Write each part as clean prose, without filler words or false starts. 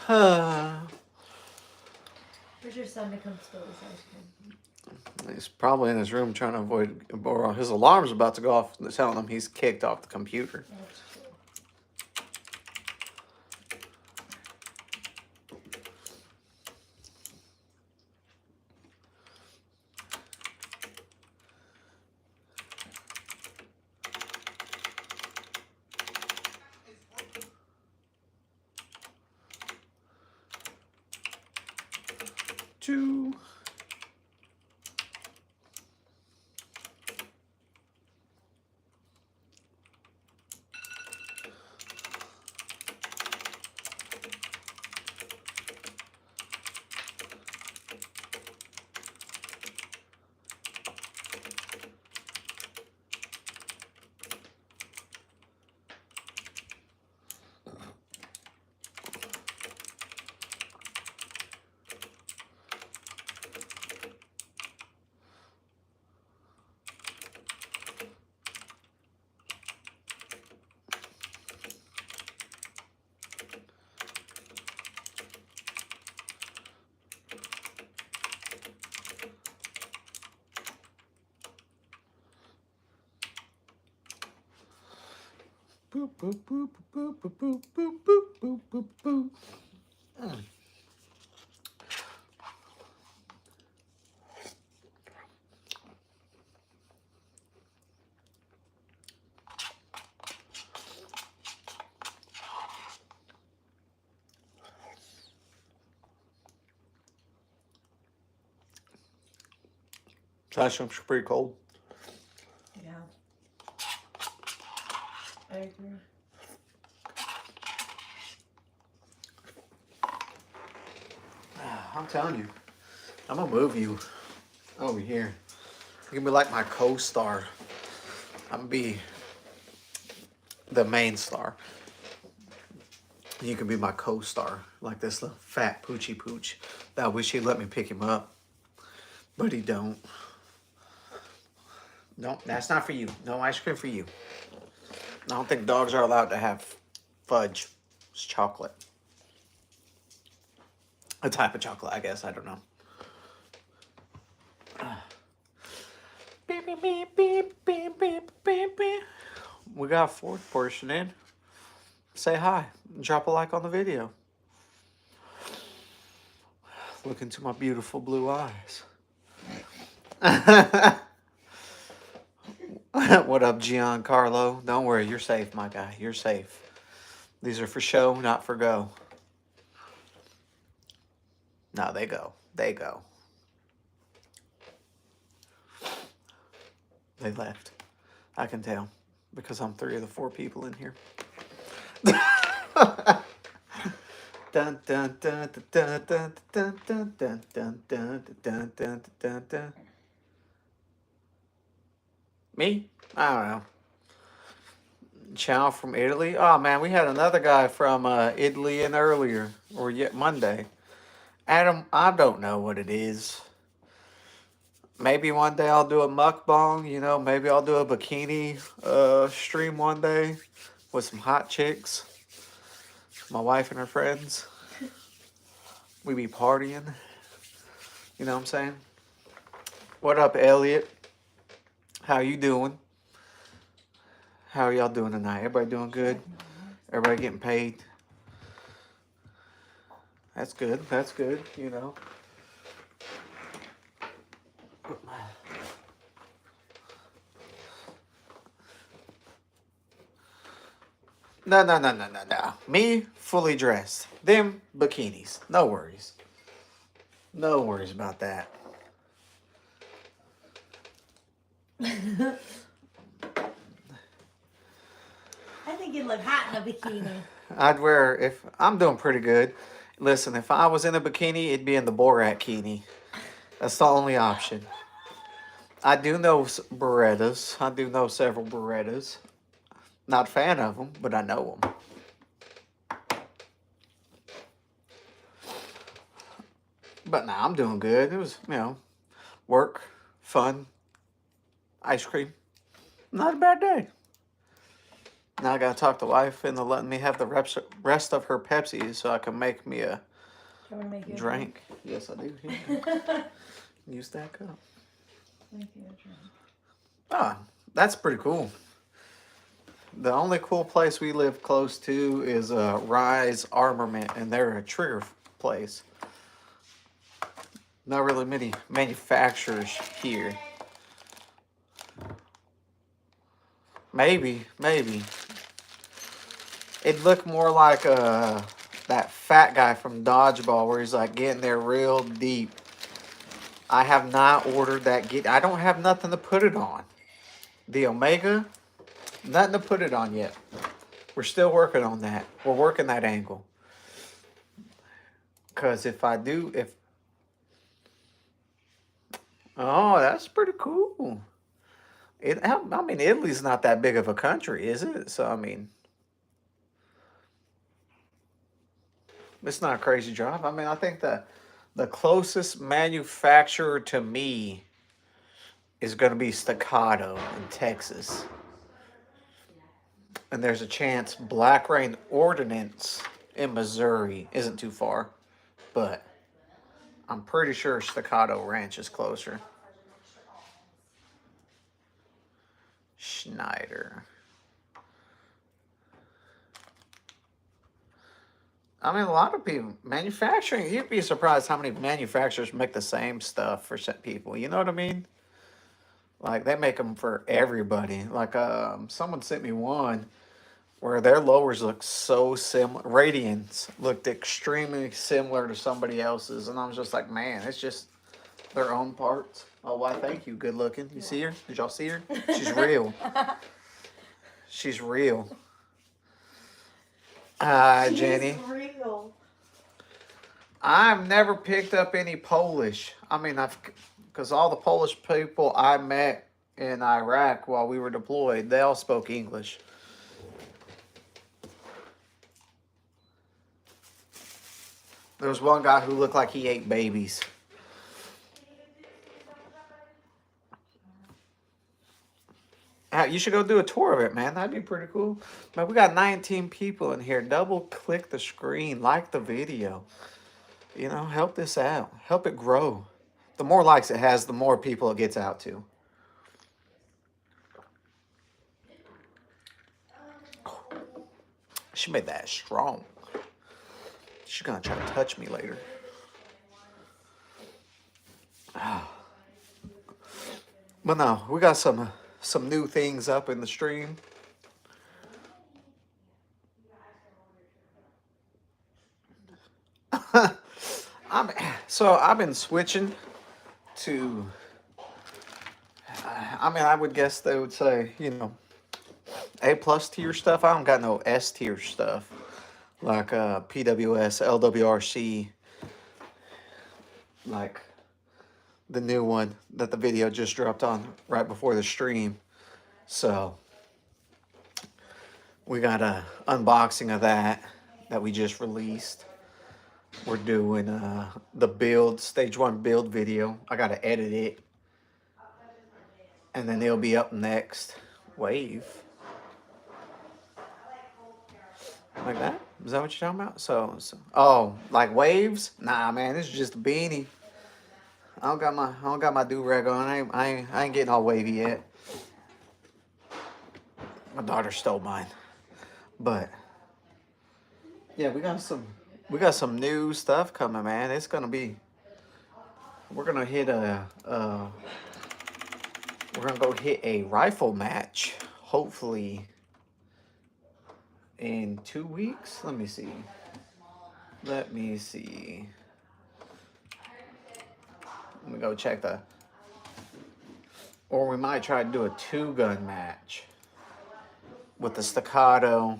Where's your son to come steal this ice cream? He's probably in his room trying to avoid, or his alarm's about to go off telling him he's kicked off the computer. That's true. Two. Boop, boop, boop, boop, boop, boop, boop, boop, boop, boop, boop. Ice cream's pretty cold. Yeah. I agree. I'm telling you, I'm gonna move you over here. You're gonna be like my co-star. I'm gonna be the main star. You can be my co-star, like this little fat poochie pooch. I wish he'd let me pick him up, but he don't. No, that's not for you. No ice cream for you. I don't think dogs are allowed to have fudge. It's chocolate. A type of chocolate, I guess. I don't know. Beep, beep, beep, beep, beep, beep, beep, beep. We got a fourth person in. Say hi. Drop a like on the video. Look into my beautiful blue eyes. What up, Giancarlo? Don't worry, you're safe, my guy. You're safe. These are for show, not for go. No, they go. They go. They left. I can tell because I'm 3 of the 4 people in here. Dun dun dun dun dun dun dun dun dun dun dun dun dun dun. Me? I don't know. Chow from Italy. Oh man, we had another guy from Italy in earlier, or yet Monday. Adam, I don't know what it is. Maybe one day I'll do a mukbang, you know, maybe I'll do a bikini stream one day with some hot chicks. My wife and her friends. We be partying. You know what I'm saying? What up, Elliot? How you doing? How are y'all doing tonight? Everybody doing good? Everybody getting paid? That's good. That's good, you know. No, no, no, no, no, no. Me, fully dressed. Them, bikinis. No worries. No worries about that. I think you'd look hot in a bikini. I'd wear, if I'm doing pretty good. Listen, if I was in a bikini, it'd be in the Borat-kini. That's the only option. I do know Berettas. I do know several Berettas. Not a fan of them, but I know them. But nah, I'm doing good. It was, you know, work, fun, ice cream. Not a bad day. Now I gotta talk to wife into letting me have the rest of her Pepsi so I can make me a Do you want to make you drink. Yes, I do. Yeah. Use that cup. Make you a drink. Ah, that's pretty cool. The only cool place we live close to is Rise Armament, and they're a trigger place. Not really many manufacturers here. Maybe. It looked more like that fat guy from Dodgeball where he's like getting there real deep. I have not ordered that. I don't have nothing to put it on. The Omega, nothing to put it on yet. We're still working on that. We're working that angle. Because if I do, oh, that's pretty cool. I mean, Italy's not that big of a country, is it? So, I mean, it's not a crazy drive. I mean, I think the closest manufacturer to me is going to be Staccato in Texas. And there's a chance Black Rain Ordnance in Missouri isn't too far. But I'm pretty sure Staccato Ranch is closer. Schneider. I mean, a lot of people, manufacturing, you'd be surprised how many manufacturers make the same stuff for people. You know what I mean? Like, they make them for everybody. Like, someone sent me one where their lowers look so similar. Radians looked extremely similar to somebody else's. And I was just like, man, it's just their own parts. Oh, why, thank you. Good looking. You see her? Did y'all see her? She's real. She's real. Jenny. Real. I've never picked up any Polish. I mean, because all the Polish people I met in Iraq while we were deployed, they all spoke English. There was one guy who looked like he ate babies. You should go do a tour of it, man. That'd be pretty cool. Man, we got 19 people in here. Double click the screen, like the video. You know, help this out. Help it grow. The more likes it has, the more people it gets out to. Oh, she made that strong. She's gonna try to touch me later. Oh. But no, we got some new things up in the stream. I've been switching to, I mean, I would guess they would say, you know, A+ tier stuff. I don't got no S tier stuff like PWS, LWRC, like the new one that the video just dropped on right before the stream. So we got a unboxing of that we just released. We're doing the stage 1 build video. I gotta edit it, and then it'll be up next. Wave like that. Is that what you're talking about? So oh, like waves? Nah, man, this is just a beanie. I don't got my do-rag on. I ain't getting all wavy yet. My daughter stole mine. But yeah, we got some new stuff coming, man. It's gonna be. We're gonna go hit a rifle match, hopefully in 2 weeks. Let me see. Let me go check or we might try to do a 2-gun match with the Staccato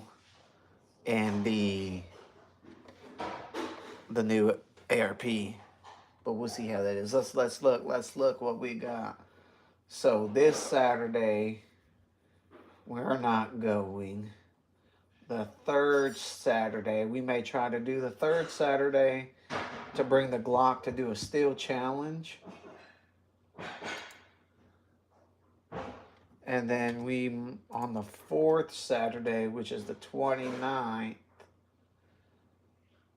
and the new ARP. But we'll see how that is. Let's look what we got. So this Saturday, we're not going. The third Saturday, we may try to do the third Saturday to bring the Glock to do a steel challenge. And And then we, on the 4th Saturday, which is the 29th,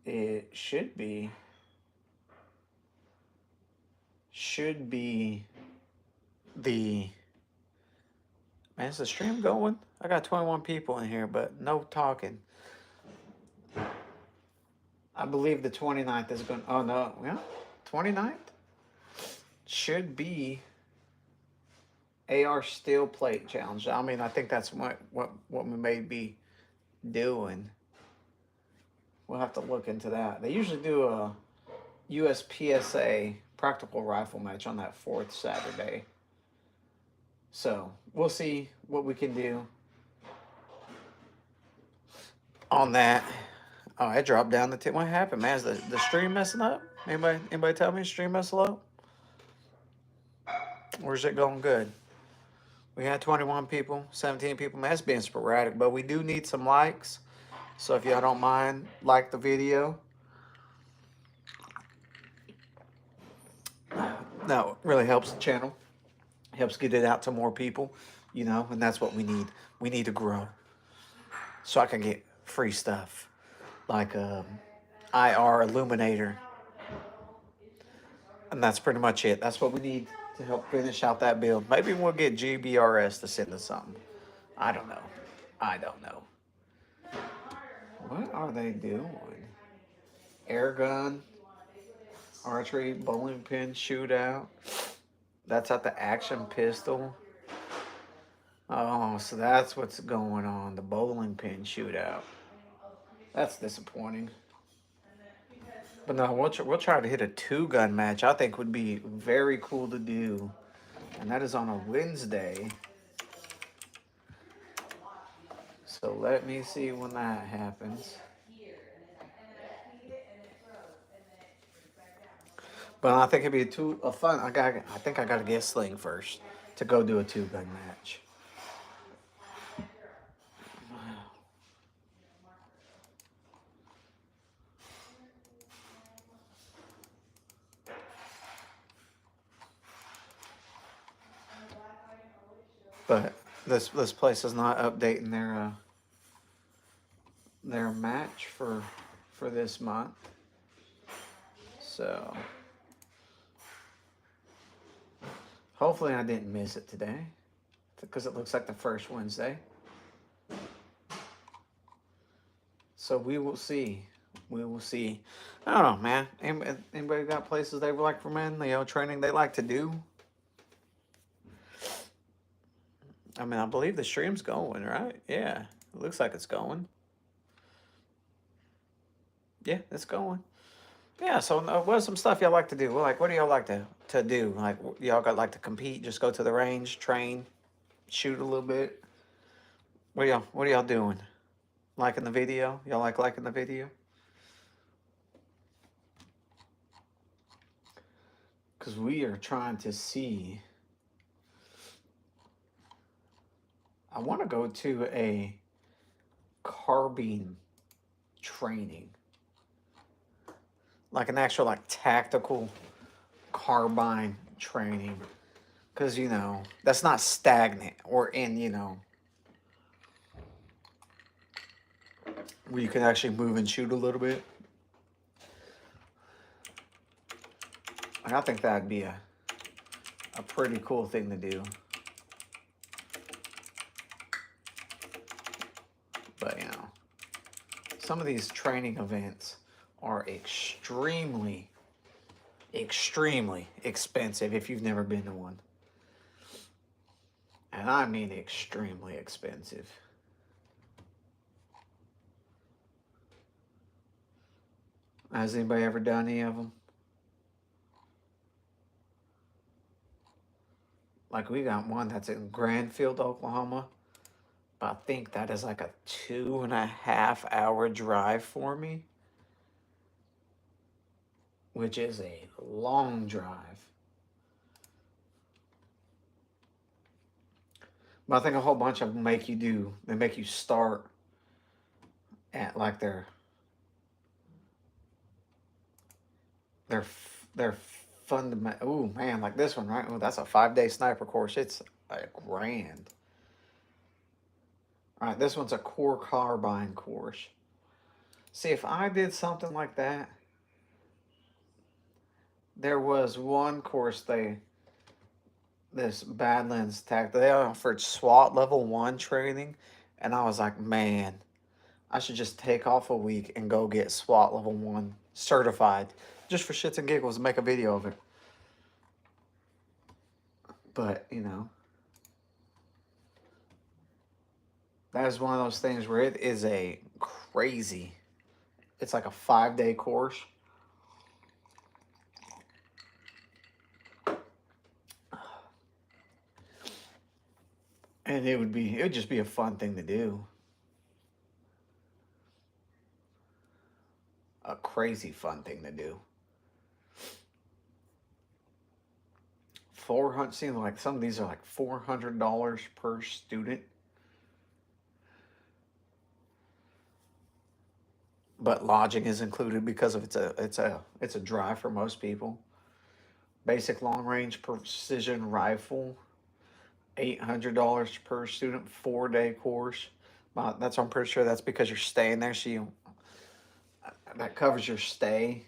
it should be the, man, is the stream going? I got 21 people in here, but no talking. I believe the 29th is going, oh no, yeah, 29th should be AR steel plate challenge. I mean, I think that's what we may be doing. We'll have to look into that. They usually do a USPSA practical rifle match on that 4th Saturday. So we'll see what we can do on that. Oh, it dropped down the tip. What happened, man? Is the stream messing up? Anybody tell me the stream messing up? Or is it going good? We had 21 people, 17 people. Man, it's being sporadic, but we do need some likes. So if y'all don't mind, like the video. No, it really helps the channel. Helps get it out to more people, you know, and that's what we need. We need to grow. So I can get free stuff like IR illuminator. And that's pretty much it. That's what we need to help finish out that build. Maybe we'll get GBRS to send us something. I don't know. I don't know. What are they doing? Air gun, archery, bowling pin shootout. That's at the action pistol. Oh, so that's what's going on. The bowling pin shootout. That's disappointing. But no, we'll try to hit a 2-gun match. I think would be very cool to do. And that is on a Wednesday. So let me see when that happens. But I think it'd be a fun. I think I gotta get a sling first to go do a 2-gun match. But this place is not updating their match for this month. So hopefully I didn't miss it today, because it looks like the first Wednesday. So we will see. We will see. I don't know, man. Anybody got places they would like for men? You know, training they like to do? I mean, I believe the stream's going, right? Yeah, it looks like it's going. Yeah, it's going. Yeah, so what's some stuff y'all like to do? Well, like, what do y'all like to do? Like, y'all got like to compete, just go to the range, train, shoot a little bit? What are y'all doing? Liking the video? Y'all liking the video? Because we are trying to see. I want to go to a carbine training. Like an actual like tactical carbine training. Because, you know, that's not stagnant or in, you know, where you can actually move and shoot a little bit. I think that'd be a pretty cool thing to do. But, you know, some of these training events are extremely, extremely expensive if you've never been to one. And I mean extremely expensive. Has anybody ever done any of them? Like, we got one that's in Granfield, Oklahoma. But I think that is like a 2.5-hour drive for me. Which is a long drive. But I think a whole bunch of them make you start at like their fundamental. Oh man, like this one, right? Oh, that's a 5-day sniper course. It's $1,000. All right, this one's a core carbine course. See, if I did something like that, there was one course this Badlands Tech, they offered SWAT level 1 training, and I was like, man, I should just take off a week and go get SWAT level 1 certified, just for shits and giggles, and make a video of it. But, you know, that is one of those things where it is a crazy, it's like a 5-day course. And it would just be a fun thing to do. A crazy fun thing to do. 400, seems like some of these are like $400 per student. But lodging is included because of it's a drive for most people. Basic long range precision rifle, $800 per student, 4-day course. I'm pretty sure that's because you're staying there, so that covers your stay.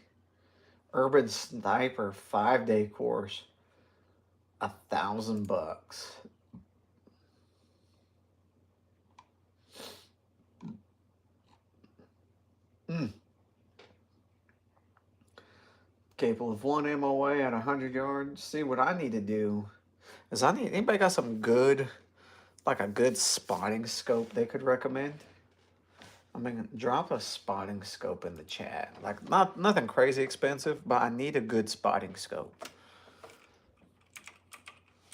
Urban sniper 5-day course, $1,000. Capable of 1 MOA at 100 yards. See, what I need to do is anybody got some good, like a good spotting scope they could recommend? I mean, drop a spotting scope in the chat. Like, nothing crazy expensive, but I need a good spotting scope.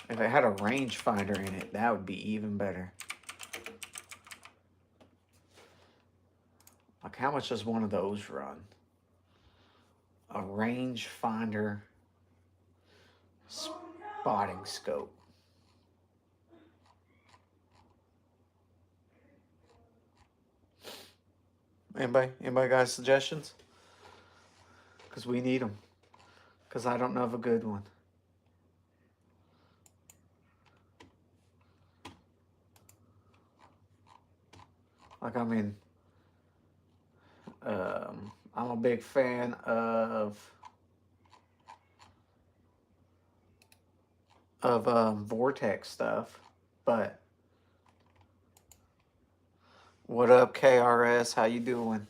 If it had a rangefinder in it, that would be even better. Like, how much does one of those run? A rangefinder spotting scope. Anybody got suggestions? Because we need them. Because I don't know of a good one. Like, I mean, I'm a big fan of Vortex stuff, but what up, KRS? How you doing?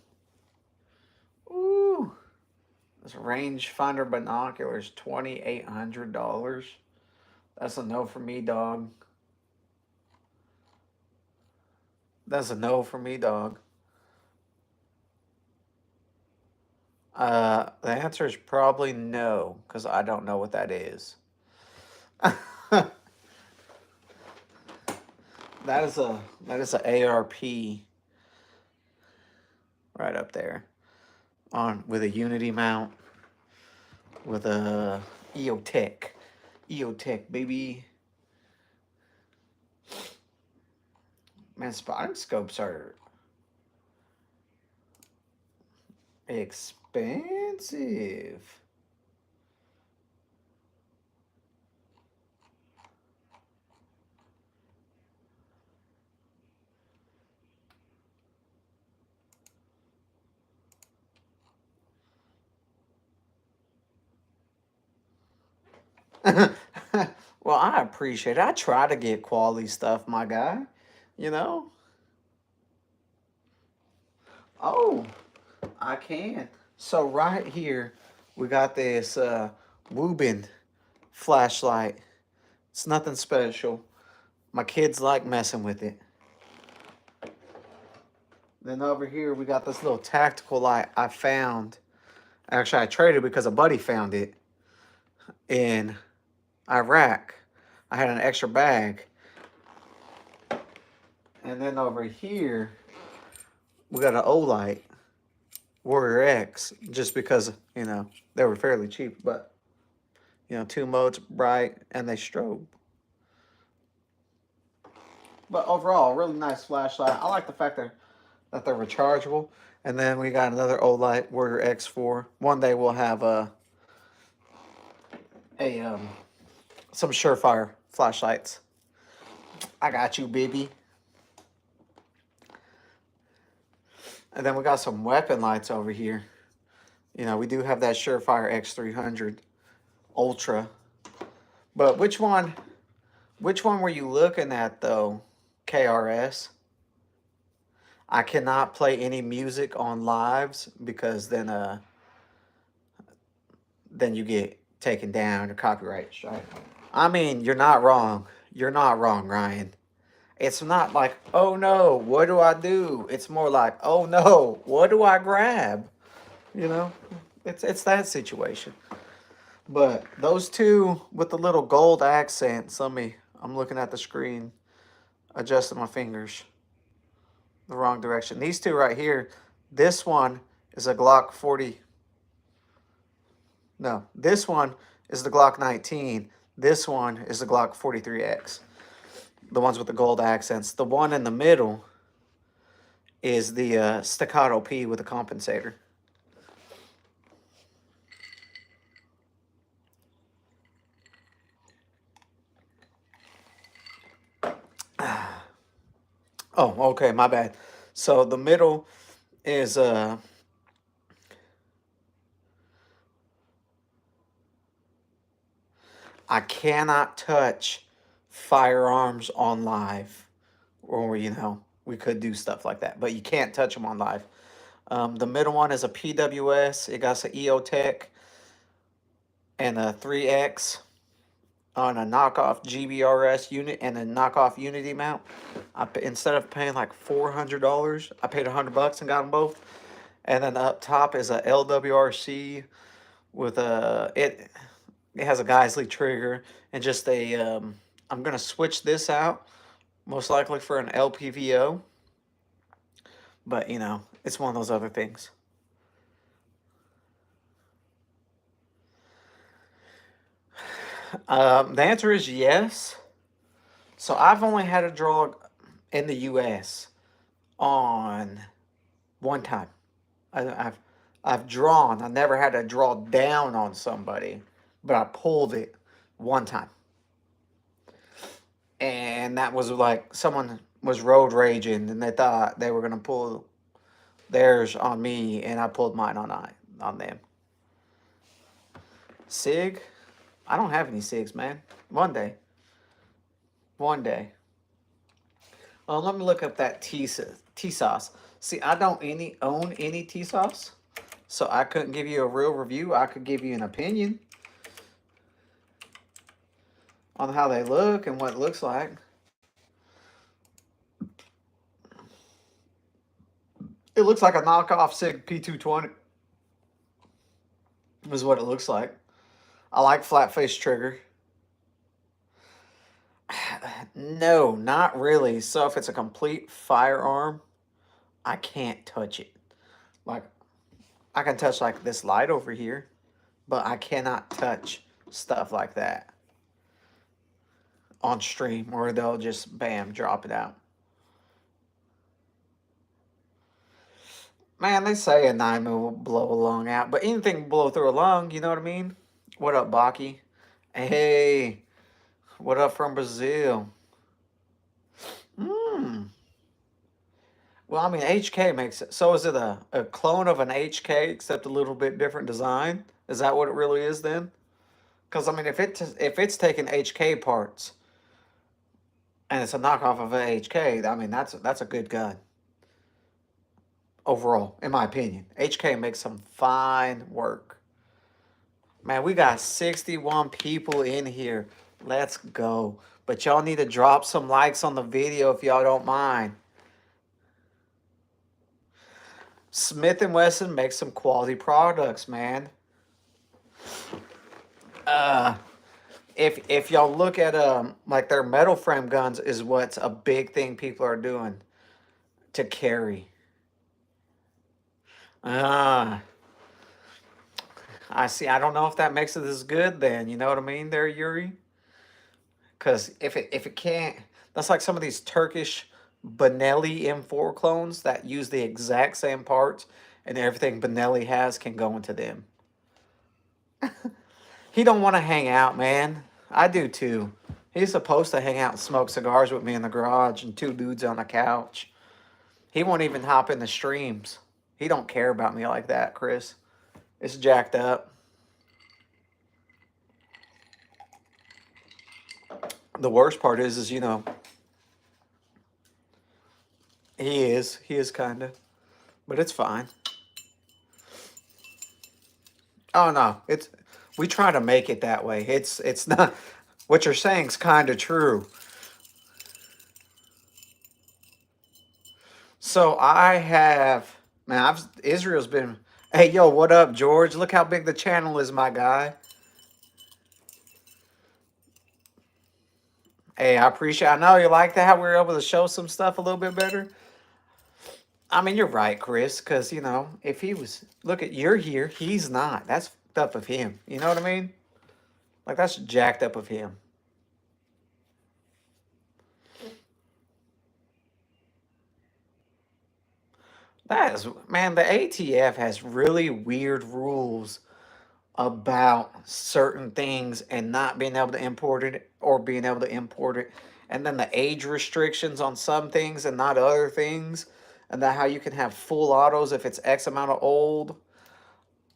Ooh, this rangefinder binoculars, $2,800. That's a no for me, dog. That's a no for me, dog. The answer is probably no, because I don't know what that is. That is a ARP right up there, with a Unity mount, with a EOTech, baby. Man, spotting scopes are expensive. Well, I appreciate it. I try to get quality stuff, my guy. You know? Oh, I can. So right here, we got this Wubin flashlight. It's nothing special. My kids like messing with it. Then over here, we got this little tactical light I found. Actually, I traded because a buddy found it in Iraq. I had an extra bag. And then over here, we got an Olight Warrior X, just because, you know, they were fairly cheap, but, you know, 2 modes, bright, and they strobe. But overall, really nice flashlight. I like the fact that they're rechargeable. And then we got another Olight Warrior X4. One day we'll have some Surefire flashlights. I got you, baby. And then we got some weapon lights over here. You know, we do have that Surefire X300 Ultra. But which one were you looking at though, KRS? I cannot play any music on lives because then you get taken down or copyright strike. I mean, you're not wrong. You're not wrong, Ryan. It's not like, oh no, what do I do? It's more like, oh no, what do I grab? You know, it's that situation. But those two with the little gold accents, I'm looking at the screen, adjusting my fingers the wrong direction. These two right here, this one is a Glock 40. No, this one is the Glock 19. This one is the Glock 43X. The ones with the gold accents. The one in the middle is the staccato P with a compensator. Oh, okay, my bad. So the middle is I cannot touch firearms on live, or you know, we could do stuff like that, but you can't touch them on live. The middle one is a PWS. It got some EOTech and a 3X on a knockoff GBRS unit and a knockoff Unity mount. Instead of paying like $400, I paid $100 and got them both. And then up top is a LWRC with it has a Geisley trigger and just a I'm gonna switch this out most likely for an LPVO, but you know, it's one of those other things. The answer is yes. So I've only had a draw in the U.S. on one time. I've drawn. I never had to draw down on somebody, but I pulled it one time. And that was like someone was road raging and they thought they were gonna pull theirs on me, and I pulled mine on them. SIG? I don't have any SIGs, man. One day. One day. Let me look up that T-sauce. See, I don't own any T-sauce, so I couldn't give you a real review. I could give you an opinion on how they look and what it looks like. It looks like a knockoff SIG P220 is what it looks like. I like flat face trigger. No, not really. So if it's a complete firearm, I can't touch it. Like, I can touch like this light over here, but I cannot touch stuff like that on stream, or they'll just bam drop it out. Man, they say a 9mm will blow a lung out, but anything will blow through a lung, you know what I mean? What up, Baki? Hey, what up from Brazil? Well, I mean, HK makes it. So is it a clone of an HK, except a little bit different design? Is that what it really is then? Because, I mean, if it's taking HK parts and it's a knockoff of an HK, I mean, that's a good gun. Overall, in my opinion. HK makes some fine work. Man, we got 61 people in here. Let's go. But y'all need to drop some likes on the video if y'all don't mind. Smith & Wesson makes some quality products, man. If y'all look at like their metal frame guns is what's a big thing people are doing to carry. I see. I don't know if that makes it as good then. You know what I mean there, Yuri? Because if it can't, that's like some of these Turkish Benelli M4 clones that use the exact same parts, and everything Benelli has can go into them. He don't want to hang out, man. I do too. He's supposed to hang out and smoke cigars with me in the garage and two dudes on a couch. He won't even hop in the streams. He don't care about me like that, Chris. It's jacked up. The worst part is, you know, he is kind of, but it's fine. Oh no, we try to make it that way. It's not what you're saying's kind of true. So I have, man, Israel's been. Hey, yo, what up, George? Look how big the channel is, my guy. Hey, I appreciate. I know you like that how we were able to show some stuff a little bit better. I mean, you're right, Chris, because, you know, if he was, look at, you're here, he's not. That's fucked up of him. You know what I mean? Like, that's jacked up of him. That is, man, the ATF has really weird rules about certain things and not being able to import it or being able to import it. And then the age restrictions on some things and not other things. And that how you can have full autos if it's X amount of old.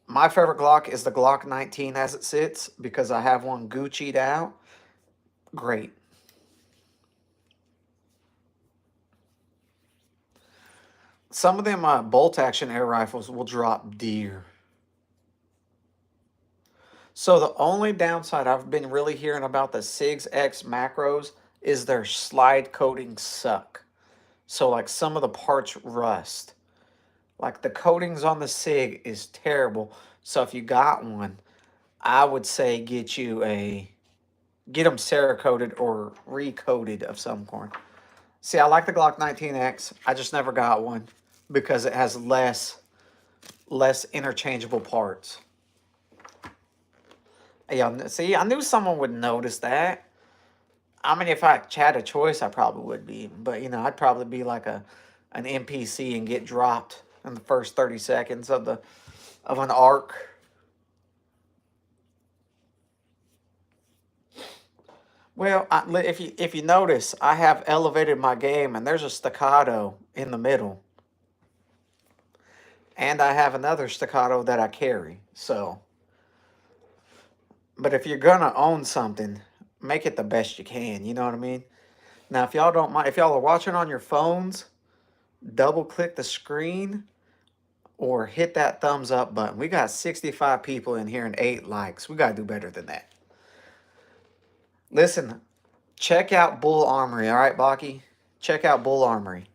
My favorite Glock is the Glock 19 as it sits because I have one Gucci'd out. Great. Some of them bolt action air rifles will drop deer. So the only downside I've been really hearing about the SIGs X macros is their slide coatings suck. So like some of the parts rust. Like the coatings on the SIG is terrible. So if you got one, I would say get them Cerakoted or recoated of some kind. See, I like the Glock 19X. I just never got one because it has less interchangeable parts. Yeah, see, I knew someone would notice that. I mean, if I had a choice, I probably would be. But, you know, I'd probably be like an NPC and get dropped in the first 30 seconds of an arc. Well, if you notice, I have elevated my game, and there's a staccato in the middle, and I have another staccato that I carry. So, but if you're gonna own something, make it the best you can. You know what I mean? Now, if y'all don't mind, if y'all are watching on your phones, double click the screen or hit that thumbs up button. We got 65 people in here and 8 likes. We gotta do better than that. Listen, check out Bull Armory, all right, Baki? Check out Bull Armory.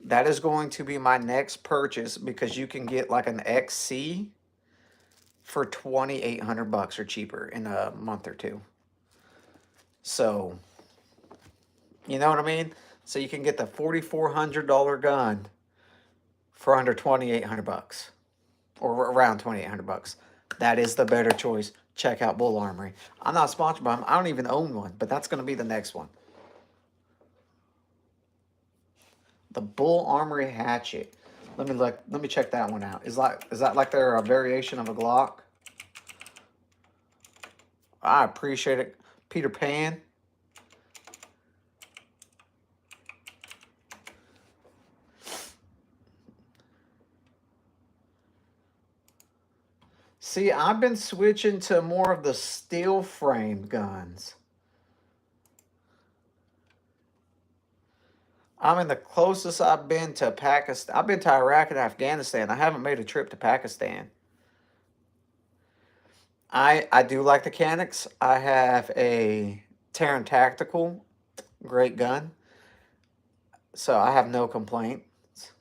That is going to be my next purchase because you can get like an XC for $2,800 or cheaper in a month or two. So, you know what I mean? So you can get the $4,400 gun for under $2,800 or around $2,800. That is the better choice. Check out Bull Armory. I'm not sponsored by them. I don't even own one, but that's going to be the next one. The Bull Armory hatchet. Let me check that one out. Is that like they're a variation of a Glock? I appreciate it. Peter Pan. See, I've been switching to more of the steel framed guns. I mean, the closest I've been to Pakistan, I've been to Iraq and Afghanistan. I haven't made a trip to Pakistan. I do like the Canics. I have a Terran Tactical, great gun. So I have no complaints.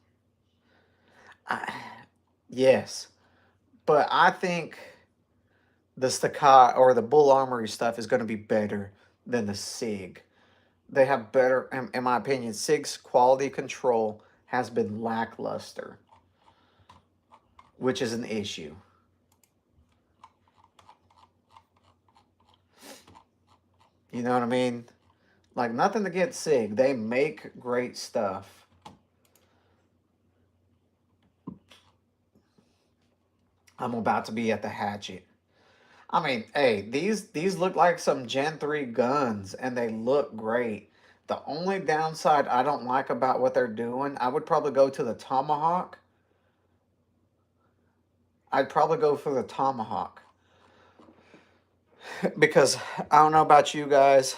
Yes, but I think the Staccato or the Bull Armory stuff is going to be better than the SIG. They have better, in my opinion, SIG's quality control has been lackluster, which is an issue. You know what I mean? Like, nothing against SIG. They make great stuff. I'm about to be at the hatchet. I mean, hey, these look like some Gen 3 guns, and they look great. The only downside I don't like about what they're doing, I would probably go to the Tomahawk. I'd probably go for the Tomahawk. Because I don't know about you guys.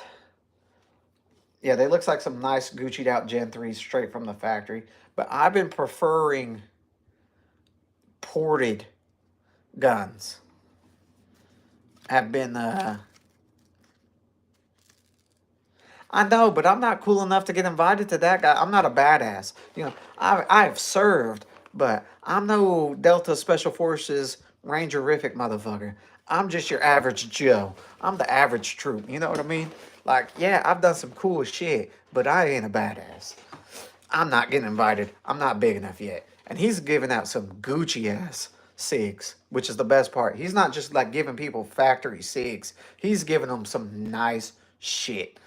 Yeah, they look like some nice Gucci'd out Gen 3s straight from the factory. But I've been preferring ported guns. Have been I know, but I'm not cool enough to get invited to that guy. I'm not a badass. You know, I've served, but I'm no Delta Special Forces Rangerific motherfucker. I'm just your average Joe. I'm the average troop. You know what I mean? Like, yeah, I've done some cool shit, but I ain't a badass. I'm not getting invited. I'm not big enough yet. And he's giving out some Gucci ass SIGs, which is the best part. He's not just like giving people factory SIGs. He's giving them some nice shit.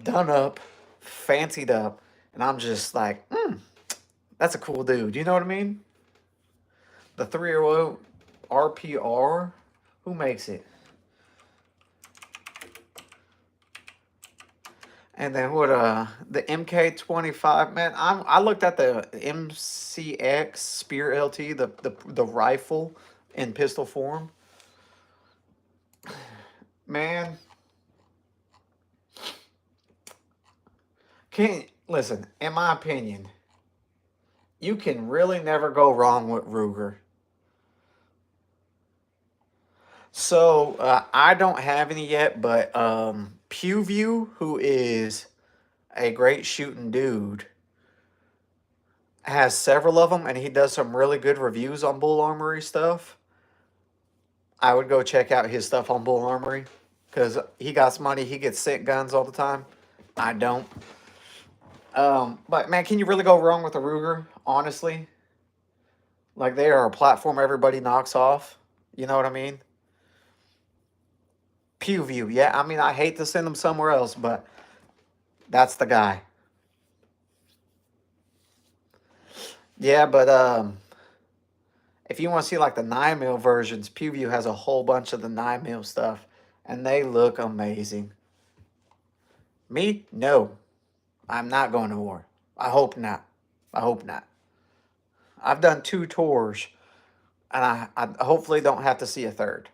Done up, fancied up, and I'm just like, that's a cool dude. You know what I mean? The 300 RPR, who makes it? And then what? The MK25, man. I looked at the MCX Spear LT, the rifle in pistol form. Man, listen. In my opinion, you can really never go wrong with Ruger. So I don't have any yet, but Pewview, who is a great shooting dude, has several of them, and he does some really good reviews on Bull Armory stuff. I would go check out his stuff on Bull Armory because he got some money. He gets sick guns all the time. I don't. But man, can you really go wrong with a Ruger? Honestly, like they are a platform everybody knocks off. You know what I mean? Pewview, yeah. I mean, I hate to send them somewhere else, but that's the guy. Yeah, but if you want to see like the 9mm versions, Pewview has a whole bunch of the 9mm stuff, and they look amazing. Me? No. I'm not going to war. I hope not. I hope not. I've done 2 tours, and I hopefully don't have to see a third.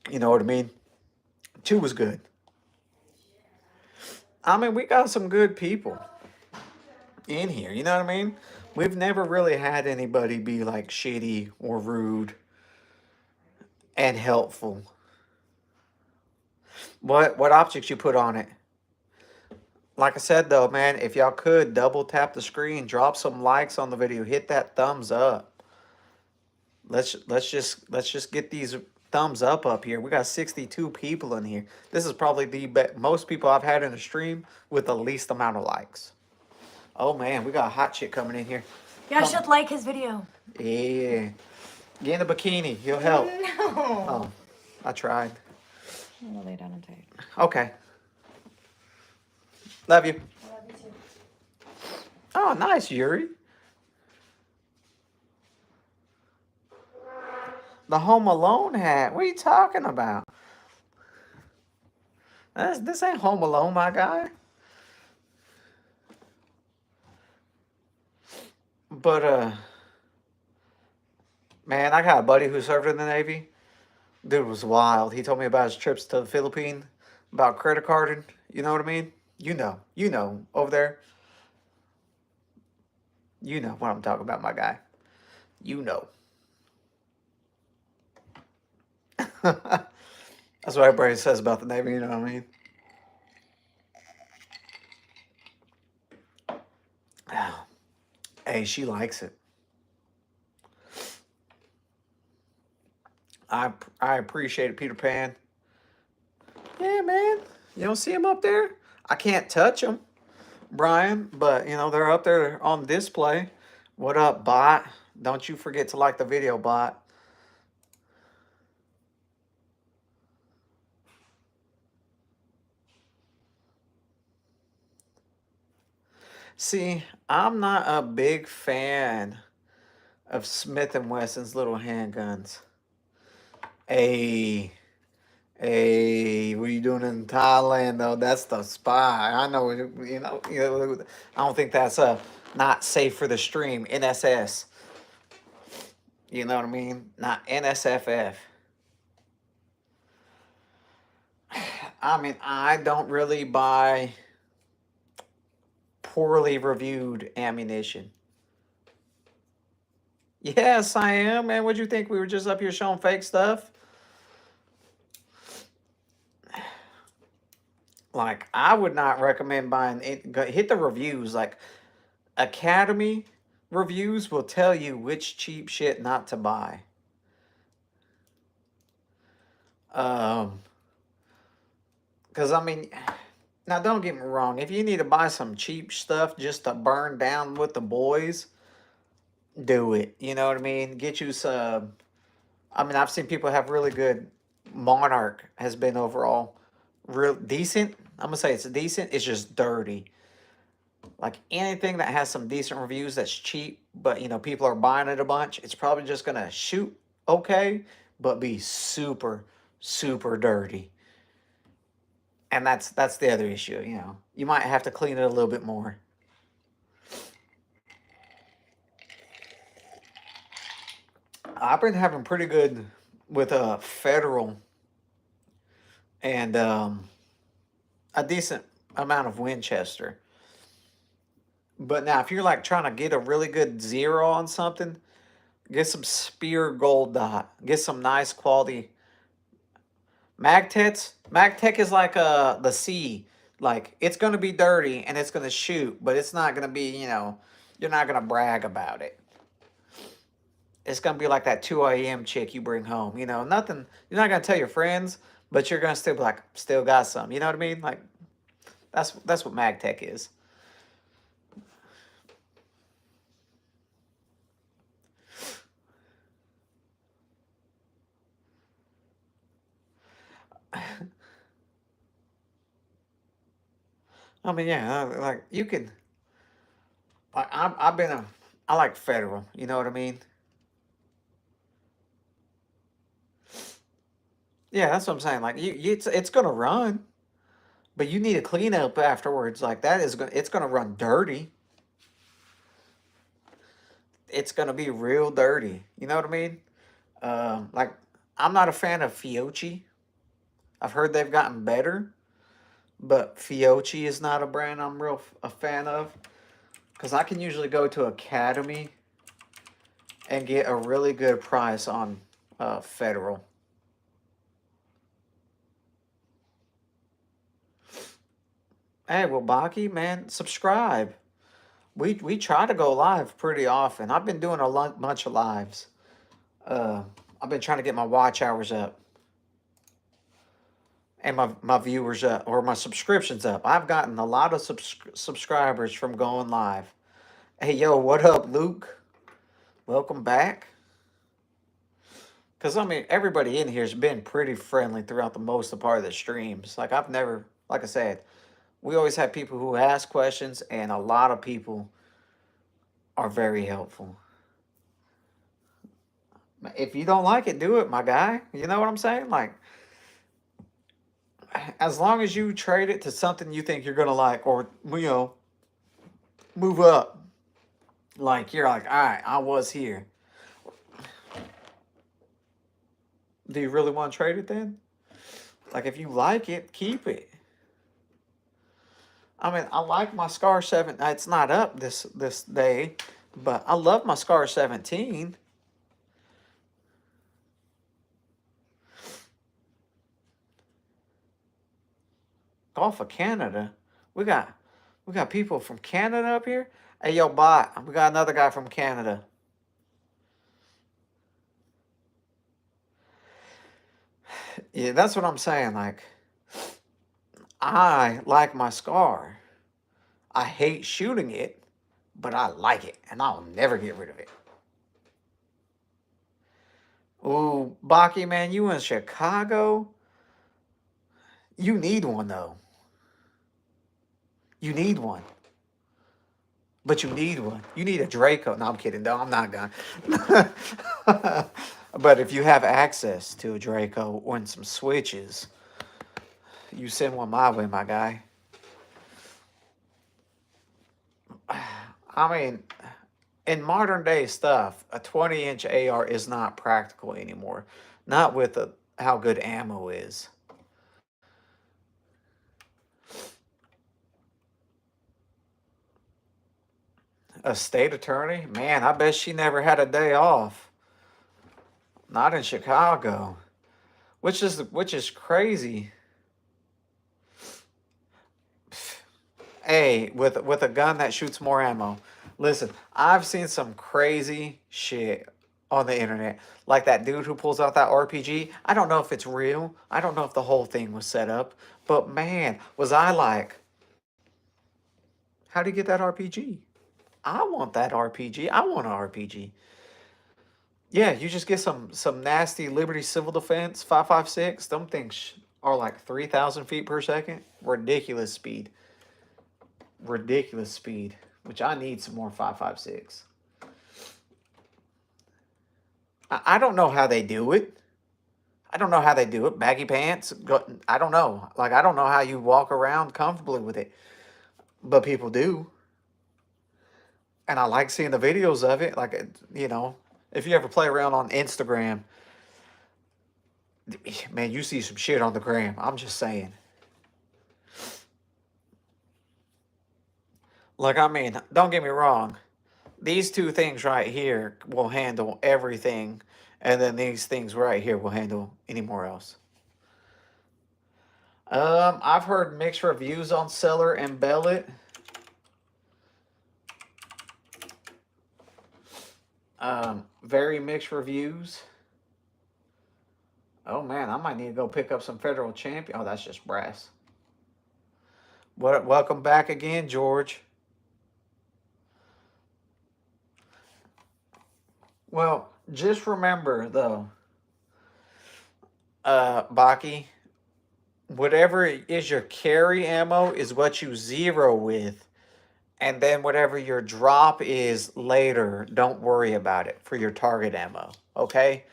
You know what I mean? 2 was good. I mean, we got some good people in here. You know what I mean? We've never really had anybody be like shitty or rude and helpful. What optics you put on it? Like I said though, man, if y'all could double tap the screen, drop some likes on the video, hit that thumbs up. Let's just get these thumbs up here. We got 62 people in here. This is probably the most people I've had in a stream with the least amount of likes. Oh man, we got a hot chick coming in here. Yeah, I should like his video. Yeah. Get in a bikini. He'll help. No. Oh, I tried. I'm gonna lay down and tight. Okay. Love you. I love you too. Oh, nice, Yuri. The Home Alone hat. What are you talking about? This ain't Home Alone, my guy. But, man, I got a buddy who served in the Navy. Dude was wild. He told me about his trips to the Philippines, about credit carding. You know what I mean? You know, over there. You know what I'm talking about, my guy. You know. That's what everybody says about the Navy, you know what I mean? Hey, she likes it. I appreciate it, Peter Pan. Yeah, man. You don't see them up there? I can't touch them, Brian, but, you know, they're up there on display. What up, bot? Don't you forget to like the video, bot. See, I'm not a big fan of Smith & Wesson's little handguns. Hey, what are you doing in Thailand though? That's the spy. I know. I don't think that's not safe for the stream. NSS. You know what I mean? Not NSFF. I mean, I don't really buy poorly reviewed ammunition. Yes, I am, man. What'd you think? We were just up here showing fake stuff? Like, I would not recommend buying it. Hit the reviews. Like, Academy reviews will tell you which cheap shit not to buy. Because, I mean, now don't get me wrong. If you need to buy some cheap stuff just to burn down with the boys, do it. You know what I mean? Get you some. I mean, I've seen people have really good. Monarch has been overall real decent. I'm gonna say it's decent. It's just dirty. Like anything that has some decent reviews that's cheap, but people are buying it a bunch. It's probably just gonna shoot okay, but be super, super dirty. And that's the other issue. You might have to clean it a little bit more. I've been having pretty good with federal and a decent amount of Winchester. But now, if you're like trying to get a really good zero on something, get some Spear Gold Dot. Get some nice quality Magtechs. Magtech is like the C. Like it's gonna be dirty and it's gonna shoot, but it's not gonna be you're not gonna brag about it. It's gonna be like that 2 a.m. chick you bring home. Nothing. You're not gonna tell your friends, but you're gonna still be like, still got some. You know what I mean? Like that's what Magtech is. I mean, yeah, like you can. I've been I like federal. You know what I mean? Yeah, that's what I'm saying. Like it's gonna run, but you need a cleanup afterwards. Like that is it's gonna run dirty. It's gonna be real dirty. You know what I mean? Like I'm not a fan of Fiochi. I've heard they've gotten better, but Fiochi is not a brand I'm real a fan of because I can usually go to Academy and get a really good price on federal. Hey, well, Baki, man, subscribe. We try to go live pretty often. I've been doing a bunch of lives. I've been trying to get my watch hours up and my viewers up or my subscriptions up. I've gotten a lot of subscribers from going live. Hey, yo, what up, Luke? Welcome back. Because, I mean, everybody in here has been pretty friendly throughout the most part of the streams. Like, I've never, like I said, we always have people who ask questions, and a lot of people are very helpful. If you don't like it, do it, my guy. You know what I'm saying? Like, as long as you trade it to something you think you're going to like or, move up. Like, you're like, all right, I was here. Do you really want to trade it then? Like, if you like it, keep it. I mean, I like my Scar 7. It's not up this day, but I love my Scar 17. Gulf of Canada. We got people from Canada up here. Hey, yo, bot. We got another guy from Canada. Yeah, that's what I'm saying. Like, I like my Scar. I hate shooting it, but I like it, and I'll never get rid of it. Ooh, Baki, man, you in Chicago? You need one, though. You need one. But you need one. You need a Draco. No, I'm kidding. No, I'm not gonna. But if you have access to a Draco and some switches, you send one my way, my guy. I mean, in modern day stuff, a 20-inch AR is not practical anymore. Not with how good ammo is. A state attorney? Man, I bet she never had a day off. Not in Chicago. Which is crazy. Hey, with a gun that shoots more ammo. Listen, I've seen some crazy shit on the internet. Like that dude who pulls out that RPG. I don't know if it's real. I don't know if the whole thing was set up. But man, was I like, how do you get that RPG? I want that RPG. I want an RPG. Yeah, you just get some nasty Liberty Civil Defense 5.56. Them things are like 3,000 feet per second. Ridiculous speed. Ridiculous speed. Which I need some more 5.56. I don't know how they do it. I don't know how they do it. Baggy pants. I don't know. Like, I don't know how you walk around comfortably with it. But people do. And I like seeing the videos of it. Like, you know, if you ever play around on Instagram, man, you see some shit on the gram. I'm just saying. Like, I mean, don't get me wrong. These two things right here will handle everything. And then these things right here will handle anywhere else. I've heard mixed reviews on Seller and Bellet. Very mixed reviews. Oh man, I might need to go pick up some Federal Champion. Oh, that's just brass. Welcome back again, George. Well, just remember though, Baki, whatever is your carry ammo is what you zero with. And then whatever your drop is later, don't worry about it for your target ammo, okay?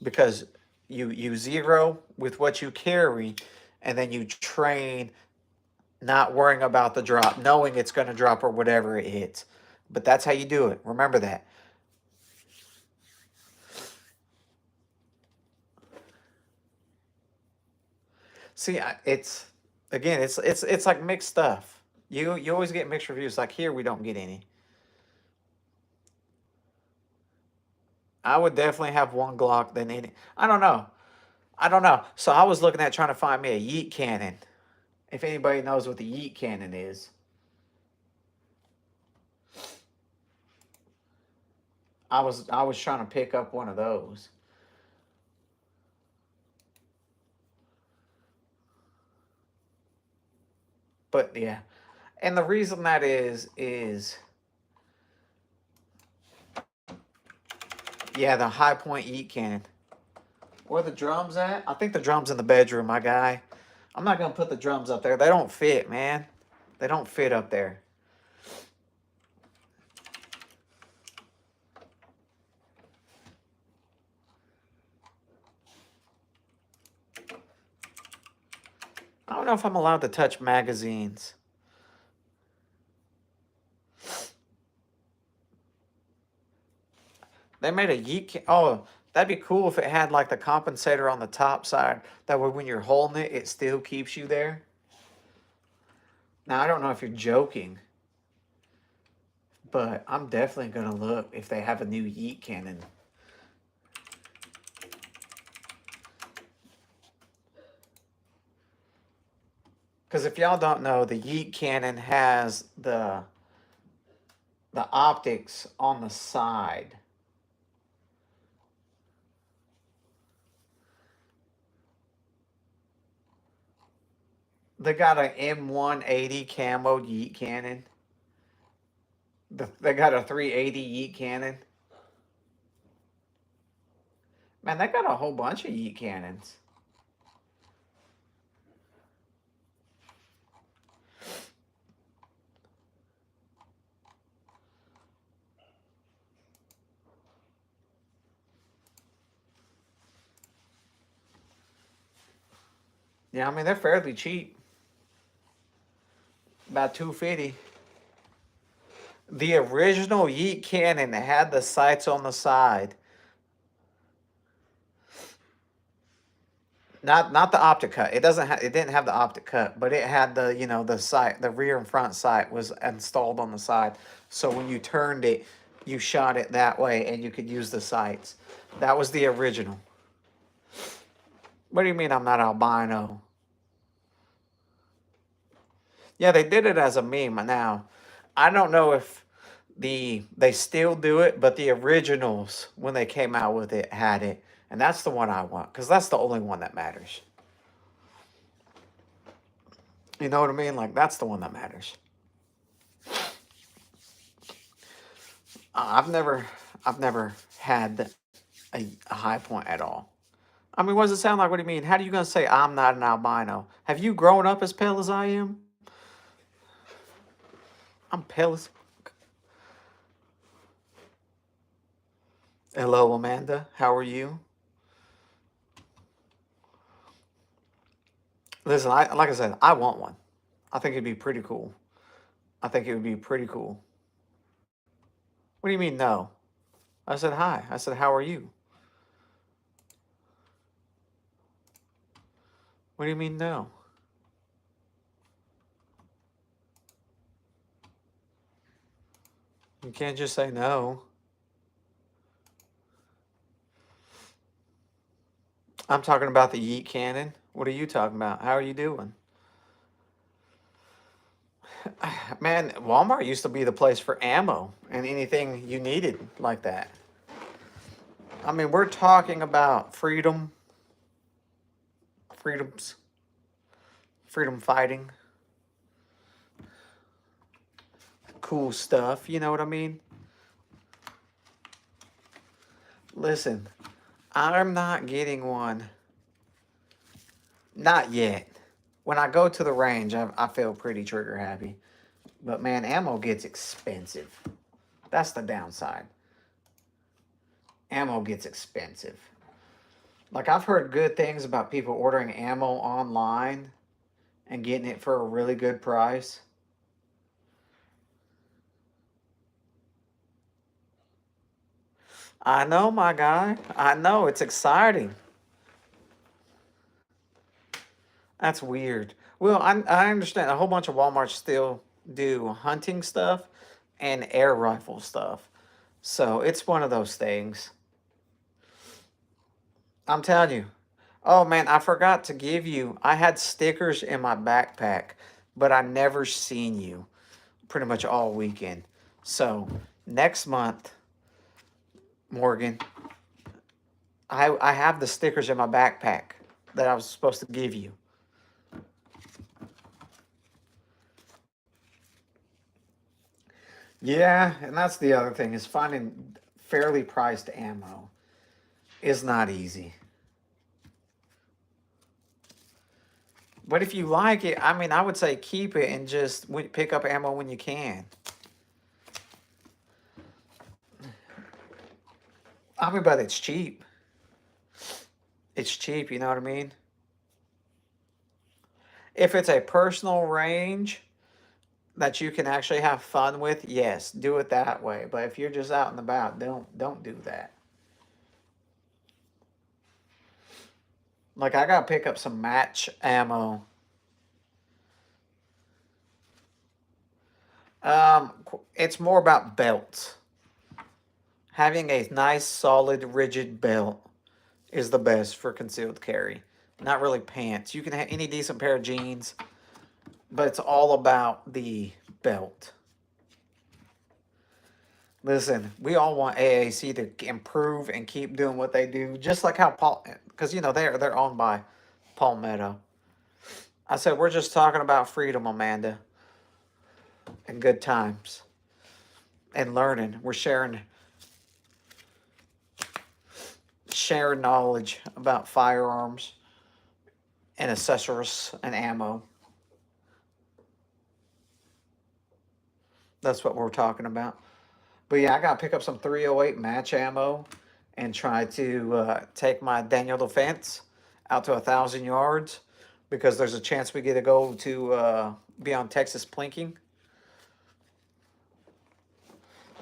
Because you zero with what you carry, and then you train not worrying about the drop, knowing it's going to drop or whatever it hits. But that's how you do it. Remember that. See, it's again, it's like mixed stuff. You always get mixed reviews. Like here, we don't get any. I would definitely have one Glock than any. I don't know. I don't know. So I was looking at trying to find me a yeet cannon. If anybody knows what the yeet cannon is. I was trying to pick up one of those. But yeah. And the reason that is yeah, the high point yeet cannon. Where the drums at? I think the drum's in the bedroom, my guy. I'm not gonna put the drums up there. They don't fit, man. They don't fit up there. I don't know if I'm allowed to touch magazines. They made a yeet. Oh, that'd be cool if it had like the compensator on the top side. That way when you're holding it, it still keeps you there. Now, I don't know if you're joking, but I'm definitely going to look if they have a new yeet cannon. Because if y'all don't know, the yeet cannon has the optics on the side. They got an M180 camo yeet cannon. They got a 380 yeet cannon. Man, they got a whole bunch of yeet cannons. Yeah, I mean, they're fairly cheap. About $250. The original Yeet cannon had the sights on the side. Not the optic cut. It didn't have the optic cut, but it had the, the sight, the rear and front sight was installed on the side. So when you turned it, you shot it that way and you could use the sights. That was the original. What do you mean I'm not albino? Yeah, they did it as a meme. Now, I don't know if they still do it, but the originals, when they came out with it, had it. And that's the one I want, because that's the only one that matters. You know what I mean? Like, that's the one that matters. I've never had a high point at all. I mean, what does it sound like? What do you mean? How are you going to say I'm not an albino? Have you grown up as pale as I am? I'm pale as... Hello, Amanda. How are you? Listen, like I said, I want one. I think it'd be pretty cool. I think it would be pretty cool. What do you mean, no? I said, hi. I said, how are you? What do you mean, no? You can't just say no. I'm talking about the Yeet cannon. What are you talking about? How are you doing? Man, Walmart used to be the place for ammo and anything you needed like that. I mean, we're talking about freedom fighting, cool stuff. You know what I mean? Listen, I'm not getting one. Not yet. When I go to the range, I feel pretty trigger happy. But man, ammo gets expensive. That's the downside. Ammo gets expensive. Like, I've heard good things about people ordering ammo online and getting it for a really good price. I know, my guy. I know, it's exciting. That's weird. Well, I understand a whole bunch of Walmarts still do hunting stuff and air rifle stuff. So it's one of those things. I'm telling you. Oh man, I forgot to give you. I had stickers in my backpack, but I never seen you pretty much all weekend. So next month, Morgan, I have the stickers in my backpack that I was supposed to give you. Yeah, and that's the other thing is finding fairly priced ammo is not easy. But if you like it, I mean, I would say keep it and just pick up ammo when you can. I mean, but it's cheap. It's cheap, you know what I mean? If it's a personal range that you can actually have fun with, yes, do it that way. But if you're just out and about, don't do that. Like, I gotta pick up some match ammo. It's more about belts. Having a nice, solid, rigid belt is the best for concealed carry. Not really pants. You can have any decent pair of jeans, but it's all about the belt. Listen, we all want AAC to improve and keep doing what they do, just like how because they're owned by Palmetto. I said we're just talking about freedom, Amanda, and good times and learning. We're sharing knowledge about firearms and accessories and ammo. That's what we're talking about. But yeah, I gotta pick up some 308 match ammo and try to take my Daniel Defense out to 1,000 yards because there's a chance we get to go to be on Texas Plinking.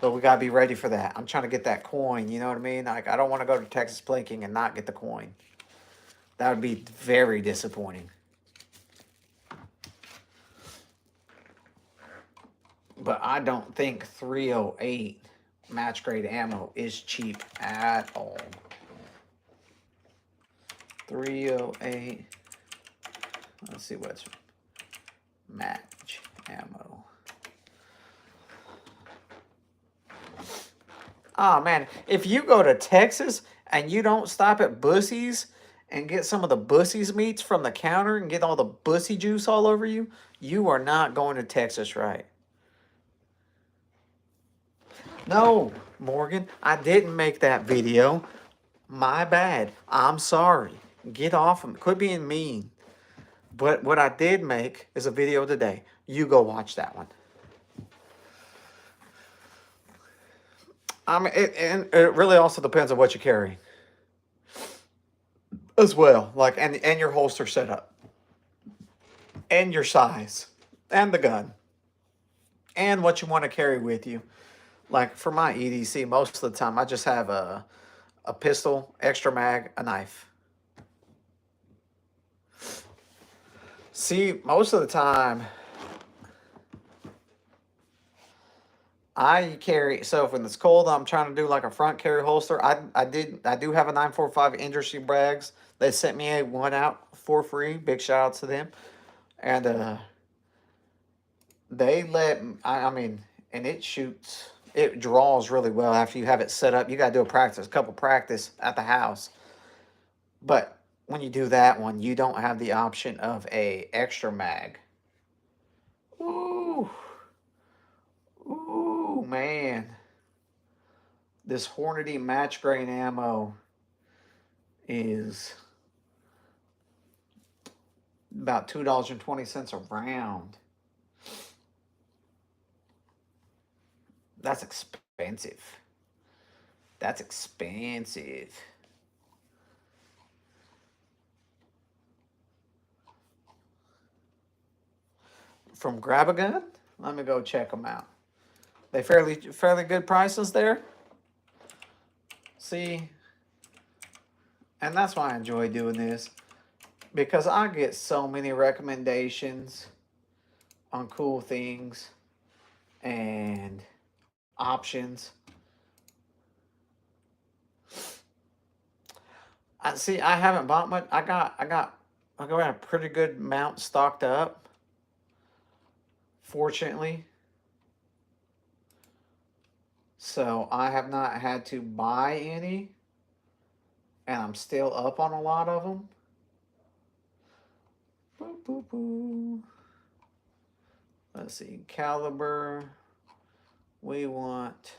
But we gotta be ready for that. I'm trying to get that coin. You know what I mean? Like, I don't want to go to Texas Plinking and not get the coin. That would be very disappointing. But I don't think 308 match grade ammo is cheap at all. 308. Let's see what's match ammo. Oh man, if you go to Texas and you don't stop at Bussy's and get some of the Bussy's meats from the counter and get all the Bussy juice all over you, you are not going to Texas right. No, Morgan, I didn't make that video. My bad. I'm sorry. Get off of me. Quit being mean. But what I did make is a video today. You go watch that one. I mean, it really also depends on what you carry as well. Like, and your holster setup. And your size. And the gun. And what you want to carry with you. Like, for my EDC, most of the time, I just have a pistol, extra mag, a knife. See, most of the time, I carry, so when it's cold, I'm trying to do like a front carry holster. I do have a 945 industry bags. They sent me one out for free. Big shout out to them. And they let, I mean, and it shoots, it draws really well after you have it set up. You got to do a couple practice at the house. But when you do that one, you don't have the option of a extra mag. Ooh. Ooh, man. This Hornady match grain ammo is about $2.20 a round. That's expensive. That's expensive. From Grab-A-Gun? Let me go check them out. They fairly good prices there. See? And that's why I enjoy doing this. Because I get so many recommendations on cool things and options. I haven't bought much. I got a pretty good amount stocked up. Fortunately. So I have not had to buy any. And I'm still up on a lot of them. Boo, boo, boo. Let's see. Caliber. We want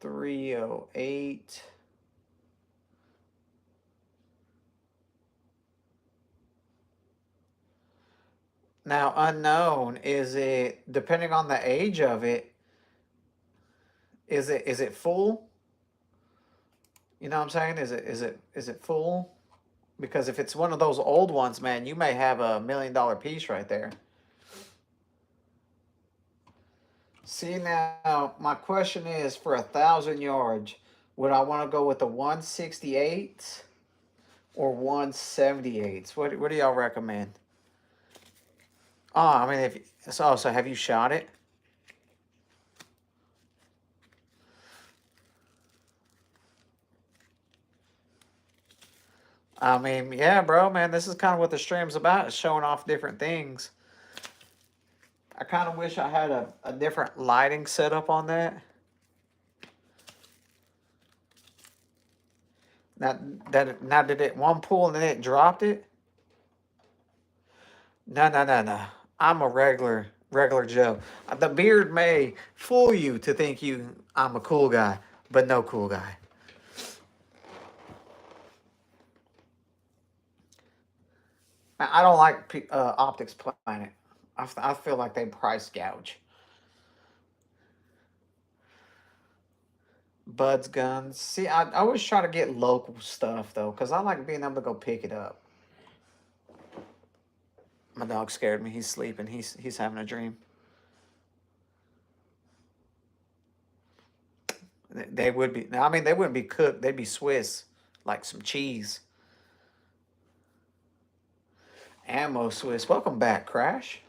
308. Now, unknown, is it, depending on the age of it, is it full? You know what I'm saying? Is it full? Because if it's one of those old ones, man, you may have $1 million piece right there. See, now, my question is, for 1,000 yards, would I want to go with the 168 or 178? What do y'all recommend? Oh, I mean, so have you shot it? I mean, yeah, bro, man, this is kind of what the stream's about, is showing off different things. I kind of wish I had a different lighting setup on that. Now did it one pull and then it dropped it? No. I'm a regular Joe. The beard may fool you to think I'm a cool guy, but no cool guy. I don't like Optics Planet. I feel like they price gouge. Bud's guns. See, I always try to get local stuff though, because I like being able to go pick it up. My dog scared me. He's sleeping. He's having a dream. They would be. I mean, they wouldn't be cooked. They'd be Swiss, like some cheese. Ammo Swiss. Welcome back, Crash.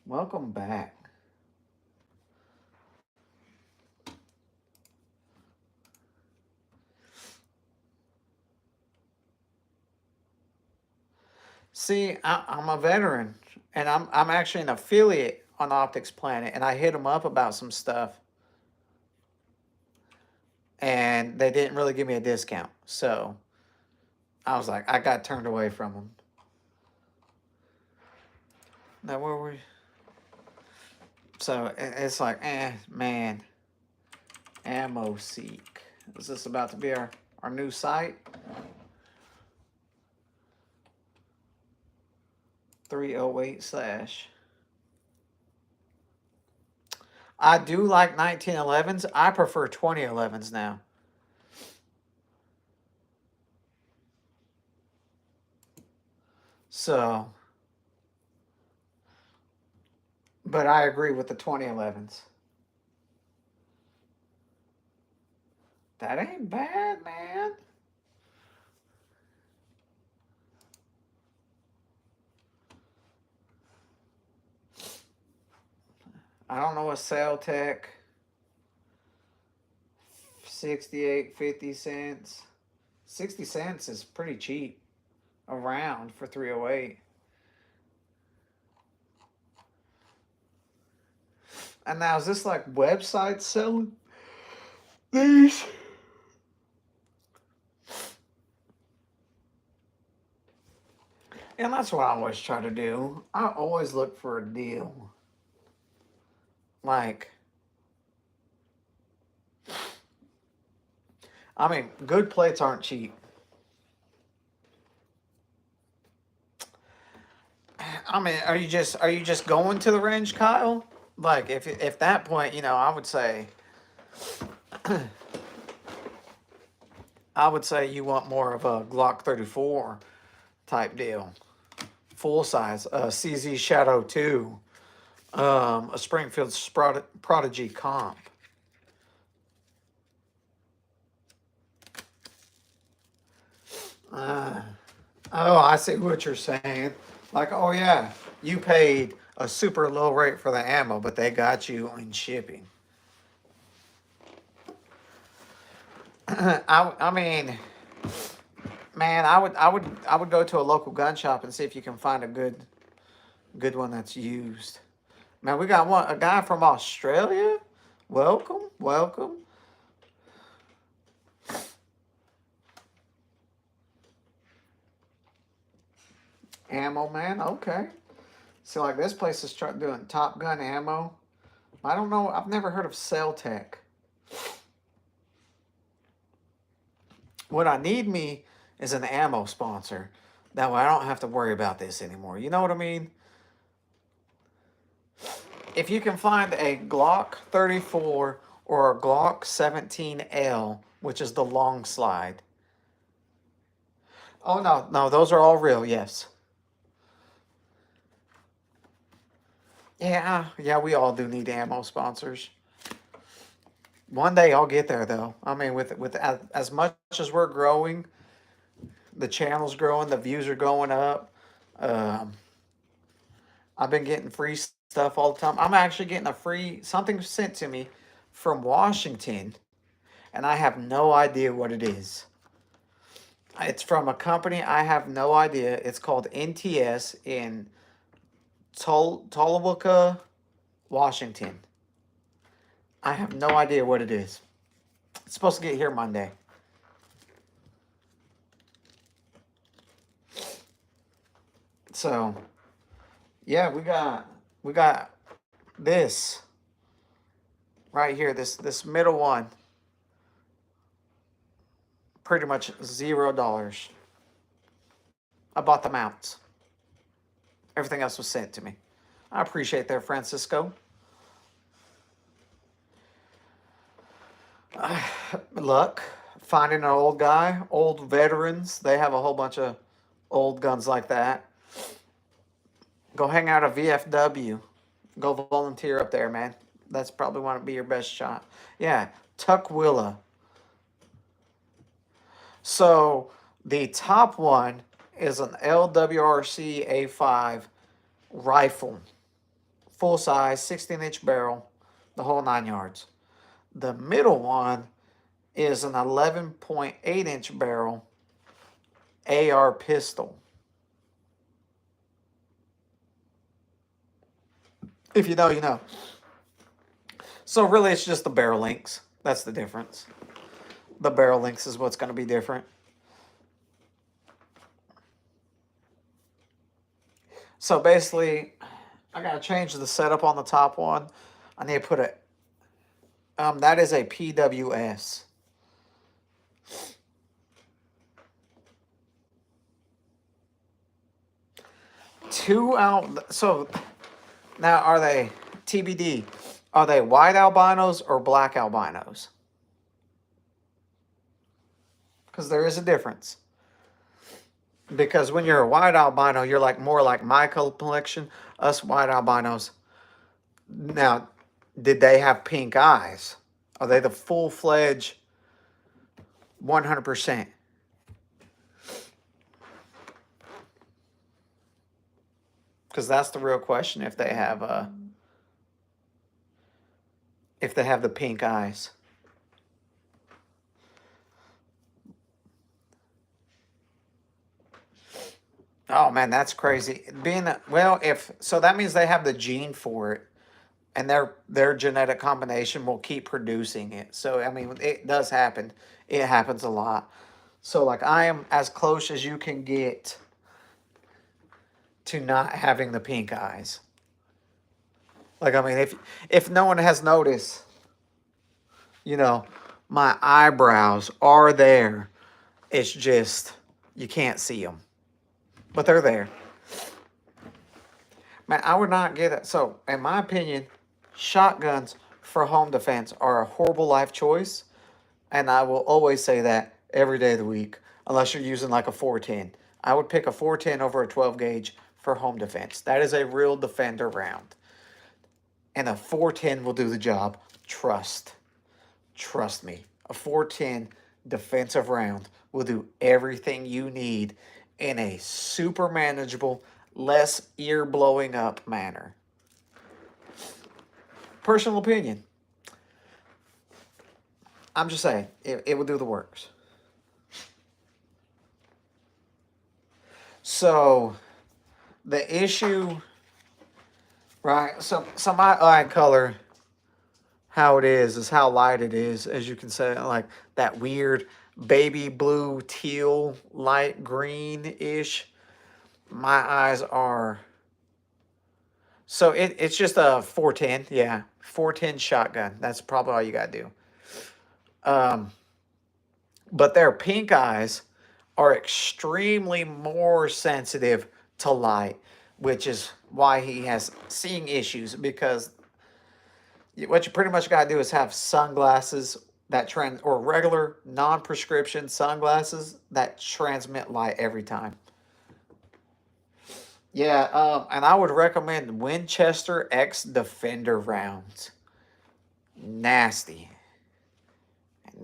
Welcome back. See, I'm a veteran, and I'm actually an affiliate on Optics Planet, and I hit them up about some stuff, and they didn't really give me a discount, so I was like, I got turned away from them. Now where were we? So it's like, man, Ammo Seek. Is this about to be our new site? 308/. I do like 1911s. I prefer 2011s now. So, but I agree with the 2011s. That ain't bad, man. I don't know, a EOTech, 68.50 cents. 60 cents is pretty cheap around for 308. And now, is this like websites selling these? And that's what I always try to do. I always look for a deal. Like, I mean, good plates aren't cheap. I mean, are you just going to the range, Kyle? Like, if that point, I would say, you want more of a Glock 34 type deal, full size, CZ Shadow 2, a Springfield Prodigy comp. Oh, I see what you're saying. Like, oh yeah, you paid a super low rate for the ammo, but they got you in shipping. I mean, man, I would go to a local gun shop and see if you can find a good one that's used. Man, we got a guy from Australia. Welcome. Ammo man, okay. So like this place is doing Top Gun ammo. I don't know. I've never heard of EOTech. What I need me is an ammo sponsor. That way I don't have to worry about this anymore. You know what I mean? If you can find a Glock 34 or a Glock 17L, which is the long slide. Oh, no, those are all real, yes. Yeah, we all do need ammo sponsors. One day I'll get there, though. I mean, with as much as we're growing, the channel's growing, the views are going up. I've been getting free stuff all the time. I'm actually getting something sent to me from Washington, and I have no idea what it is. It's from a company I have no idea. It's called NTS in Toluca, Washington. I have no idea what it is. It's supposed to get here Monday. So, yeah, we got this right here. This middle one, pretty much $0. I bought the mounts. Everything else was sent to me. I appreciate that, Francisco. Luck, finding an old guy, old veterans. They have a whole bunch of old guns like that, go hang out at VFW. Go volunteer up there, man. That's probably want to be your best shot. Yeah, Tukwila. So the top one is an LWRC A5 rifle, full size, 16-inch barrel, the whole 9 yards. The middle one is an 11.8-inch barrel AR pistol. If you know, you know. So really, it's just the barrel lengths. That's the difference. The barrel lengths is what's going to be different. So basically, I got to change the setup on the top one. I need to put a, that is a PWS. So now are they, TBD, are they white albinos or black albinos? Because there is a difference. Because when you're a white albino, you're like more like my complexion. Us white albinos. Now, did they have pink eyes? Are they the full-fledged 100%? Because that's the real question. If they have the pink eyes. Oh man, that's crazy. So that means they have the gene for it, and their genetic combination will keep producing it. So I mean, it does happen. It happens a lot. So like, I am as close as you can get to not having the pink eyes. Like, I mean, if no one has noticed, you know, my eyebrows are there. It's just you can't see them. But they're there. Man, I would not get it. So, in my opinion, shotguns for home defense are a horrible life choice. And I will always say that every day of the week, unless you're using like a 410. I would pick a 410 over a 12 gauge for home defense. That is a real defender round. And a 410 will do the job. Trust me. A 410 defensive round will do everything you need in a super manageable, less ear blowing up manner. Personal opinion. I'm just saying, it will do the works. So, the issue, right? So my eye color, how it is how light it is, as you can say, like that weird baby blue, teal, light green-ish. My eyes are... So it's just a 410, yeah. 410 shotgun. That's probably all you got to do. But their pink eyes are extremely more sensitive to light, which is why he has seeing issues, because what you pretty much got to do is have sunglasses or regular non-prescription sunglasses that transmit light every time. Yeah, and I would recommend Winchester X Defender rounds. Nasty.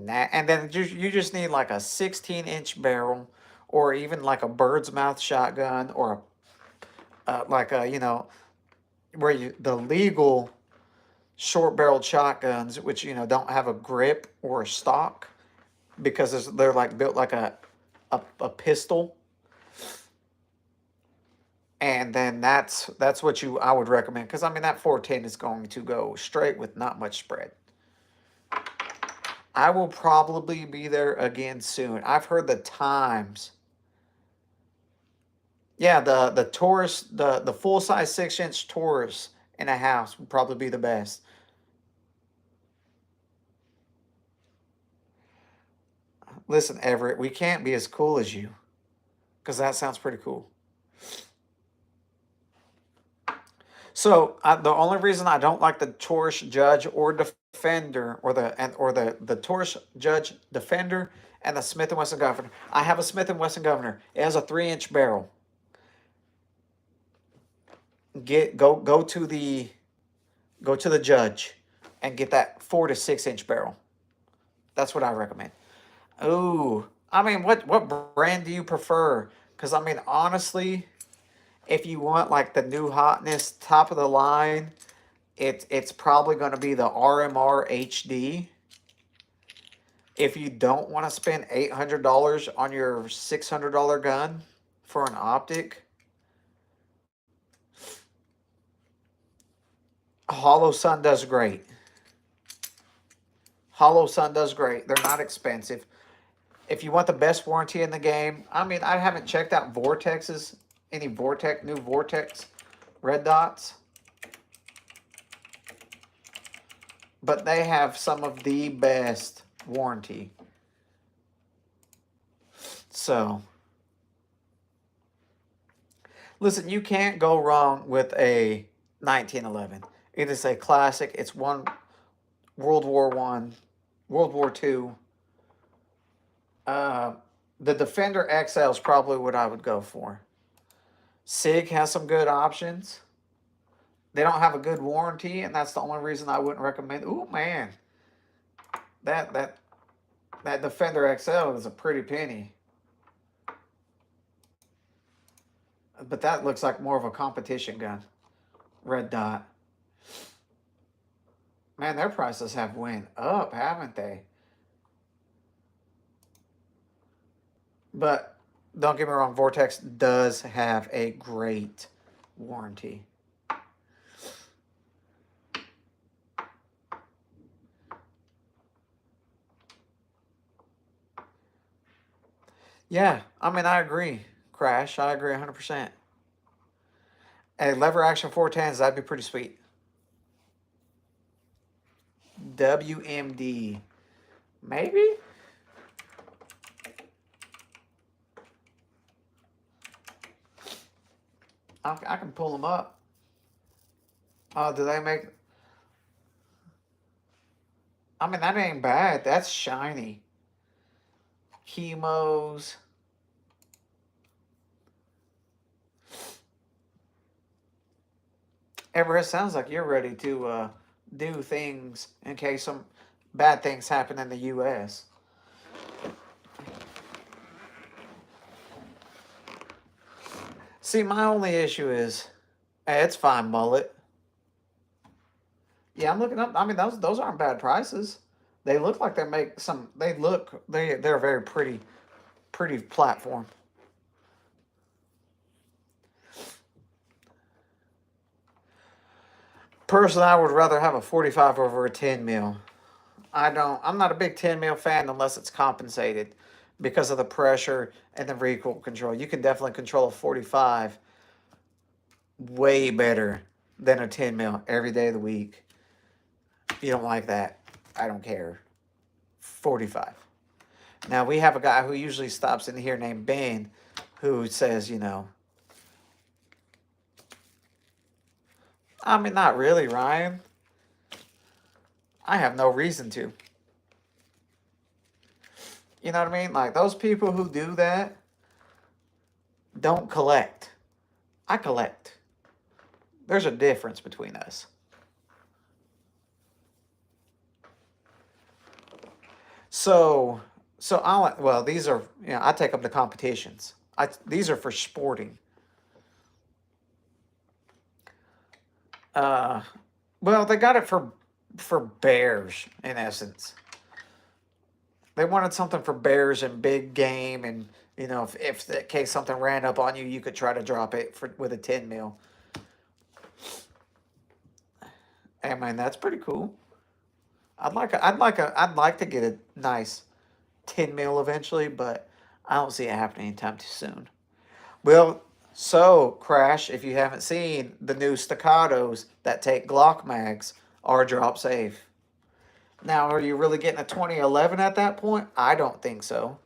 And then you just need like a 16-inch barrel, or even like a bird's mouth shotgun, or the legal short-barreled shotguns, which don't have a grip or a stock, because they're like built like a pistol. And then that's what I would recommend, because I mean that 410 is going to go straight with not much spread. I will probably be there again soon. I've heard the times. Yeah, the Taurus, the full-size 6-inch Taurus in a house would probably be the best. Listen, Everett, we can't be as cool as you, because that sounds pretty cool. So the only reason I don't like the Taurus Judge or Defender, or the Taurus Judge Defender, and the Smith & Wesson Governor. I have a Smith & Wesson Governor. It has a 3-inch barrel. Go to the judge and get that 4 to 6 inch barrel. That's what I recommend. Oh, I mean, what brand do you prefer? Because I mean, honestly, if you want like the new hotness, top of the line, it's probably going to be the RMR HD. If you don't want to spend $800 on your $600 gun for an optic, Hollow Sun does great. Hollow Sun does great. They're not expensive. If you want the best warranty in the game, I mean, I haven't checked out Vortex's, any new Vortex red dots. But they have some of the best warranty. So, listen, you can't go wrong with a 1911. It is a classic. It's won World War I, World War II. The Defender XL is probably what I would go for. SIG has some good options. They don't have a good warranty, and that's the only reason I wouldn't recommend. Ooh, man. That Defender XL is a pretty penny. But that looks like more of a competition gun. Red dot. Man, their prices have went up, haven't they? But don't get me wrong, Vortex does have a great warranty. Yeah, I mean, I agree, Crash. I agree 100%. A lever action 410s, that'd be pretty sweet. WMD. Maybe? I can pull them up. Oh, do they make... I mean, that ain't bad. That's shiny. Chemos. Everett, sounds like you're ready to do things in case some bad things happen in the U.S. See, my only issue is, hey, it's fine, Mullet. Yeah, I'm looking up. I mean, those aren't bad prices. They look like they make some. They're a very pretty platform. Personally, I would rather have a 45 over a 10 mil. I'm not a big 10 mil fan unless it's compensated because of the pressure and the recoil control. You can definitely control a 45 way better than a 10 mil every day of the week. If you don't like that, I don't care. 45. Now, we have a guy who usually stops in here named Ben who says, you know, I mean, not really, Ryan. I have no reason to. You know what I mean? Like, those people who do that don't collect. I collect. There's a difference between us. So well, these are, you know, I take them to competitions. These are for sporting. Well, they got it for bears, in essence. They wanted something for bears and big game, and you know, if in case something ran up on you, you could try to drop it with a 10 mil. I mean, that's pretty cool. I'd like to get a nice 10 mil eventually, but I don't see it happening anytime too soon. Well, so Crash, if you haven't seen, the new staccatos that take Glock mags are drop safe. Now, are you really getting a 2011 at that point? I don't think so.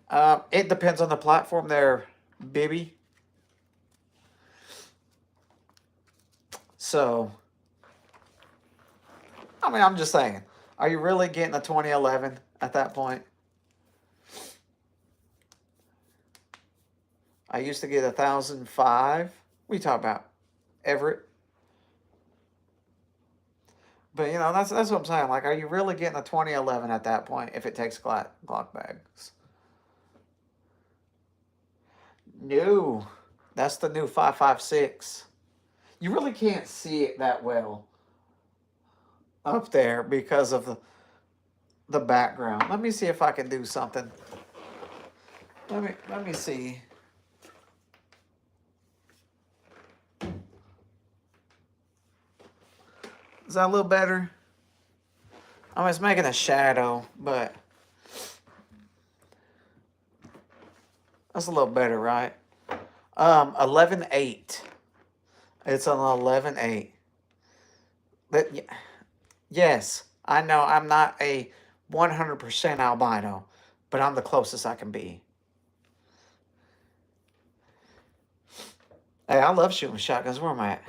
It depends on the platform there, Bibby. So, I mean, I'm just saying. Are you really getting a 2011 at that point? I used to get 1,005. What are you talking about? Everett? But, you know, that's what I'm saying. Like, are you really getting a 2011 at that point if it takes Glock bags? No. That's the new 5.56. You really can't see it that well up there because of the background. Let me see if I can do something. Let me see. Is that a little better? I was making a shadow, but that's a little better, right? 11.8. It's an 11.8. Yes, I know I'm not a 100% albino, but I'm the closest I can be. Hey, I love shooting shotguns. Where am I at?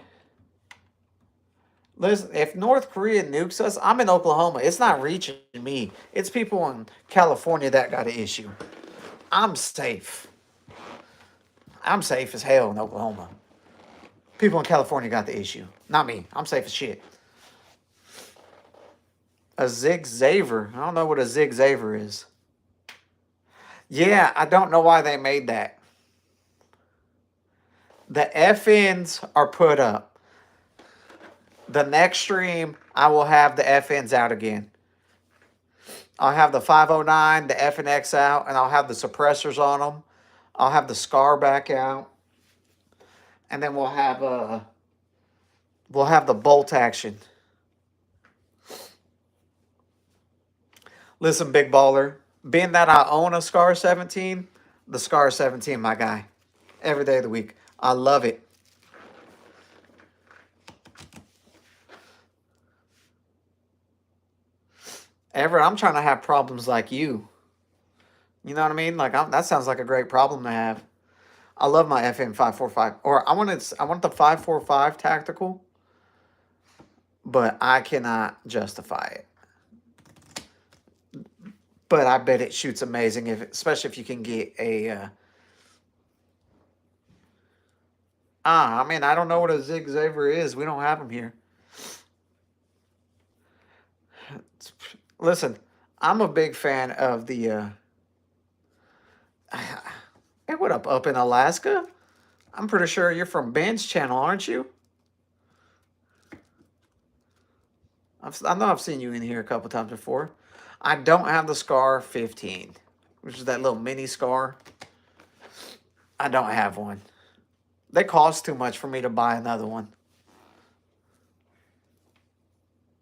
Listen, if North Korea nukes us, I'm in Oklahoma. It's not reaching me. It's people in California that got an issue. I'm safe. I'm safe as hell in Oklahoma. People in California got the issue. Not me. I'm safe as shit. A Zig Zaver. I don't know what a Zig Zaver is. Yeah, I don't know why they made that. The FNs are put up. The next stream, I will have the FNs out again. I'll have the 509, the FNX out, and I'll have the suppressors on them. I'll have the SCAR back out. And then we'll have the bolt action. Listen, big baller. Being that I own a SCAR 17, the SCAR 17, my guy. Every day of the week. I love it. Everett, I'm trying to have problems like you. You know what I mean? Like that sounds like a great problem to have. I love my FM 545, or I want the 545 tactical, but I cannot justify it. But I bet it shoots amazing, especially if you can get a. I mean, I don't know what a Zig Zaver is. We don't have them here. Listen, I'm a big fan of the. Hey, what up in Alaska? I'm pretty sure you're from Ben's channel, aren't you? I know I've seen you in here a couple times before. I don't have the SCAR 15, which is that little mini SCAR. I don't have one. They cost too much for me to buy another one.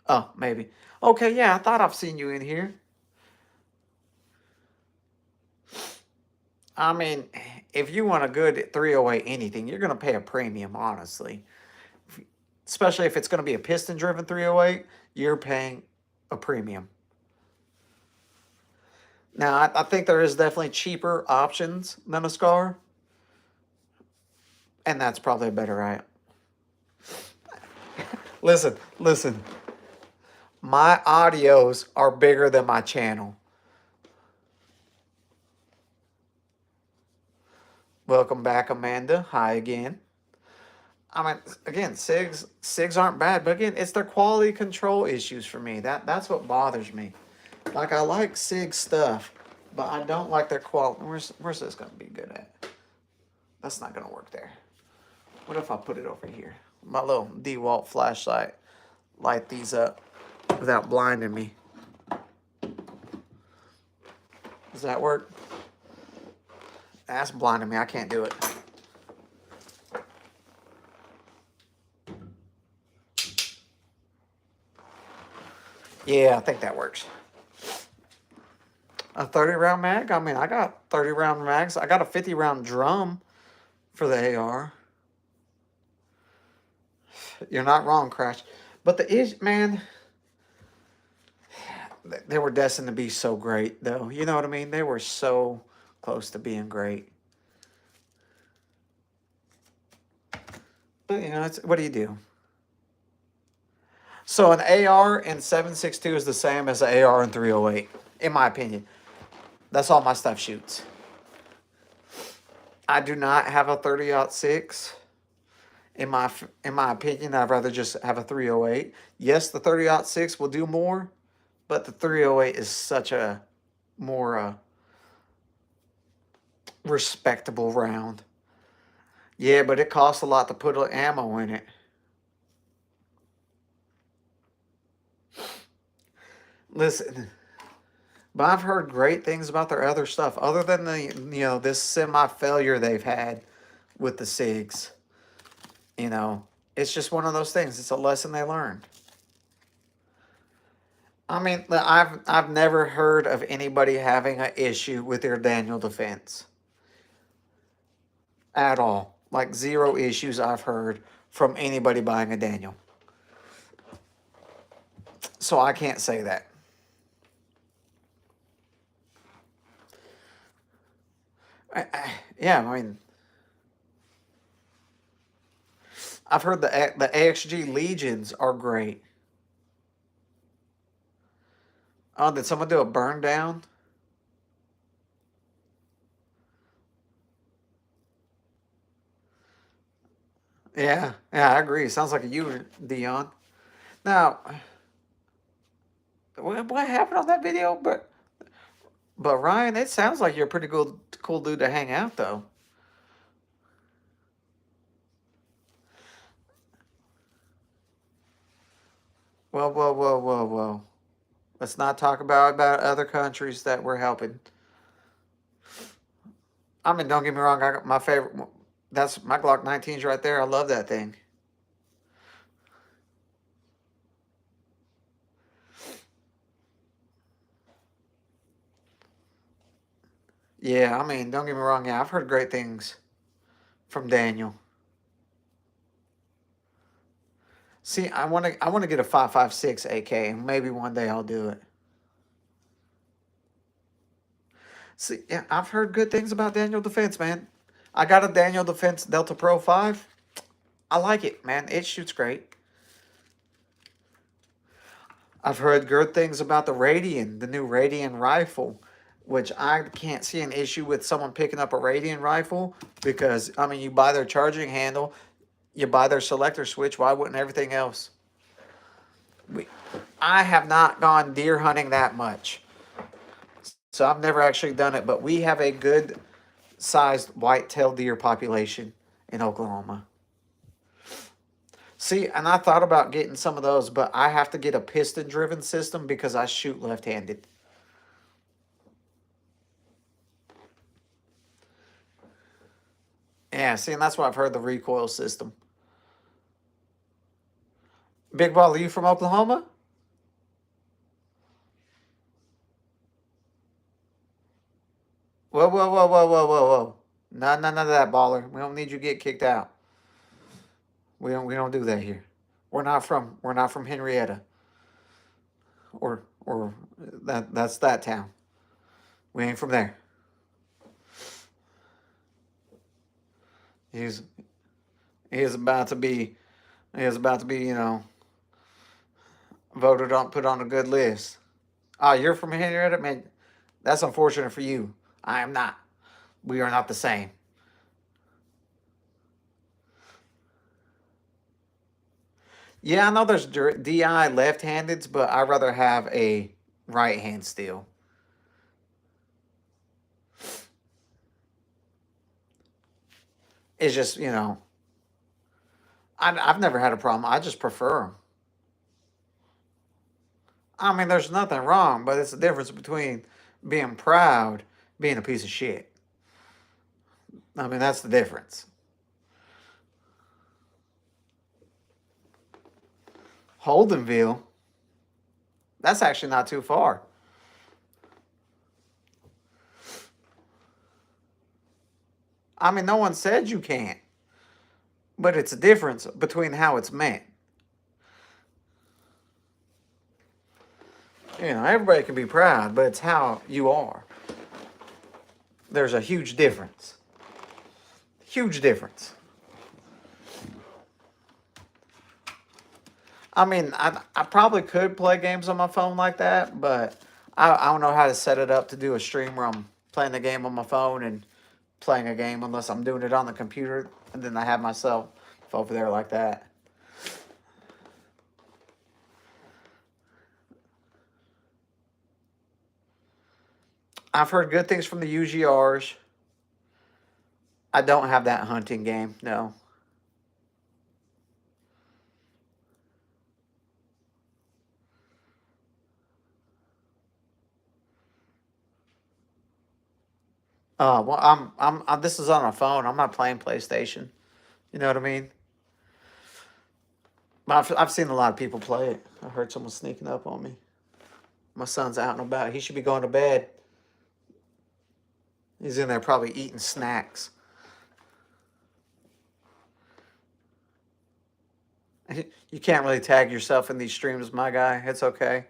Oh, maybe. Okay, yeah, I thought I've seen you in here. I mean, if you want a good 308 anything, you're going to pay a premium, honestly. Especially if it's going to be a piston-driven 308, you're paying a premium. Now, I think there is definitely cheaper options than a SCAR. And that's probably a better route. Listen. My audios are bigger than my channel. Welcome back, Amanda. Hi again. I mean, again, SIGs aren't bad, but again, it's their quality control issues for me. That's what bothers me. Like, I like SIG stuff, but I don't like their quality. Where's this going to be good at? That's not going to work there. What if I put it over here? My little DeWalt flashlight. Light these up without blinding me. Does that work? That's blinding me. I can't do it. Yeah, I think that works. A 30-round mag? I mean, I got 30-round mags. I got a 50-round drum for the AR. You're not wrong, Crash. But the issue, man, they were destined to be so great, though. You know what I mean? They were so close to being great. But, you know, what do you do? So an AR in 7.62 is the same as an AR in 308, in my opinion. That's all my stuff shoots. I do not have a 30-06. In my opinion, I'd rather just have a 308. Yes, the 30-06 will do more, but the 308 is such a more respectable round. Yeah, but it costs a lot to put ammo in it. Listen, but I've heard great things about their other stuff, other than this semi-failure they've had with the SIGs. It's just one of those things. It's a lesson they learned. I mean, I've never heard of anybody having an issue with their Daniel defense at all. Like, zero issues I've heard from anybody buying a Daniel. So I can't say that. Yeah, I mean, I've heard the AXG Legions are great. Oh, did someone do a burn down? Yeah, I agree. Sounds like you, Dion. Now, what happened on that video? But Ryan, it sounds like you're a pretty cool dude to hang out, though. Whoa. Let's not talk about other countries that we're helping. I mean, don't get me wrong. I got my favorite. That's my Glock 19's right there. I love that thing. Yeah, I mean, don't get me wrong. Yeah, I've heard great things from Daniel. See, I want to get a 5.56 AK, and maybe one day I'll do it. See, yeah, I've heard good things about Daniel Defense, man. I got a Daniel Defense Delta Pro 5. I like it, man. It shoots great. I've heard good things about the Radian, the new Radian rifle, which I can't see an issue with someone picking up a Radian rifle because, I mean, you buy their charging handle, you buy their selector switch. Why wouldn't everything else? I have not gone deer hunting that much, so I've never actually done it, but we have a good sized white-tailed deer population in Oklahoma. See, and I thought about getting some of those, but I have to get a piston-driven system because I shoot left-handed. Yeah, see, and that's why I've heard the recoil system. Big Ball, are you from Oklahoma? Whoa. None of that, baller. We don't need you to get kicked out. We don't do that here. We're not from Henrietta. Or that's that town. We ain't from there. He is about to be, voted on, put on a good list. Oh, you're from Henrietta? Man, that's unfortunate for you. I am not. We are not the same. Yeah, I know there's DI left-handeds, but I'd rather have a right hand still. It's just, I've never had a problem. I just prefer them. I mean, there's nothing wrong, but it's the difference between being proud, being a piece of shit. I mean, that's the difference. Holdenville, that's actually not too far. I mean, no one said you can't, but it's a difference between how it's meant. Everybody can be proud, but it's how you are. There's a huge difference. Huge difference. I mean, I probably could play games on my phone like that, but I don't know how to set it up to do a stream where I'm playing the game on my phone and playing a game unless I'm doing it on the computer, and then I have myself over there like that. I've heard good things from the UGRs. I don't have that hunting game, no. Well, this is on a phone. I'm not playing PlayStation. You know what I mean? But I've seen a lot of people play it. I heard someone sneaking up on me. My son's out and about. He should be going to bed. He's in there probably eating snacks. You can't really tag yourself in these streams, my guy. It's okay.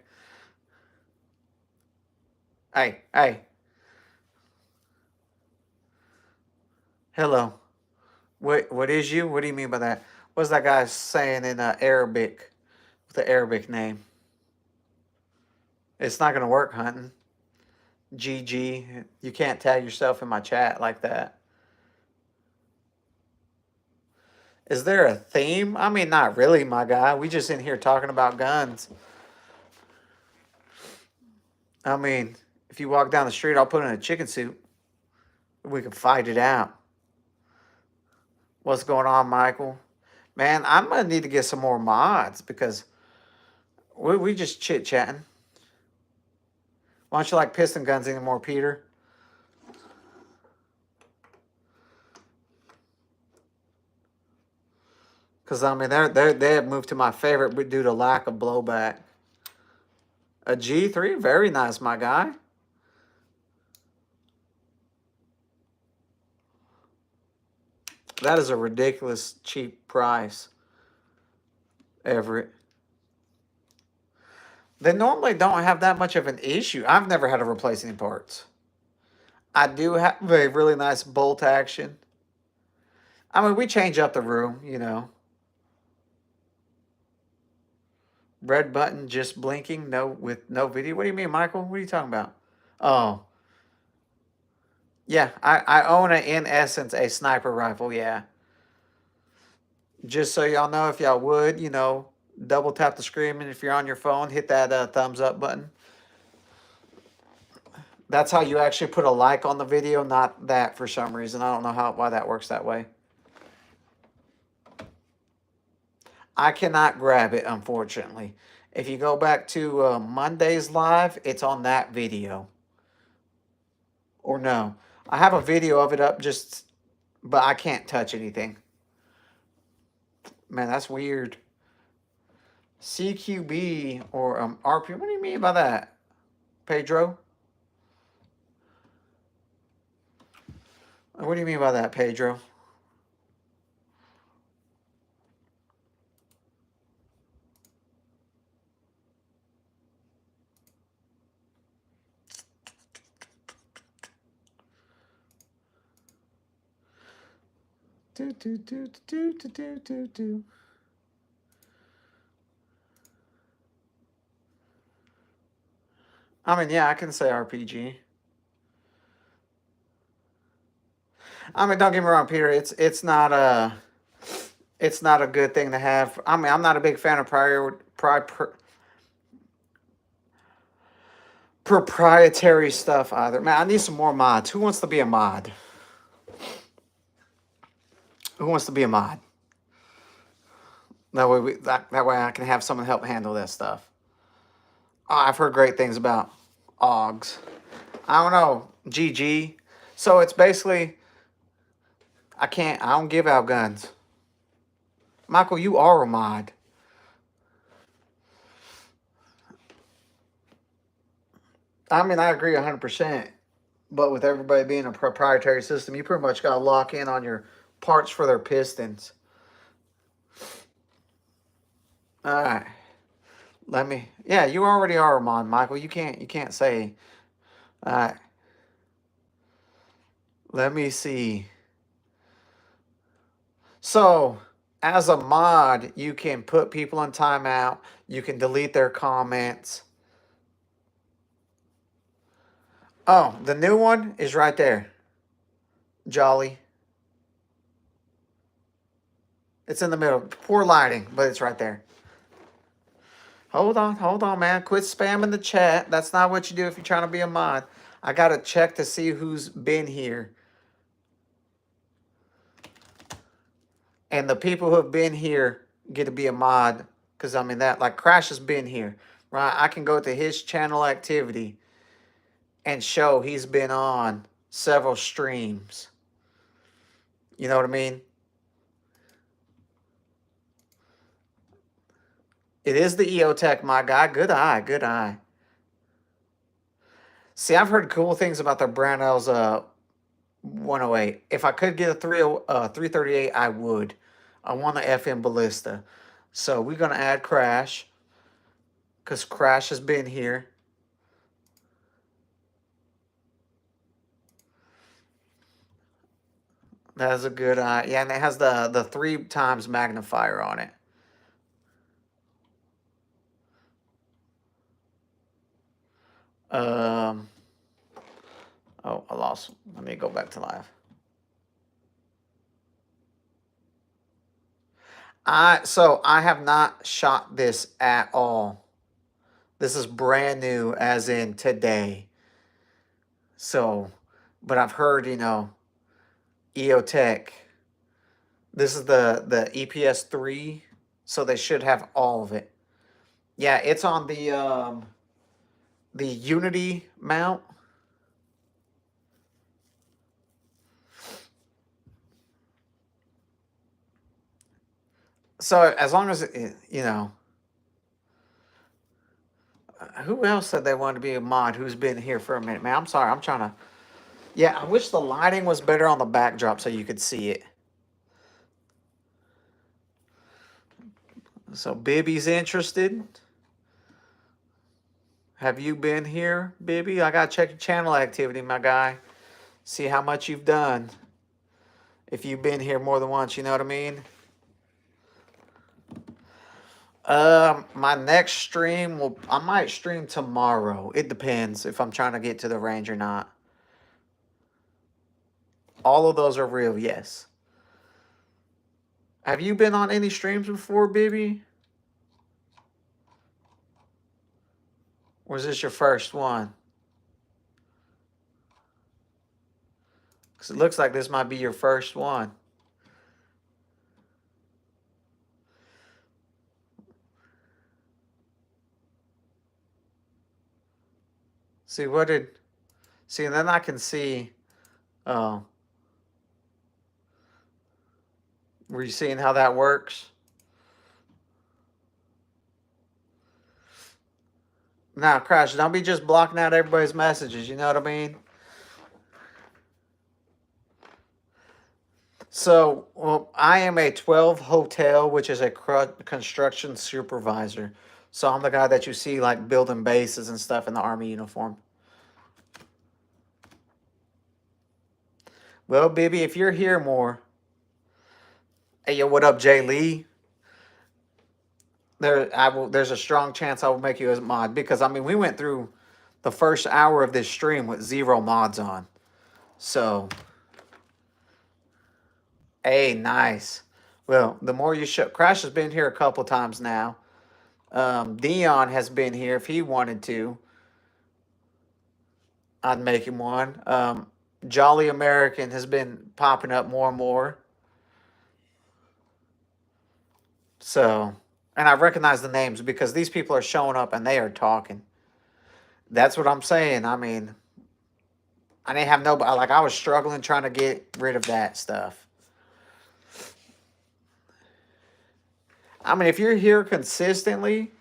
Hey. Hello. What is you? What do you mean by that? What's that guy saying in Arabic with the Arabic name? It's not gonna work, hunting. GG. You can't tag yourself in my chat like that. Is there a theme? I mean, not really, my guy. We just in here talking about guns. I mean, if you walk down the street, I'll put in a chicken suit. We can fight it out. What's going on, Michael? Man, I'm going to need to get some more mods because we just chit-chatting. Why don't you like piston guns anymore, Peter? Because, I mean, they have moved to my favorite due to lack of blowback. A G3? Very nice, my guy. That is a ridiculous cheap price, Everett. They normally don't have that much of an issue. I've never had to replace any parts. I do have a really nice bolt action. I mean, we change up the room, you know. Red button just blinking, with no video. What do you mean, Michael? What are you talking about? Oh. Yeah, I own in essence a sniper rifle, yeah. Just so y'all know, if y'all would, you know, double tap the screen, and if you're on your phone, hit that thumbs up button. That's how you actually put a like on the video, not that for some reason. I don't know why that works that way. I cannot grab it, unfortunately. If you go back to Monday's live, it's on that video. Or no. I have a video of it up but I can't touch anything. Man, that's weird. CQB or RP. What do you mean by that, Pedro? What do you mean by that, Pedro? Do. I mean, yeah, I can say RPG. I mean, don't get me wrong, Peter. It's not a good thing to have. I mean, I'm not a big fan of proprietary stuff either. Man, I need some more mods. Who wants to be a mod? Who wants to be a mod? That way, that way I can have someone help handle that stuff. Oh, I've heard great things about AUGs. I don't know, GG. So it's basically, I don't give out guns. Michael, you are a mod. I mean, I agree 100%. But with everybody being a proprietary system, you pretty much got to lock in on your parts for their pistons. All right. Yeah, you already are a mod, Michael. You can't say. All right. Let me see. So, as a mod, you can put people in timeout. You can delete their comments. Oh, the new one is right there. Jolly. It's in the middle. Poor lighting, but it's right there. Hold on, man. Quit spamming the chat. That's not what you do if you're trying to be a mod. I got to check to see who's been here. And the people who have been here get to be a mod. Because, I mean, that, like, Crash has been here, right? I can go to his channel activity and show he's been on several streams. You know what I mean? It is the EOTech, my guy. Good eye, good eye. See, I've heard cool things about the Brownells 108. If I could get a 338, I would. I want the FM Ballista. So we're going to add Crash. Because Crash has been here. That is a good eye. Yeah, and it has the 3 times magnifier on it. Oh, I lost. Let me go back to live. So I have not shot this at all. This is brand new, as in today. So, but I've heard, you know, EOTech. This is the EPS 3, so they should have all of it. Yeah, it's on the Unity mount. So as long as it, you know, who else said they wanted to be a mod who's been here for a minute, man? I'm sorry, I'm trying to. Yeah, I wish the lighting was better on the backdrop so you could see it. So Bibby's interested. Have you been here, Bibby? I gotta check your channel activity, my guy. See how much you've done. If you've been here more than once, you know what I mean? My next stream I might stream tomorrow. It depends if I'm trying to get to the range or not. All of those are real, yes. Have you been on any streams before, Bibby? Or is this your first one? Because it looks like this might be your first one. See, what did... See, and then I can see... Oh. Were you seeing how that works? Now, Crash, don't be just blocking out everybody's messages. You know what I mean? So, well, I am a 12 hotel, which is a construction supervisor. So I'm the guy that you see like building bases and stuff in the Army uniform. Well, Bibby, if you're here more, hey, yo, what up, Jay Lee? There's a strong chance I will make you a mod because I mean we went through the first hour of this stream with 0 mods on. So, hey, nice. Well, the more you show, Crash has been here a couple times now. Dion has been here if he wanted to. I'd make him one. Jolly American has been popping up more and more. So, and I recognize the names because these people are showing up and they are talking. That's what I'm saying. I mean, I didn't have nobody. Like, I was struggling trying to get rid of that stuff. I mean, if you're here consistently,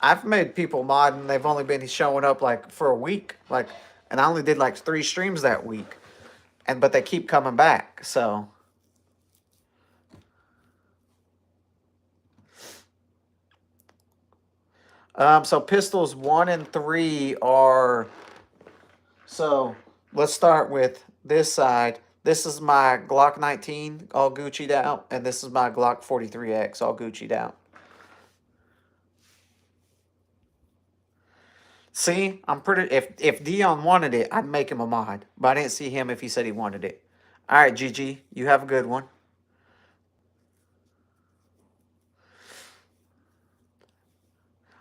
I've made people mod and they've only been showing up like for a week. Like, and I only did like 3 streams that week. But they keep coming back. So. So pistols 1 and 3 are, so let's start with this side. This is my Glock 19 all Gucci'd out, and this is my Glock 43X all Gucci'd out. See, I'm pretty. If Dion wanted it, I'd make him a mod, but I didn't see him if he said he wanted it. All right, GG, you have a good one.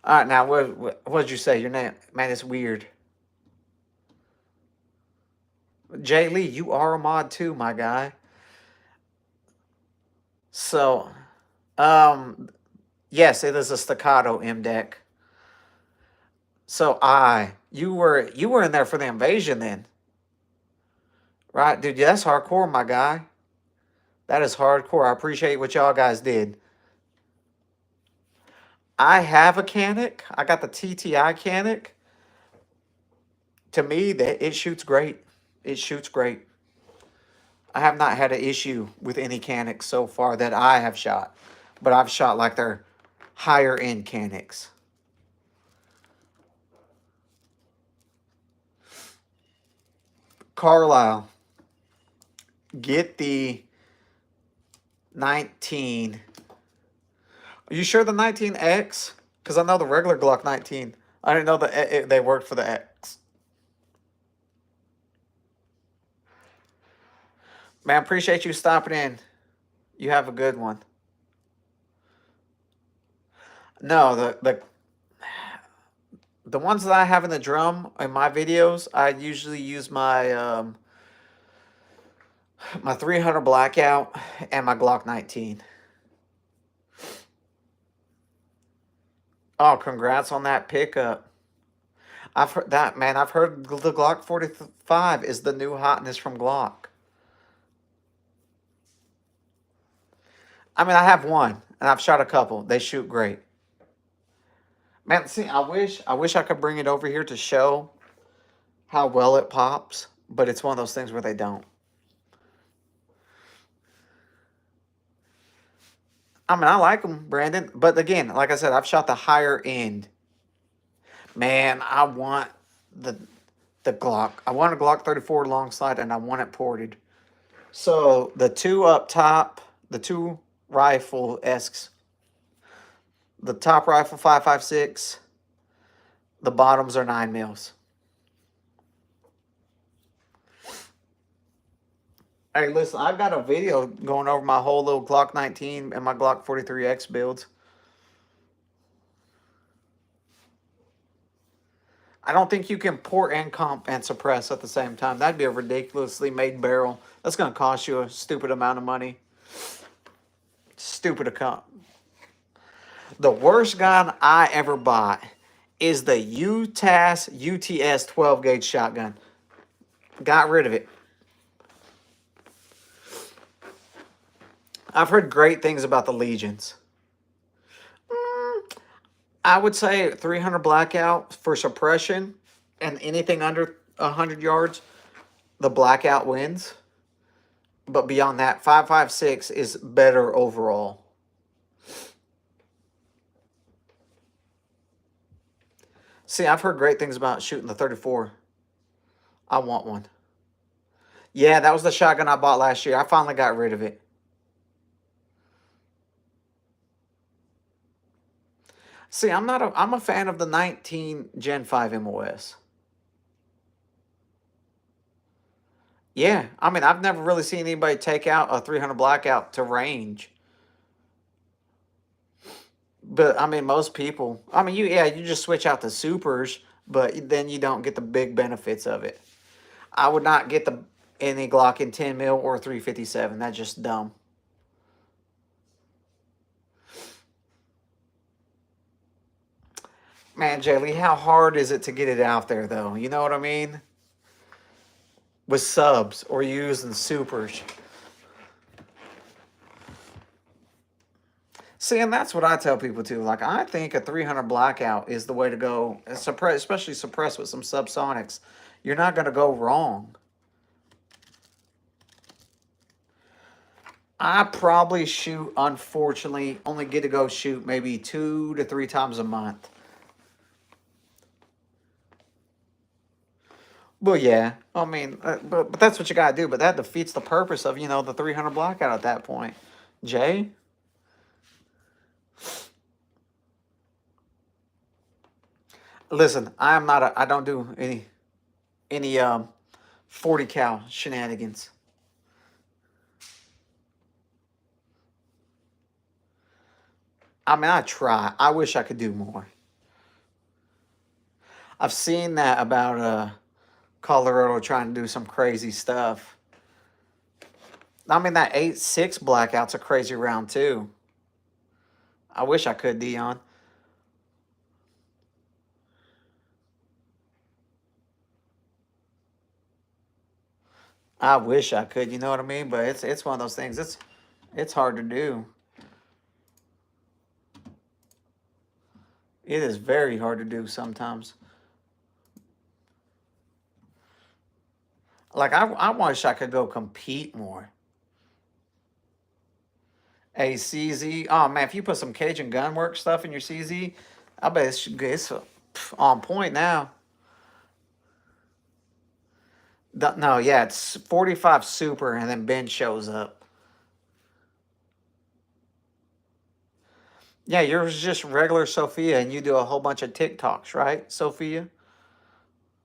All right, now what did you say? Your name, man, it's weird. Jay Lee, you are a mod too, my guy. So, yes, it is a staccato M deck. So you were in there for the invasion then, right, dude? That's hardcore, my guy. That is hardcore. I appreciate what y'all guys did. I have a Canic. I got the TTI Canic. To me, it shoots great. It shoots great. I have not had an issue with any Canics so far that I have shot, but I've shot like their higher end Canics. Carlisle, get the 19. Are you sure the 19X? Because I know the regular Glock 19. I didn't know that they worked for the X. Man, appreciate you stopping in. You have a good one. No, the ones that I have in the drum in my videos, I usually use my my 300 Blackout and my Glock 19. Oh, congrats on that pickup. I've heard that, man. I've heard the Glock 45 is the new hotness from Glock. I mean, I have one, and I've shot a couple. They shoot great. Man, see, I wish I could bring it over here to show how well it pops, but it's one of those things where they don't. I mean, I like them, Brandon, but again, like I said, I've shot the higher end. Man, I want the Glock. I want a Glock 34 long slide, and I want it ported. So the two up top, the two rifle-esques, the top rifle 5.56, the bottoms are 9 mils. Hey, listen, I've got a video going over my whole little Glock 19 and my Glock 43X builds. I don't think you can port and comp and suppress at the same time. That'd be a ridiculously made barrel. That's going to cost you a stupid amount of money. Stupid account. The worst gun I ever bought is the UTS 12 gauge shotgun. Got rid of it. I've heard great things about the Legions. I would say 300 Blackout for suppression, and anything under 100 yards, the Blackout wins. But beyond that, 5.56 is better overall. See, I've heard great things about shooting the 34. I want one. Yeah, that was the shotgun I bought last year. I finally got rid of it. See, I'm a fan of the 19 Gen 5 MOS. Yeah, I mean, I've never really seen anybody take out a 300 Blackout to range. But, I mean, most people, I mean, you just switch out the supers, but then you don't get the big benefits of it. I would not get any Glock in 10 mil or 357. That's just dumb. Man, Jaylee, how hard is it to get it out there, though? You know what I mean? With subs or using supers. See, and that's what I tell people, too. Like, I think a 300 Blackout is the way to go, especially suppressed with some subsonics. You're not going to go wrong. I probably shoot, unfortunately, only get to go shoot maybe 2 to 3 times a month. Well, yeah. I mean, but that's what you gotta do. But that defeats the purpose of the 300 blackout at that point. Jay, listen, I'm not. I don't do any 40 cal shenanigans. I mean, I try. I wish I could do more. I've seen that about Colorado trying to do some crazy stuff. I mean, that 8.6 blackout's a crazy round too. I wish I could, Dion. I wish I could. You know what I mean? But it's one of those things. It's hard to do. It is very hard to do sometimes. Like I wish I could go compete more. A CZ. Oh man, if you put some Cajun gunwork stuff in your CZ, I bet it's on point now. No, yeah, it's 45 super, and then Ben shows up. Yeah, yours is just regular Sophia, and you do a whole bunch of TikToks, right, Sophia?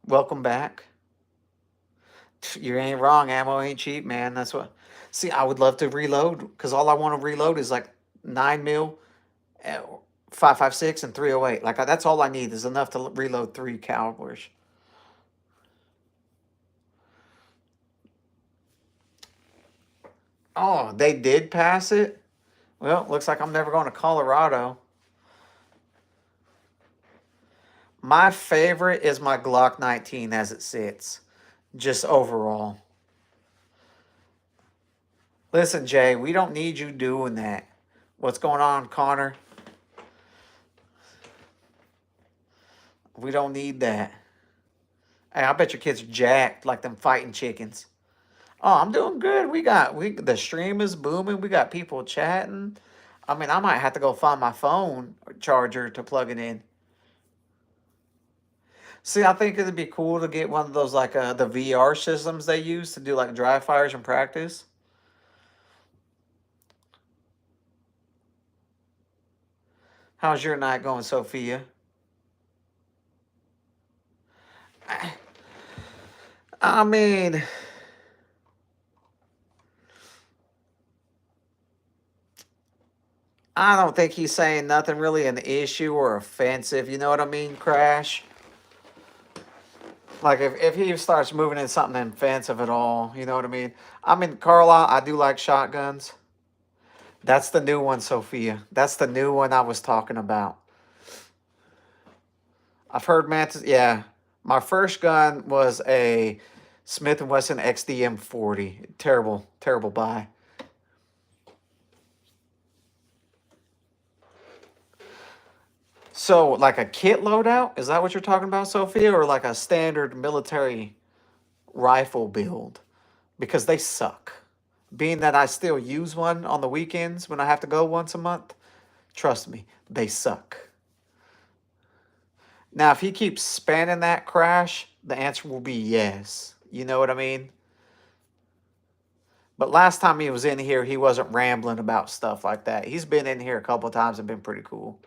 Welcome back. You ain't wrong. Ammo ain't cheap, man. That's what. See, I would love to reload because all I want to reload is like 9 mil, 5.56, and 308. Like that's all I need is enough to reload 3 calibers. Oh, they did pass it. Well, looks like I'm never going to Colorado. My favorite is my Glock 19 as it sits, just overall. Listen, Jay, we don't need you doing that. What's going on, Connor? We don't need that. Hey, I bet your kids are jacked like them fighting chickens. Oh, I'm doing good. The stream is booming. We got people chatting. I mean, I might have to go find my phone charger to plug it in. See, I think it'd be cool to get one of those like the VR systems they use to do like dry fires and practice. How's your night going, Sophia? I mean, I don't think he's saying nothing really an issue or offensive. You know what I mean, Crash? Like if he starts moving into something offensive at all, you know what I mean? I mean, Carla, I do like shotguns. That's the new one, Sophia. That's the new one I was talking about. I've heard Mantis. Yeah, my first gun was a Smith & Wesson XDM40. Terrible, terrible buy. So, like a kit loadout? Is that what you're talking about, Sophia? Or like a standard military rifle build? Because they suck. Being that I still use one on the weekends when I have to go once a month, trust me, they suck. Now, if he keeps spanning that Crash, the answer will be yes. You know what I mean? But last time he was in here, he wasn't rambling about stuff like that. He's been in here a couple of times and been pretty cool.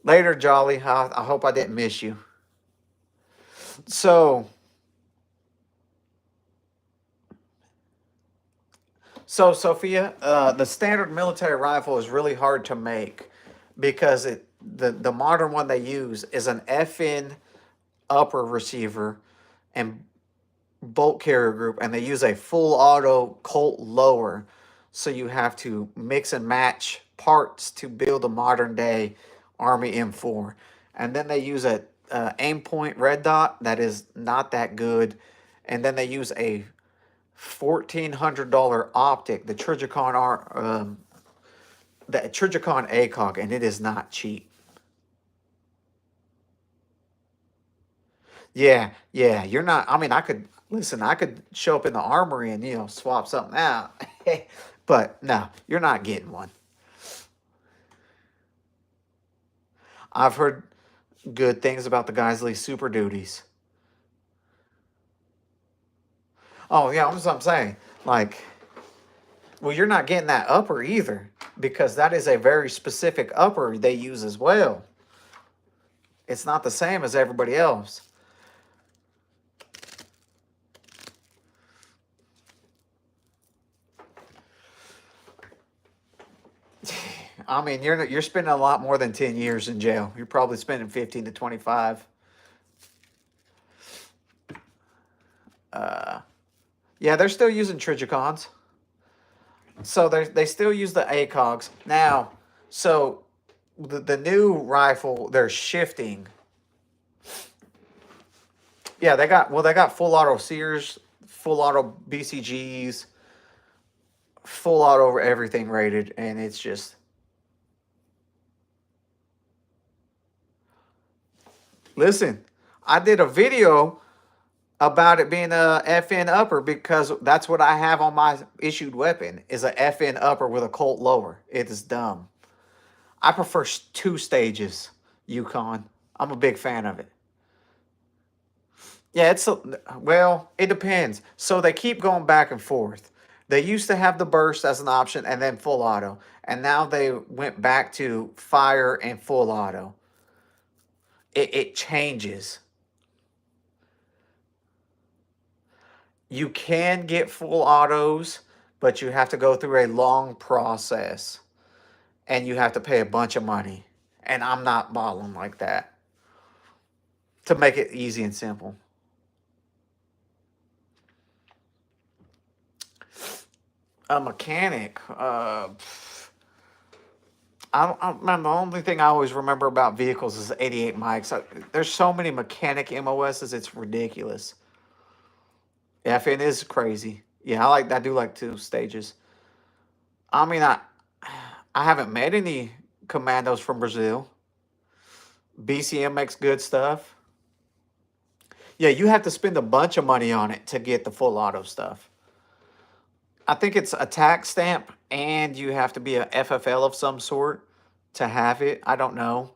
Later, Jolly. I hope I didn't miss you. So, Sophia, the standard military rifle is really hard to make because the modern one they use is an FN upper receiver and bolt carrier group, and they use a full auto Colt lower. So you have to mix and match parts to build a modern day Army M4. And then they use a aim point red dot that is not that good. And then they use a $1,400 optic, the Trijicon ACOG, and it is not cheap. Yeah, you're not. I mean, I could show up in the armory and swap something out, but no, you're not getting one. I've heard good things about the Geisley Super Duties. Oh, yeah, that's what I'm saying. Like, well, you're not getting that upper either because that is a very specific upper they use as well. It's not the same as everybody else. I mean, you're spending a lot more than 10 years in jail. You're probably spending 15 to 25. Yeah, they're still using Trigicons. So they still use the ACOGs. Now, so the new rifle, they're shifting. Yeah, they got full auto Sears, full auto BCGs, full auto everything rated, and it's just listen, I did a video about it being a FN upper because that's what I have on my issued weapon is a FN upper with a Colt lower. It is dumb. I prefer 2 stages Yukon. I'm a big fan of it. Yeah, well, it depends. So they keep going back and forth. They used to have the burst as an option and then full auto. And now they went back to fire and full auto. It changes. You can get full autos, but you have to go through a long process. And you have to pay a bunch of money. And I'm not balling like that. To make it easy and simple. A mechanic. The only thing I always remember about vehicles is 88 mics. There's so many mechanic MOSs, it's ridiculous. FN is crazy. Yeah, I do like 2 stages. I mean, I haven't met any commandos from Brazil. BCM makes good stuff. Yeah, you have to spend a bunch of money on it to get the full auto stuff. I think it's a tax stamp, and you have to be a FFL of some sort to have it. I don't know,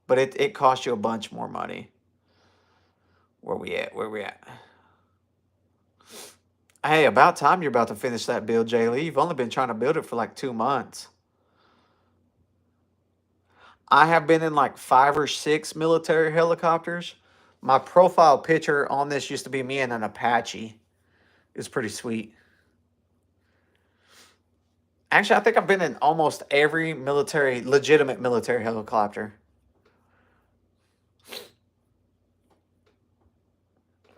but it costs you a bunch more money. Where we at? Hey, about time you're about to finish that build, Jay Lee. You've only been trying to build it for like 2 months. I have been in like 5 or 6 military helicopters. My profile picture on this used to be me in an Apache. It's pretty sweet. Actually, I think I've been in almost every legitimate military helicopter.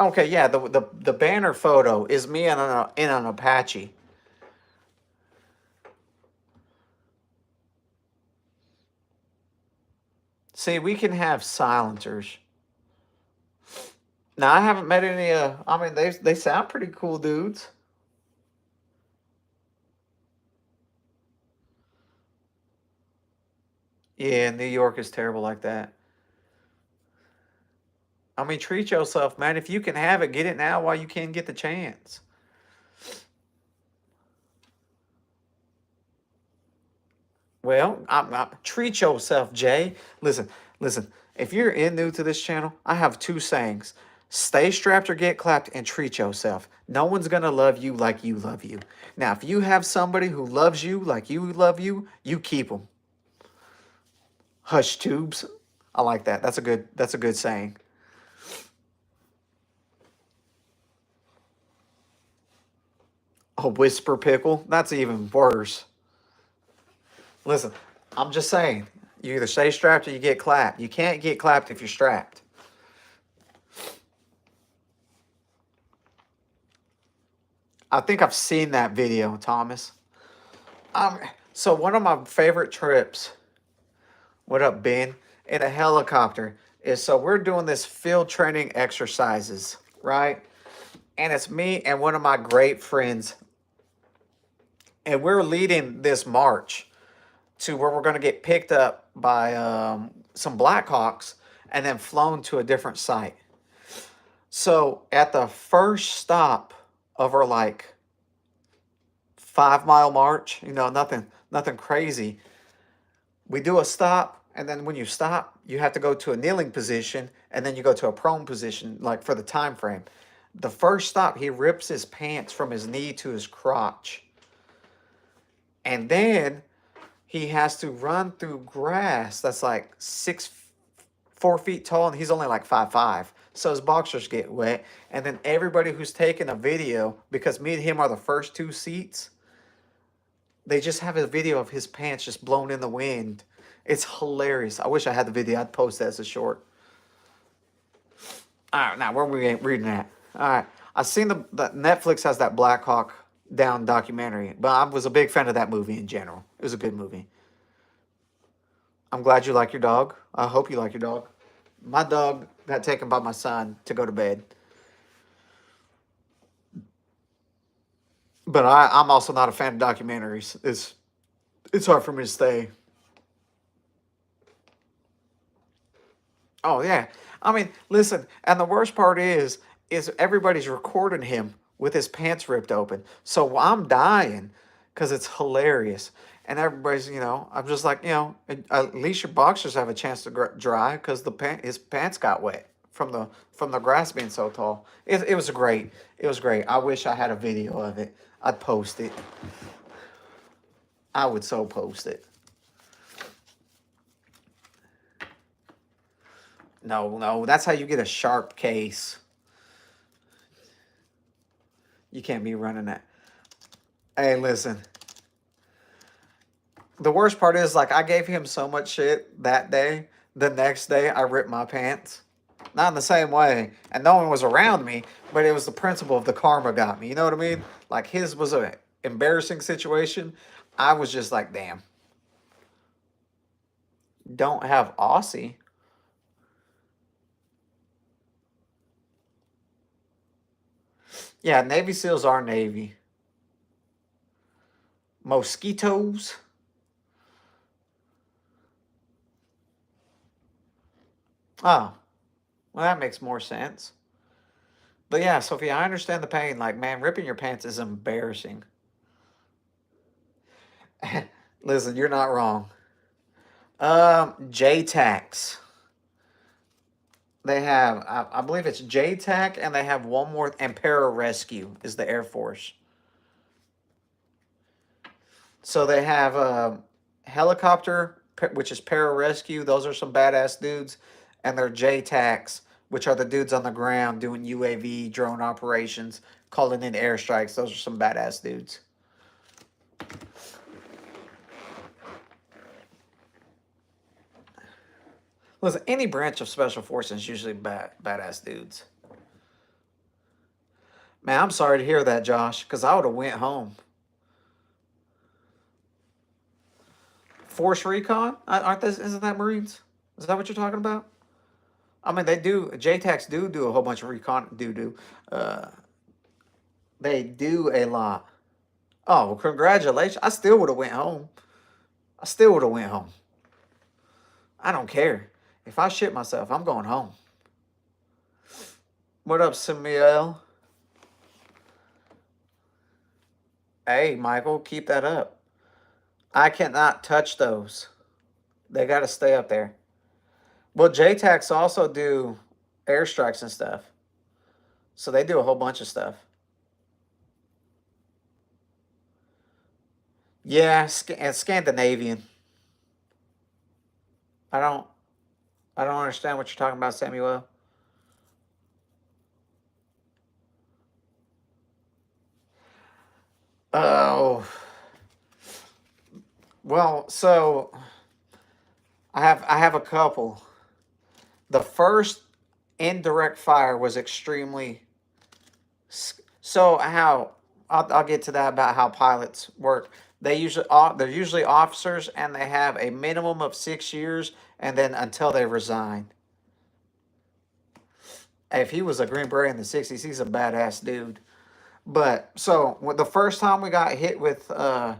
Okay, yeah, the banner photo is me in an Apache. See, we can have silencers. Now, I haven't met any, I mean, they sound pretty cool dudes. Yeah, New York is terrible like that. I mean, treat yourself, man. If you can have it, get it now while you can get the chance. Well, treat yourself, Jay. Listen. If you're new to this channel, I have 2 sayings. Stay strapped or get clapped and treat yourself. No one's going to love you like you love you. Now, if you have somebody who loves you like you love you, you keep them. Hush tubes. I like that. That's a good saying. A whisper pickle. That's even worse. Listen, I'm just saying. You either stay strapped or you get clapped. You can't get clapped if you're strapped. I think I've seen that video, Thomas. So one of my favorite trips, what up, Ben, in a helicopter is so we're doing this field training exercises, right? And it's me and one of my great friends. And we're leading this march to where we're going to get picked up by some Blackhawks and then flown to a different site. So at the first stop of our like 5-mile march, nothing crazy. We do a stop, and then when you stop, you have to go to a kneeling position, and then you go to a prone position, like for the time frame. The first stop, he rips his pants from his knee to his crotch. And then he has to run through grass that's like 4 feet tall, and he's only like 5'5". So his boxers get wet. And then everybody who's taking a video, because me and him are the first 2 seats, they just have a video of his pants just blown in the wind. It's hilarious. I wish I had the video. I'd post that as a short. All right, now where are we reading that? All right, I seen the Netflix has that Black Hawk Down documentary, but I was a big fan of that movie in general. It was a good movie. I'm glad you like your dog. I hope you like your dog. My dog got taken by my son to go to bed. But I'm also not a fan of documentaries. It's hard for me to stay. Oh yeah. I mean, listen, and the worst part is everybody's recording him with his pants ripped open. So I'm dying because it's hilarious. And everybody's, I'm just like, at least your boxers have a chance to dry because his pants got wet from the grass being so tall. It was great. It was great. I wish I had a video of it. I'd post it. I would so post it. No, that's how you get a sharp case. You can't be running that. Hey, listen. The worst part is, like, I gave him so much shit that day. The next day, I ripped my pants. Not in the same way. And no one was around me, but it was the principle of the karma got me. You know what I mean? Like, his was an embarrassing situation. I was just like, damn. Don't have Aussie. Yeah, Navy SEALs are Navy. Mosquitoes. Oh, well, that makes more sense. But yeah, Sophia, I understand the pain. Like, man, ripping your pants is embarrassing. Listen, you're not wrong. JTACs. They have, I believe it's JTAC, and they have one more, and Pararescue is the Air Force. So they have helicopter, which is Pararescue. Those are some badass dudes. And they're JTACs, which are the dudes on the ground doing UAV drone operations, calling in airstrikes. Those are some badass dudes. Listen, any branch of special forces is usually badass dudes. Man, I'm sorry to hear that, Josh, because I would have went home. Force Recon? Isn't that Marines? Is that what you're talking about? I mean, they do. JTACs do a whole bunch of recon. They do a lot. Oh, well, congratulations! I still would have went home. I don't care if I shit myself. I'm going home. What up, Samuel? Hey, Michael, keep that up. I cannot touch those. They got to stay up there. Well, JTACs also do airstrikes and stuff. So they do a whole bunch of stuff. Yeah, and Scandinavian. I don't understand what you're talking about, Samuel. Oh. Well, so I have a couple. The first indirect fire was extremely. So how I'll get to that about how pilots work. They're usually officers, and they have a minimum of 6 years, and then until they resign. If he was a Green Beret in the 60s, he's a badass dude. But so the first time we got hit with a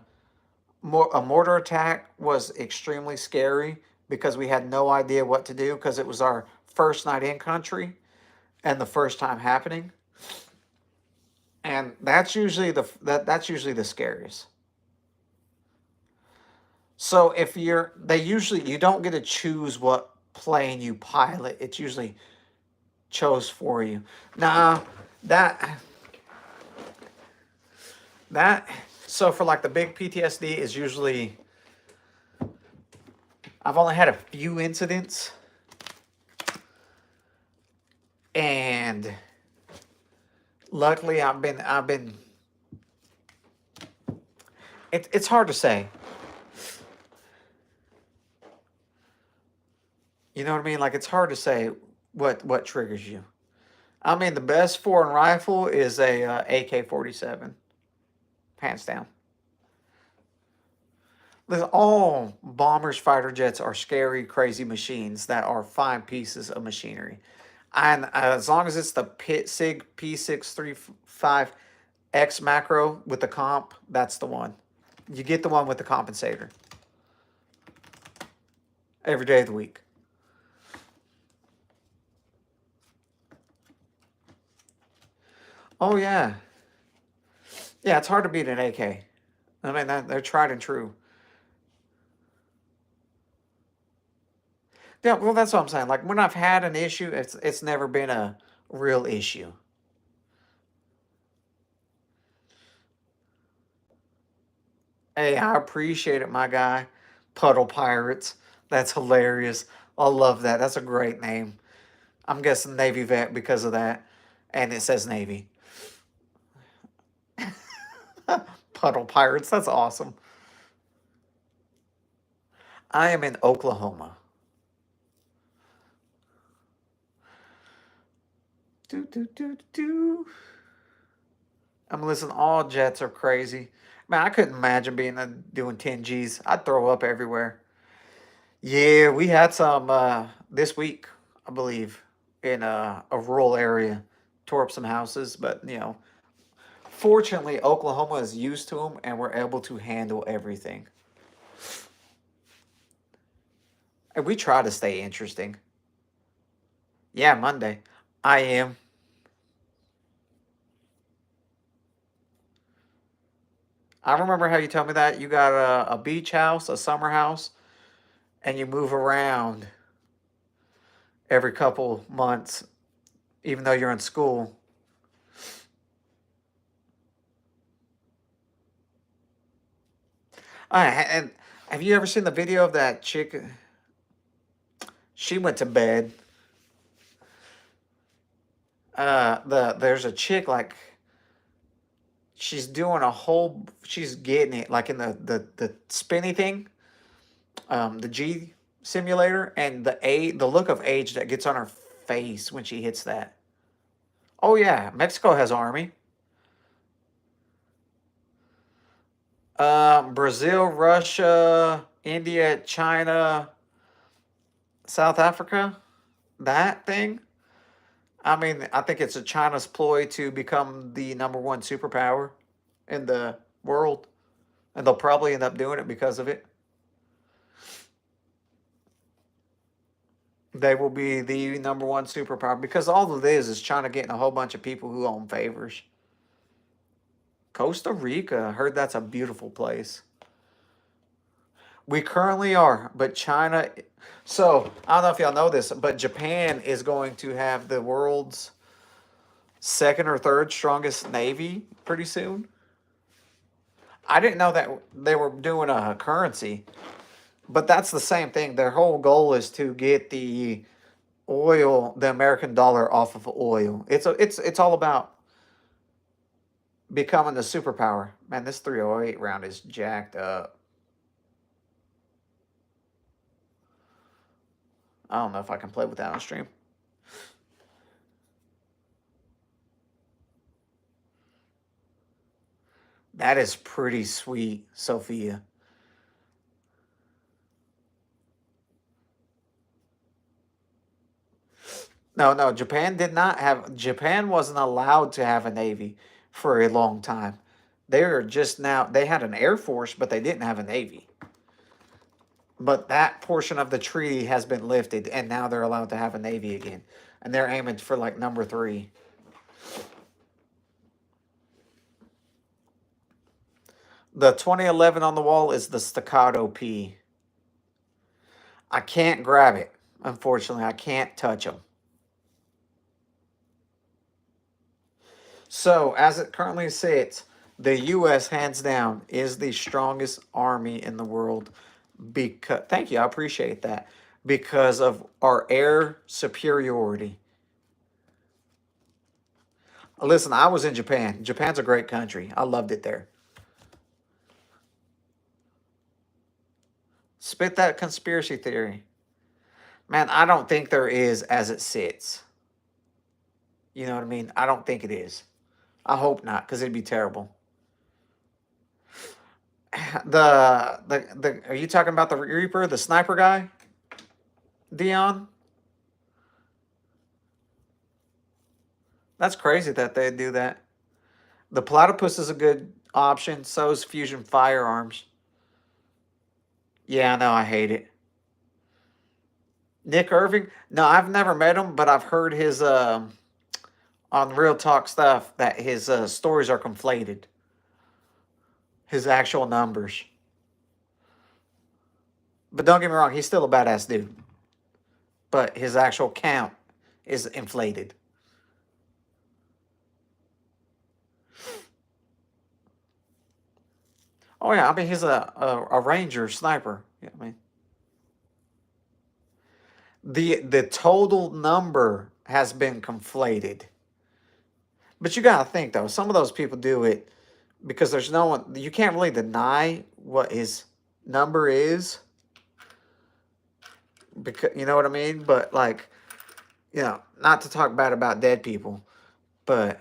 mortar attack was extremely scary because we had no idea what to do because it was our first night in country and the first time happening. And that's usually that's usually the scariest. So if you don't get to choose what plane you pilot. It's usually chose for you. Now, That so for like the big PTSD is usually, I've only had a few incidents, and luckily I've been it's hard to say. You know what I mean? Like, it's hard to say what triggers you. I mean, the best foreign rifle is a AK-47, hands down. Listen, all bombers, fighter jets are scary, crazy machines that are fine pieces of machinery. And as long as it's the SIG P635X macro with the comp, that's the one. You get the one with the compensator every day of the week. Oh, yeah. Yeah, it's hard to beat an AK. I mean, they're tried and true. Yeah, well, that's what I'm saying. Like, when I've had an issue, it's never been a real issue. Hey, I appreciate it, my guy. Puddle Pirates. That's hilarious. I love that. That's a great name. I'm guessing Navy vet because of that. And it says Navy. Puddle Pirates. That's awesome. I am in Oklahoma. Do, do, do, do. I'm listening. All jets are crazy. Man, I couldn't imagine doing 10 Gs. I'd throw up everywhere. Yeah, we had some this week, I believe, in a rural area. Tore up some houses, but fortunately, Oklahoma is used to them, and we're able to handle everything. And we try to stay interesting. Yeah, Monday. I am. I remember how you told me that you got a beach house, a summer house, and you move around every couple months, even though you're in school. And have you ever seen the video of that chick? She went to bed. There's a chick, like, she's doing she's getting it like in the spinny thing, the G simulator, and the look of age that gets on her face when she hits that. Oh yeah, Mexico has army. Brazil, Russia, India, China, South Africa, that thing. I mean, I think it's a China's ploy to become the #1 superpower in the world, and they'll probably end up doing it because of it. They will be the #1 superpower because all it is China getting a whole bunch of people who own favors. Costa Rica, heard that's a beautiful place. We currently are, but China. So I don't know if y'all know this, but Japan is going to have the world's second or third strongest navy pretty soon. I didn't know that they were doing a currency, but that's the same thing. Their whole goal is to get the American dollar off of oil. It's all about becoming the superpower. Man, this 308 round is jacked up. I don't know if I can play with that on stream. That is pretty sweet, Sophia. No, Japan wasn't allowed to have a navy for a long time. They had an air force, but they didn't have a navy. But that portion of the treaty has been lifted, and now they're allowed to have a navy again. And they're aiming for like #3. The 2011 on the wall is the Staccato P. I can't grab it. Unfortunately, I can't touch them. So, as it currently sits, the U.S. hands down is the strongest army in the world. Because thank you, I appreciate that. Because of our air superiority. Listen, I was in Japan. Japan's a great country. I loved it there. Spit that conspiracy theory. Man, I don't think there is as it sits. You know what I mean? I don't think it is. I hope not, because it'd be terrible. Are you talking about the Reaper, the sniper guy? Dion? That's crazy that they do that. The platypus is a good option. So is Fusion Firearms. Yeah, I know. I hate it. Nick Irving? No, I've never met him, but I've heard his on Real Talk stuff that his stories are conflated. His actual numbers. But don't get me wrong, he's still a badass dude. But his actual count is inflated. Oh yeah, I mean he's a ranger sniper. Yeah, I mean the total number has been conflated. But you gotta think though, some of those people do it because there's no one. You can't really deny what his number is. Because you know what I mean. But like, not to talk bad about dead people, but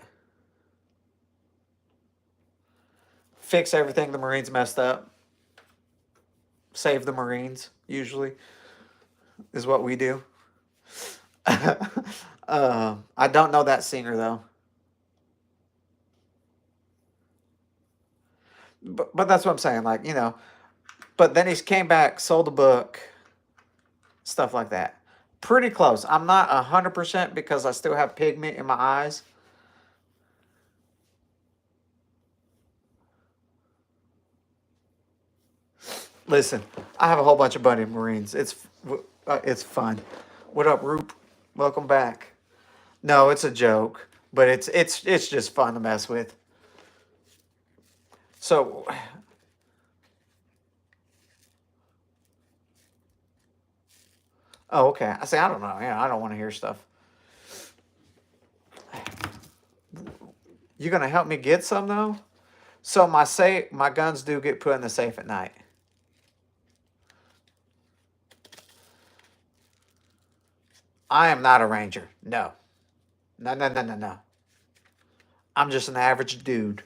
fix everything the Marines messed up. Save the Marines, usually, is what we do. I don't know that singer, though. But that's what I'm saying. Like, but then he came back, sold the book, stuff like that. Pretty close. I'm not 100% because I still have pigment in my eyes. Listen, I have a whole bunch of buddy Marines. It's fun. What up, Roop? Welcome back. No, it's a joke, but it's just fun to mess with. So, oh, okay. I say I don't know. Yeah, I don't want to hear stuff. You gonna help me get some though? So my guns do get put in the safe at night. I am not a ranger. No. No, no, no, no, no. I'm just an average dude.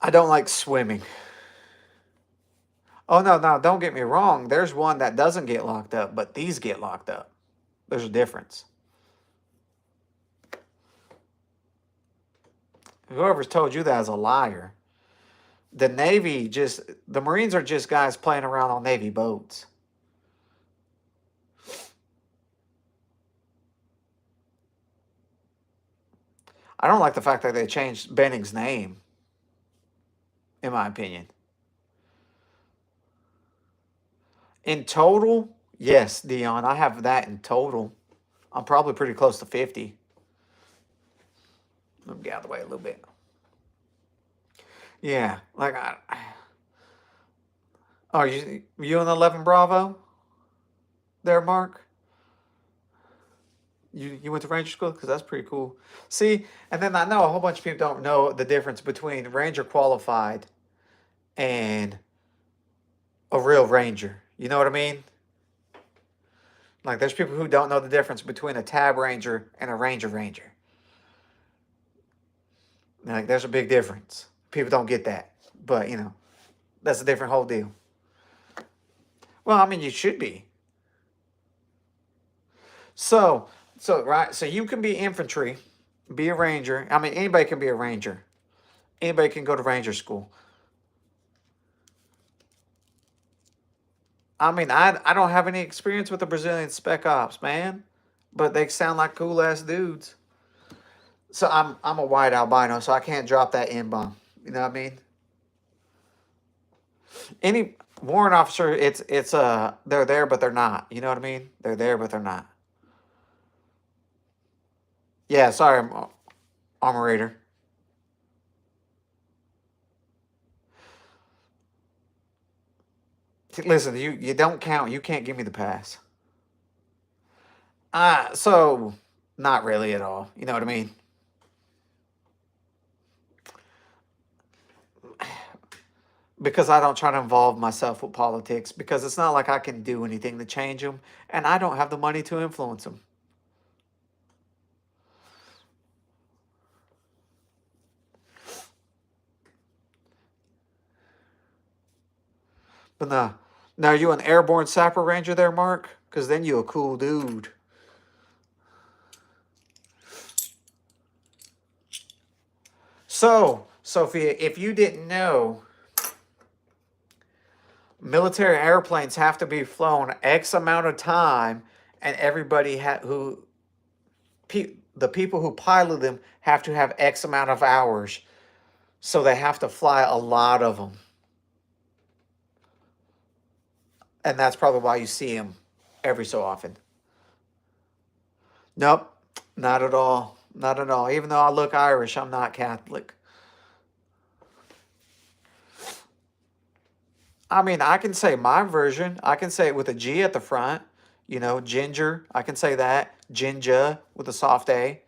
I don't like swimming. Oh, no, no, don't get me wrong. There's one that doesn't get locked up, but these get locked up. There's a difference. Whoever's told you that is a liar. The Marines are just guys playing around on Navy boats. I don't like the fact that they changed Benning's name, in my opinion. In total, yes, Dion, I have that in total. I'm probably pretty close to 50. Let me get out of the way a little bit. Yeah, like oh, you in 11 Bravo? There, Mark. You went to Ranger school because that's pretty cool. See, and then I know a whole bunch of people don't know the difference between Ranger qualified and a real Ranger. You know what I mean? Like, there's people who don't know the difference between a Tab Ranger and a Ranger Ranger. Like, there's a big difference. People don't get that. But, that's a different whole deal. Well, I mean, you should be. So you can be infantry, be a Ranger. I mean, anybody can be a Ranger. Anybody can go to Ranger school. I mean, I don't have any experience with the Brazilian Spec Ops, man. But they sound like cool-ass dudes. So I'm a white albino, so I can't drop that N-bomb. You know what I mean? Any warrant officer, it's they're there, but they're not. You know what I mean? They're there, but they're not. Yeah, sorry, Armorator. Listen, you don't count. You can't give me the pass. So not really at all. You know what I mean? Because I don't try to involve myself with politics because it's not like I can do anything to change them, and I don't have the money to influence them. But no, now are you an airborne sapper ranger there, Mark? Because then you a cool dude. So, Sophia, if you didn't know, military airplanes have to be flown X amount of time, and everybody the people who pilot them have to have X amount of hours. So they have to fly a lot of them. And that's probably why you see them every so often. Nope, not at all. Not at all. Even though I look Irish, I'm not Catholic. I mean, I can say my version. I can say it with a G at the front. You know, ginger. I can say that. Ginger with a soft A.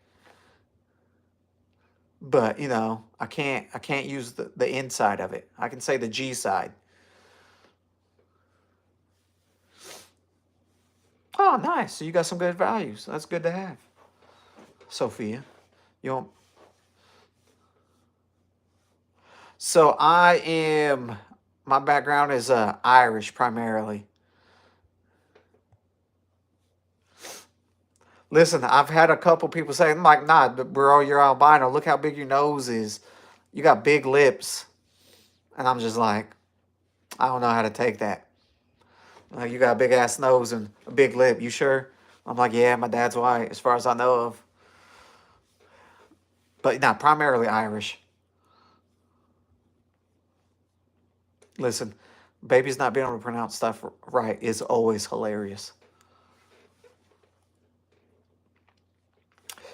But, you know, I can't use the inside of it. I can say the G side. Oh, nice. So you got some good values. That's good to have. Sophia. You want So I am. My background is Irish primarily. Listen, I've had a couple people say, I'm like, nah, bro, you're albino. Look how big your nose is. You got big lips. And I'm just like, I don't know how to take that. Like, you got a big ass nose and a big lip. You sure? I'm like, yeah, my dad's white, as far as I know of. But not primarily Irish. Listen, babies not being able to pronounce stuff right is always hilarious.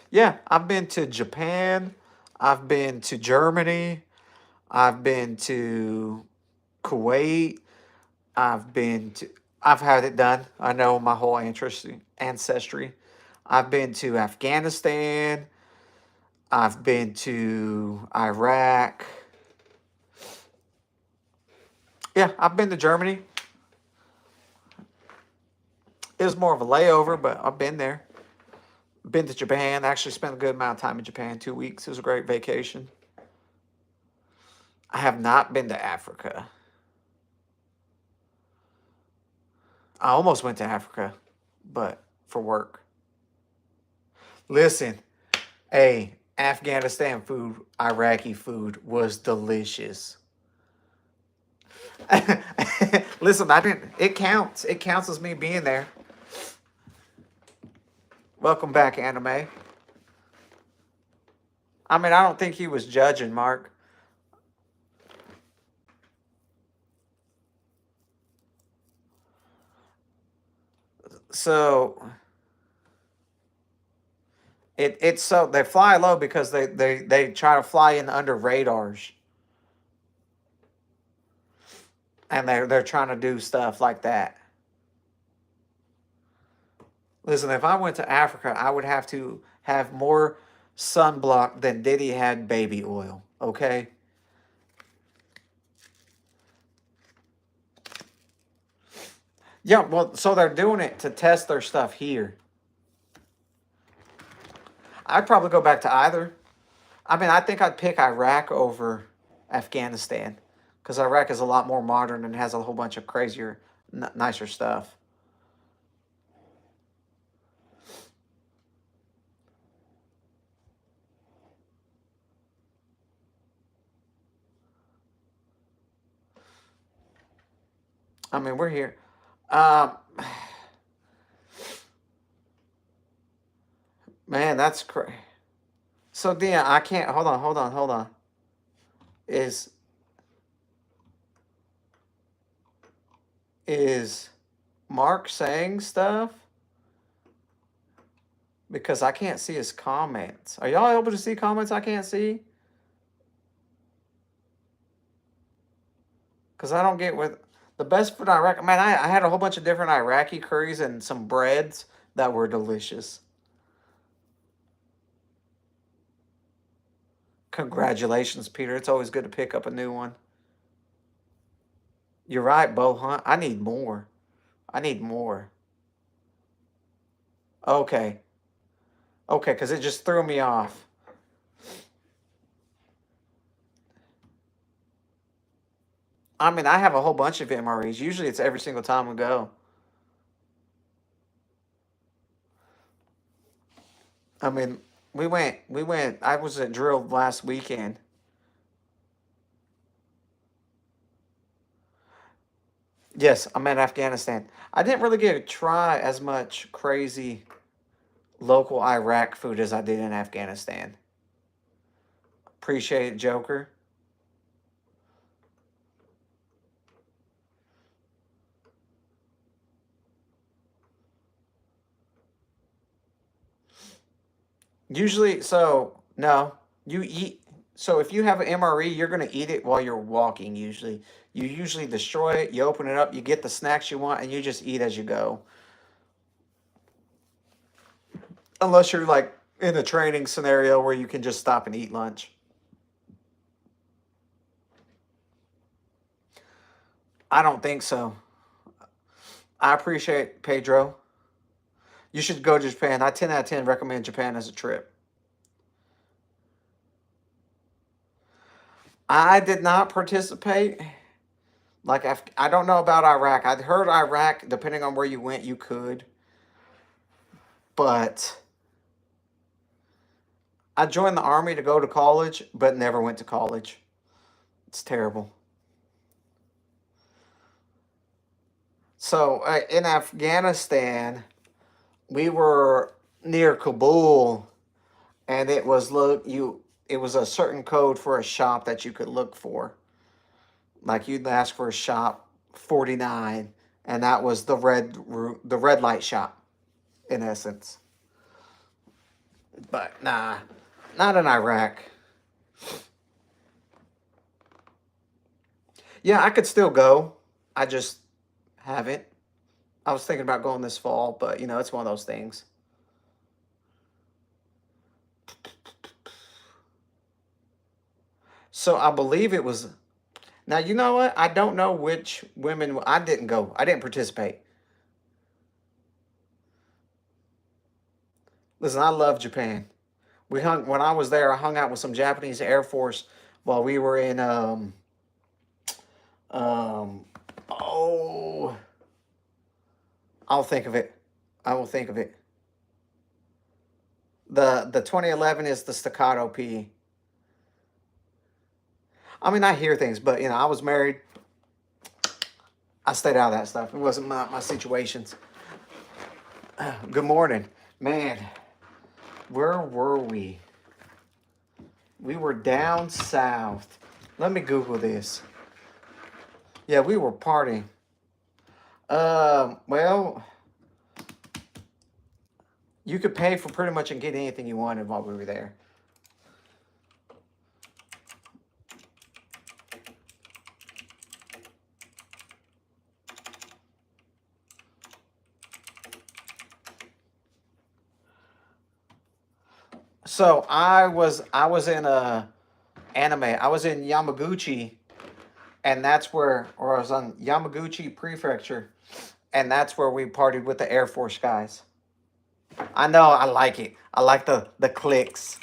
Yeah, I've been to Japan. I've been to Germany. I've been to Kuwait. I've been to. I've had it done. I know my whole ancestry. I've been to Afghanistan. I've been to Iraq. Yeah, I've been to Germany. It was more of a layover, but I've been there. Been to Japan. Actually spent a good amount of time in Japan, 2 weeks. It was a great vacation. I have not been to Africa. I almost went to Africa, but for work. Listen, hey, Afghanistan food, Iraqi food was delicious. Listen, I didn't. It counts. It counts as me being there. Welcome back, anime. I mean, I don't think he was judging, Mark. So it's so they fly low because they try to fly in under radars, and they're trying to do stuff like that. Listen, if I went to Africa, I would have to have more sunblock than Diddy had baby oil. Okay. Yeah, well, so they're doing it to test their stuff here. I'd probably go back to either. I mean, I think I'd pick Iraq over Afghanistan because Iraq is a lot more modern and has a whole bunch of crazier, nicer stuff. I mean, we're here. Um, man, that's crazy. So, Dan, I can't. Hold on. Is is Mark saying stuff? because I can't see his comments. Are y'all able to see comments I can't see? Because I don't get with the best food Iraq. Man, I had a whole bunch of different Iraqi curries and some breads that were delicious. Congratulations, Peter. It's always good to pick up a new one. You're right, Bo Hunt. I need more. I need more. Okay. Okay, because it just threw me off. I mean, I have a whole bunch of MREs. Usually it's every single time we go. I mean, we went, I was at drill last weekend. Yes, I'm in Afghanistan. I didn't really get to try as much crazy local Iraq food as I did in Afghanistan. Appreciate it, Joker. Usually, so no, you eat. So if you have an MRE, you're gonna eat it while you're walking. Usually, you usually destroy it. You open it up, you get the snacks you want, and you just eat as you go. Unless you're like in a training scenario where you can just stop and eat lunch. I don't think so. I appreciate Pedro. You should go to Japan. I 10 out of 10 recommend Japan as a trip. I did not participate. Like I don't know about Iraq. I'd heard Iraq, depending on where you went, you could. But I joined the army to go to college, but never went to college. It's terrible. So in Afghanistan, we were near Kabul, and it was it was a certain code for a shop that you could look for. Like you'd ask for a shop 49, and that was the red light shop, in essence. But nah, not in Iraq. Yeah, I could still go. I just haven't. I was thinking about going this fall, but it's one of those things. So I believe it was. Now, you know what? I don't know which women. I didn't go. I didn't participate. Listen, I love Japan. When I was there. I hung out with some Japanese Air Force while we were in oh, I'll think of it. I will think of it. The 2011 is the Staccato P. I mean, I hear things, but I was married. I stayed out of that stuff. It wasn't my situations. Good morning, man. Where were we? We were down south. Let me Google this. Yeah, we were partying. Well, you could pay for pretty much and get anything you wanted while we were there. So I was in a anime. I was in Yamaguchi, and that's where, or I was on Yamaguchi Prefecture, and that's where we partied with the Air Force guys. I know, I like it. I like the clicks.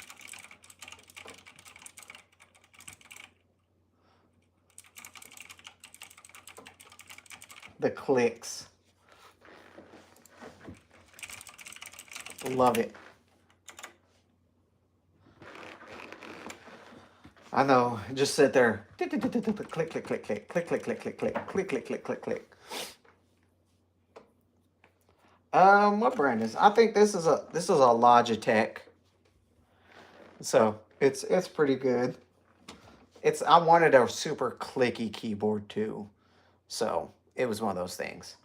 The clicks. Love it. I know. Just sit there. Click, click, click, click, click, click, click, click, click, click, click, click, click, click, click, click, click. What brand is? I think this is a Logitech. So it's pretty good. I wanted a super clicky keyboard too, so it was one of those things.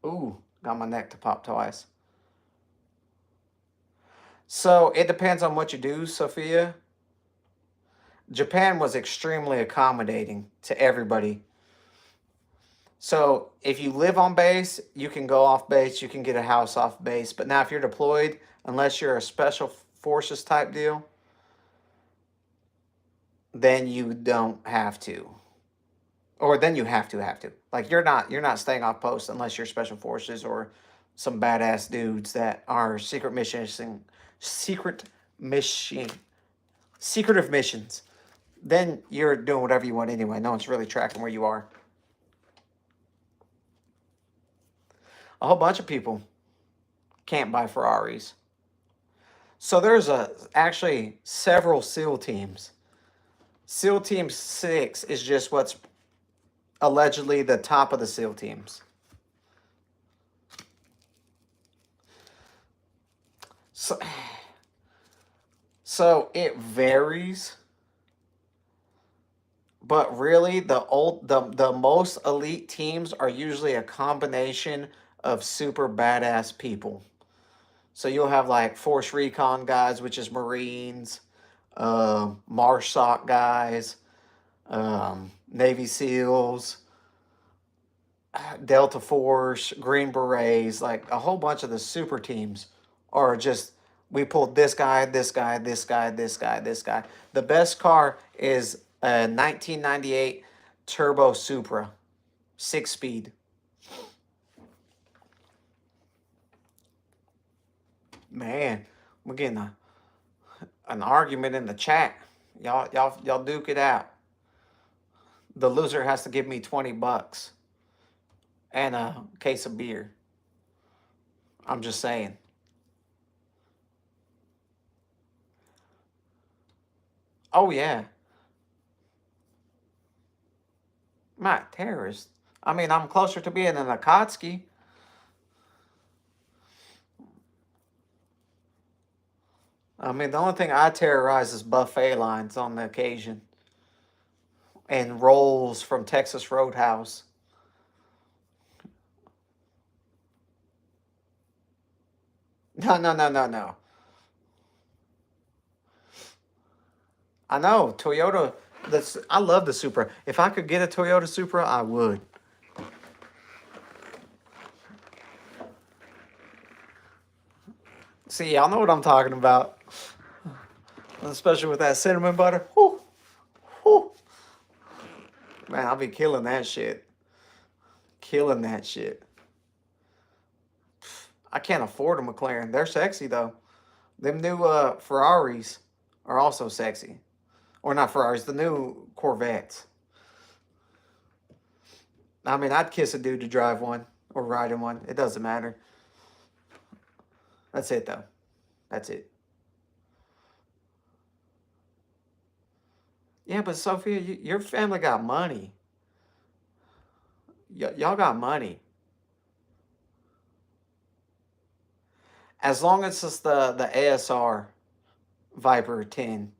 Ooh, got my neck to pop twice. So it depends on what you do, Sophia. Japan was extremely accommodating to everybody. So if you live on base, you can go off base, you can get a house off base. But now if you're deployed, unless you're a special forces type deal, then you don't have to. Or then you have to. Like you're not staying off post unless you're special forces or some badass dudes that are secretive missions. Then you're doing whatever you want anyway. No one's really tracking where you are. A whole bunch of people can't buy Ferraris. So there's actually several SEAL teams. SEAL Team 6 is just what's allegedly the top of the SEAL teams. So it varies, but really the most elite teams are usually a combination of super badass people. So you'll have like Force Recon guys, which is Marines, MARSOC guys, Navy SEALs, Delta Force, Green Berets, like a whole bunch of the super teams are just, we pulled this guy, this guy, this guy, this guy, this guy. The best car is a 1998 Turbo Supra, 6-speed. Man, we're getting an argument in the chat. Y'all duke it out. The loser has to give me $20 and a case of beer. I'm just saying. Oh yeah. I'm not a terrorist. I mean, I'm closer to being an Akatsuki. I mean, the only thing I terrorize is buffet lines on the occasion. And rolls from Texas Roadhouse. No. I know, Toyota, I love the Supra. If I could get a Toyota Supra, I would. See, y'all know what I'm talking about. Especially with that cinnamon butter. Whew. Whew. Man, I'll be killing that shit. Killing that shit. I can't afford a McLaren. They're sexy, though. Them new Ferraris are also sexy. Or not Ferraris, the new Corvettes. I mean, I'd kiss a dude to drive one or ride in one. It doesn't matter. That's it, though. That's it. Yeah, but Sophia, your family got money. Y'all got money. As long as it's the ASR Viper 10.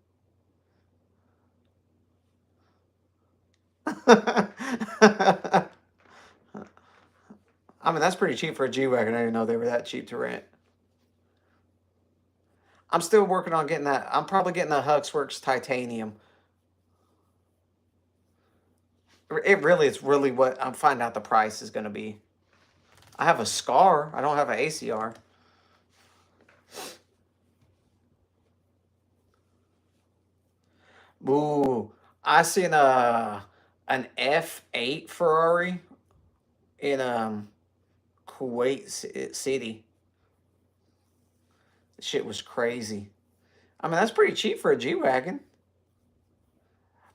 I mean, that's pretty cheap for a G-Wagon. I didn't know they were that cheap to rent. I'm still working on getting that. I'm probably getting the Huxworks Titanium. It's really what I'm finding out the price is going to be. I have a SCAR. I don't have an ACR. Ooh, I seen an F8 Ferrari in Kuwait City. The shit was crazy. I mean, that's pretty cheap for a G-Wagon.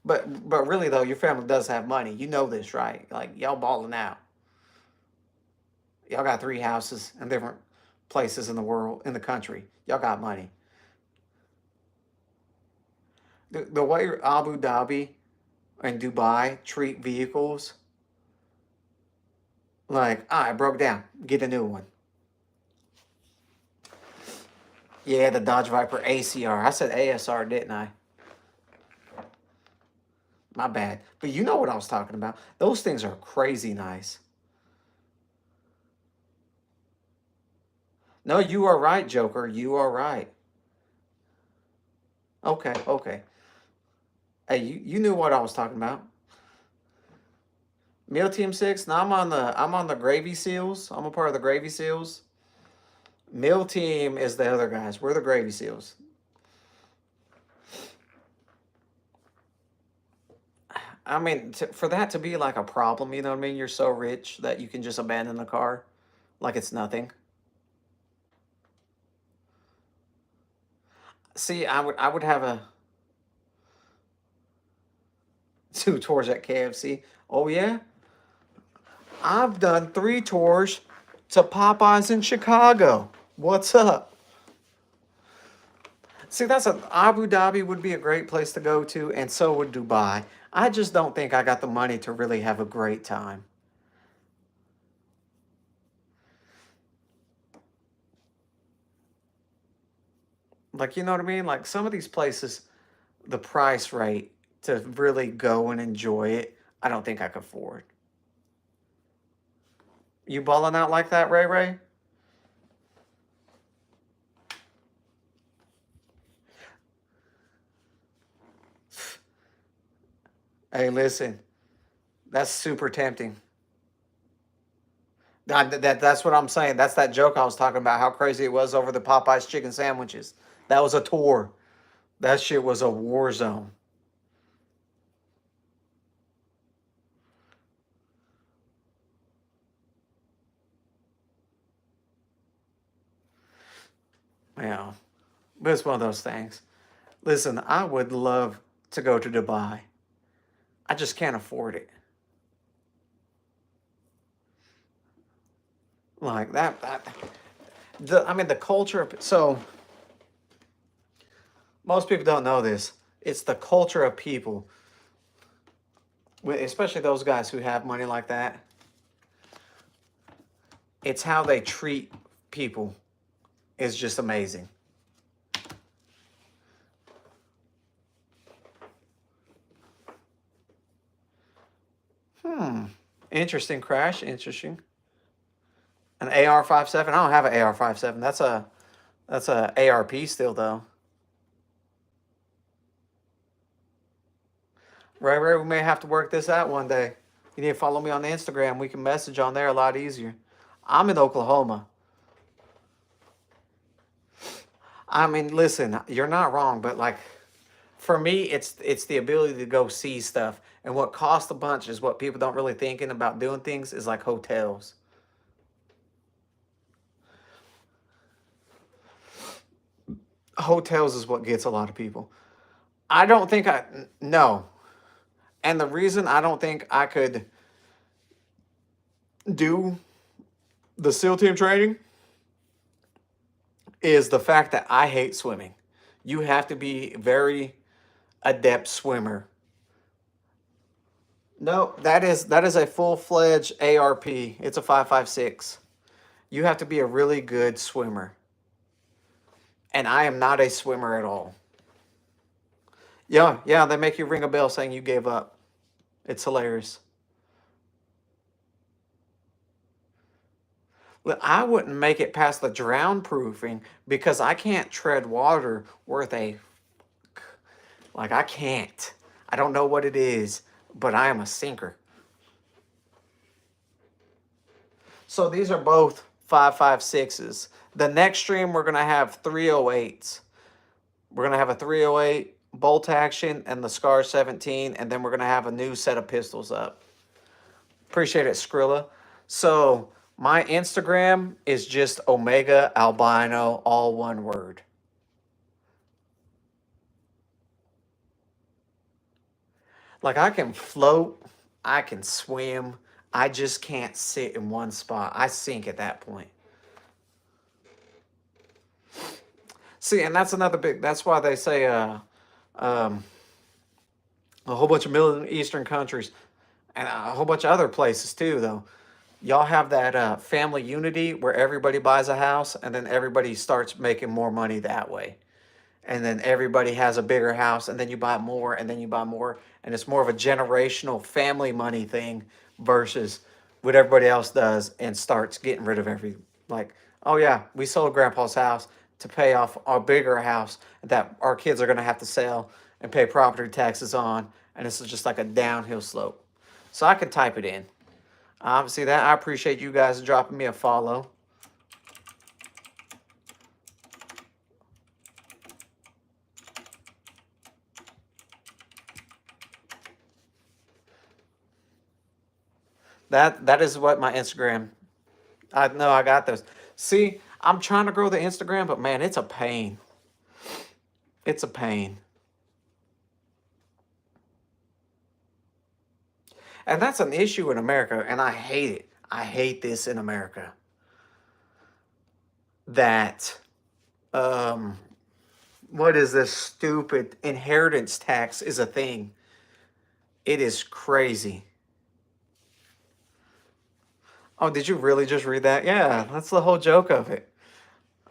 But really though, your family does have money. You know this, right? Like y'all balling out. Y'all got 3 houses in different places in the world, in the country. Y'all got money. The way Abu Dhabi and Dubai treat vehicles, like, it broke down. Get a new one. Yeah, the Dodge Viper ACR. I said ASR, didn't I? My bad. But you know what I was talking about. Those things are crazy nice. No, you are right, Joker. You are right. Okay, okay. Hey, you knew what I was talking about. Meal Team 6. Now I'm on the Gravy Seals. I'm a part of the Gravy Seals. Meal Team is the other guys. We're the Gravy Seals. I mean, for that to be like a problem, you know what I mean? You're so rich that you can just abandon the car like it's nothing. See, I would have a two tours at KFC. Oh yeah, I've done 3 tours to Popeyes in Chicago. What's up? See, that's a Abu Dhabi would be a great place to go to, and so would Dubai. I just don't think I got the money to really have a great time. Like, you know what I mean? Like some of these places, the price rate to really go and enjoy it, I don't think I could afford. You balling out like that, Ray Ray? Hey, listen, that's super tempting. That's what I'm saying. That's that joke I was talking about, how crazy it was over the Popeyes chicken sandwiches. That was a tour. That shit was a war zone. Yeah. But it's one of those things. Listen, I would love to go to Dubai. I just can't afford it. Like I mean, the culture. So most people don't know this. It's the culture of people, especially those guys who have money like that. It's how they treat people is just amazing. Hmm. Interesting crash. Interesting. An AR-57. I don't have an AR-57. That's a ARP still though. Right, we may have to work this out one day. You need to follow me on Instagram. We can message on there a lot easier. I'm in Oklahoma. I mean, listen, you're not wrong, but like for me, it's the ability to go see stuff. And what costs a bunch is what people don't really thinking about doing things is like hotels. Hotels is what gets a lot of people. I don't think I no. And the reason I don't think I could do the SEAL team training is the fact that I hate swimming. You have to be very adept swimmer. No, that is a full-fledged ARP. It's a 5.56. You have to be a really good swimmer. And I am not a swimmer at all. Yeah, yeah, they make you ring a bell saying you gave up. It's hilarious. I wouldn't make it past the drown proofing because I can't tread water worth a like I can't. I don't know what it is, but I am a sinker. So these are both 5.56s. The next stream we're gonna have 308s. We're gonna have a 308 bolt action and the Scar 17, and then we're gonna have a new set of pistols up. Appreciate it, Skrilla. So my Instagram is just OmegaAlbino, all one word. Like I can float, I can swim, I just can't sit in one spot. I sink at that point. See, and that's another big. That's why they say um, a whole bunch of Middle Eastern countries and a whole bunch of other places too, though. Y'all have that family unity where everybody buys a house and then everybody starts making more money that way. And then everybody has a bigger house and then you buy more and then you buy more. And it's more of a generational family money thing versus what everybody else does and starts getting rid of like, oh yeah, we sold grandpa's house. to pay off our bigger house that our kids are going to have to sell and pay property taxes on. And this is just like a downhill slope. So I can type it in. See that? I appreciate you guys dropping me a follow. That is what my Instagram. I know I got those. See, I'm trying to grow the Instagram, but man, it's a pain. It's a pain. And that's an issue in America, and I hate it. I hate this in America. That what is this stupid inheritance tax is a thing. It is crazy. Oh, did you really just read that? Yeah, that's the whole joke of it.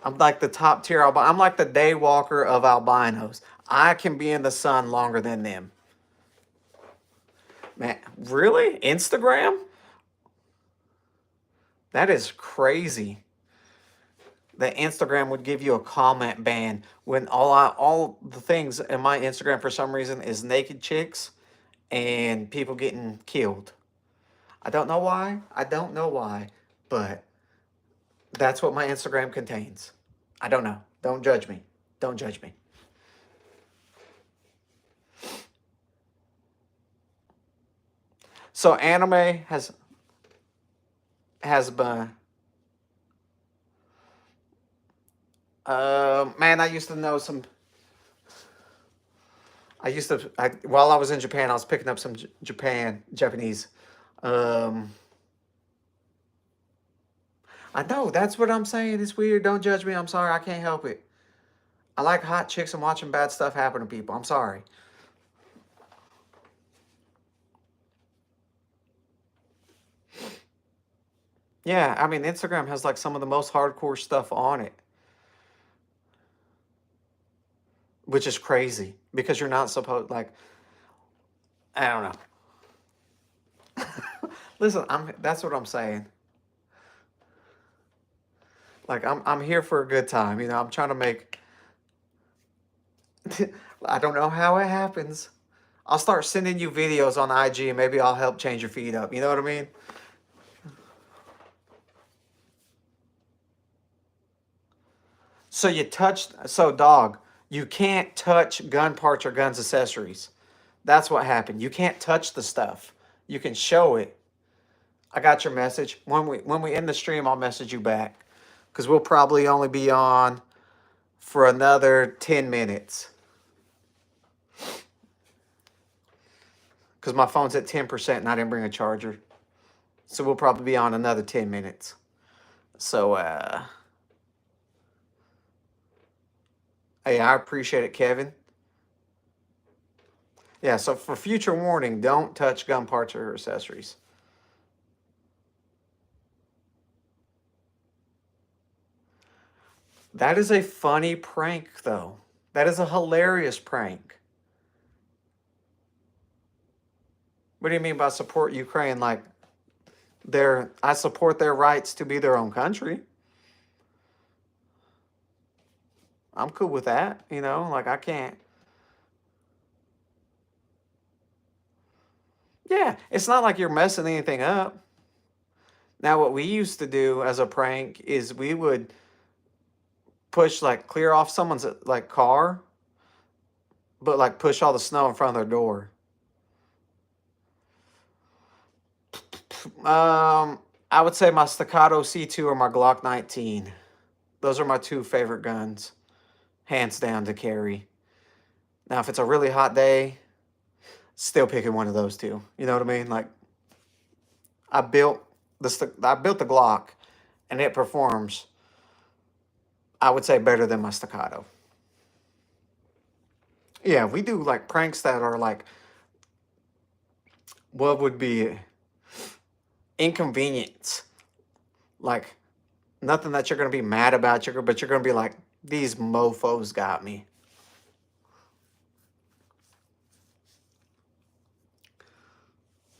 I'm like the top tier albino. I'm like the day walker of albinos. I can be in the sun longer than them. Man, really? Instagram? That is crazy. That Instagram would give you a comment ban when all the things in my Instagram for some reason is naked chicks and people getting killed. I don't know why. I don't know why, but that's what my Instagram contains. I don't know. Don't judge me. Don't judge me. So anime has been. Man, I used to know some. While I was in Japan, I was picking up some Japanese. I know, that's what I'm saying. It's weird. Don't judge me. I'm sorry. I can't help it. I like hot chicks and watching bad stuff happen to people. I'm sorry. Yeah, I mean, Instagram has like some of the most hardcore stuff on it, which is crazy because you're not supposed, like, I don't know. Listen, that's what I'm saying. Like, I'm here for a good time. You know, I'm trying to make. I don't know how it happens. I'll start sending you videos on IG and maybe I'll help change your feed up. You know what I mean? So dog, you can't touch gun parts or guns accessories. That's what happened. You can't touch the stuff. You can show it. I got your message. When we end the stream, I'll message you back. Because we'll probably only be on for another 10 minutes. Because my phone's at 10% and I didn't bring a charger. So we'll probably be on another 10 minutes. So, hey, I appreciate it, Kevin. Yeah, so for future warning, don't touch gun parts or accessories. That is a funny prank, though. That is a hilarious prank. What do you mean by support Ukraine? Like, I support their rights to be their own country. I'm cool with that, you know? Like, I can't. Yeah, it's not like you're messing anything up. Now, what we used to do as a prank is we would push, like, clear off someone's, like, car, but, like, push all the snow in front of their door. I would say my Staccato C2 or my Glock 19. Those are my two favorite guns, hands down, to carry. Now, if it's a really hot day, still picking one of those two. You know what I mean? Like, I built the Glock, and it performs, I would say, better than my Staccato. Yeah, we do like pranks that are like, what would be inconvenience, like nothing that you're gonna be mad about, but you're gonna be like, these mofos got me.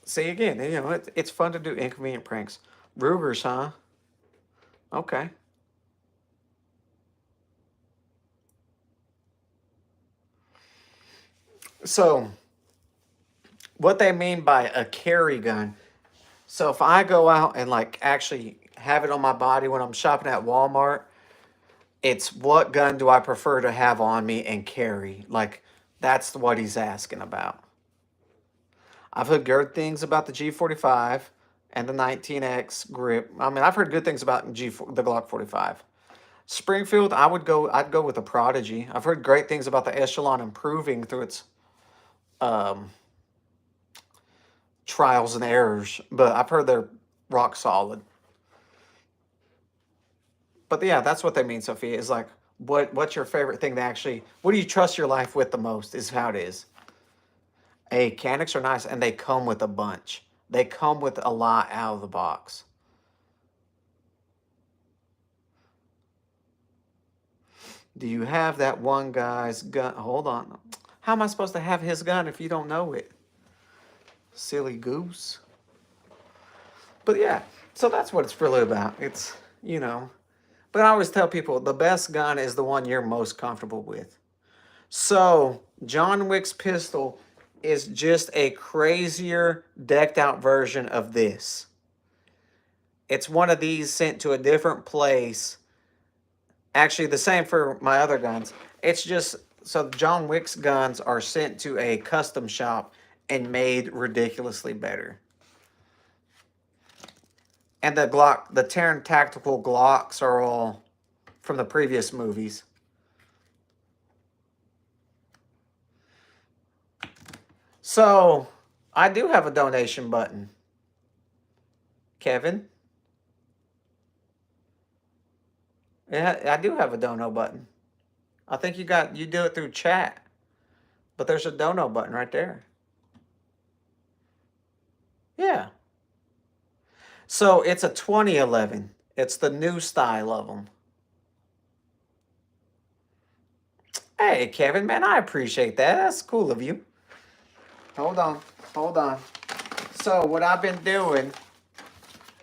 See, again, you know, it's fun to do inconvenient pranks. Rugers, huh? Okay. So what they mean by a carry gun. So if I go out and like actually have it on my body when I'm shopping at Walmart, it's what gun do I prefer to have on me and carry? Like that's what he's asking about. I've heard good things about the G45 and the 19X grip. I mean, I've heard good things about the Glock 45. Springfield, I'd go with the Prodigy. I've heard great things about the Echelon improving through its um, trials and errors, but I've heard they're rock solid. But yeah, that's what they mean, Sophia, is like what's your favorite thing to actually what do you trust your life with the most is how it is. Hey, Canics are nice and they come with a bunch. They come with a lot out of the box. Do you have that one guy's gun? Hold on. How am I supposed to have his gun if you don't know it? Silly goose. But yeah, so that's what it's really about. It's, you know. But I always tell people the best gun is the one you're most comfortable with. So, John Wick's pistol is just a crazier, decked out version of this. It's one of these sent to a different place. Actually, the same for my other guns. It's just so John Wick's guns are sent to a custom shop and made ridiculously better. And the Terran Tactical Glocks are all from the previous movies. So, I do have a donation button. Kevin? Yeah, I do have a dono button. I think you do it through chat. But there's a dono button right there. Yeah. So it's a 2011. It's the new style of them. Hey, Kevin, man, I appreciate that. That's cool of you. Hold on. So what I've been doing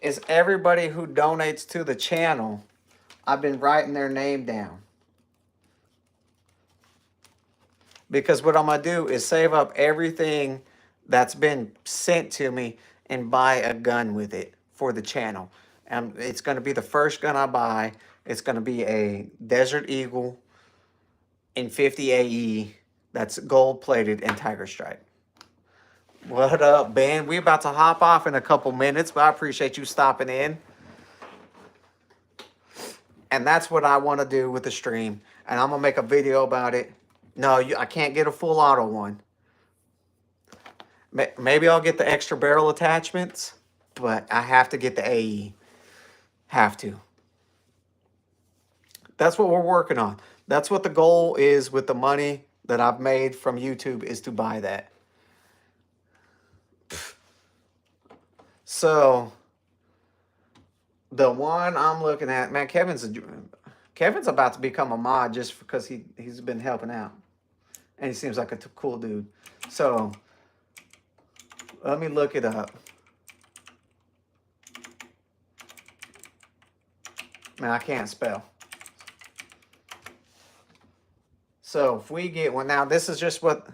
is everybody who donates to the channel, I've been writing their name down. Because what I'm going to do is save up everything that's been sent to me and buy a gun with it for the channel. And it's going to be the first gun I buy. It's going to be a Desert Eagle in 50 AE that's gold plated and tiger stripe. What up, Ben? We're about to hop off in a couple minutes, but I appreciate you stopping in. And that's what I want to do with the stream. And I'm going to make a video about it. No, I can't get a full auto one. Maybe I'll get the extra barrel attachments, but I have to get the AE. Have to. That's what we're working on. That's what the goal is with the money that I've made from YouTube is to buy that. So, the one I'm looking at, man, Kevin's about to become a mod just because he's been helping out. And he seems like a cool dude. So, let me look it up. Man, I can't spell. So, if we get one, now this is just what...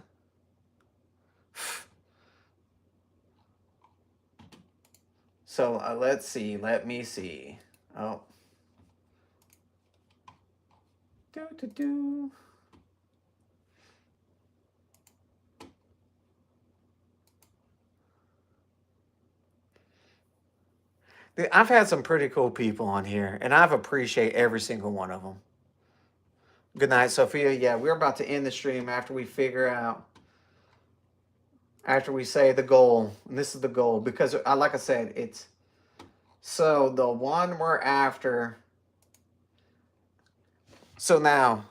So, let's see. Let me see. Oh. I've had some pretty cool people on here, and I've appreciated every single one of them. Good night, Sophia. Yeah, we're about to end the stream after we figure out, after we say the goal. And this is the goal, because like I said, it's, so the one we're after, so now,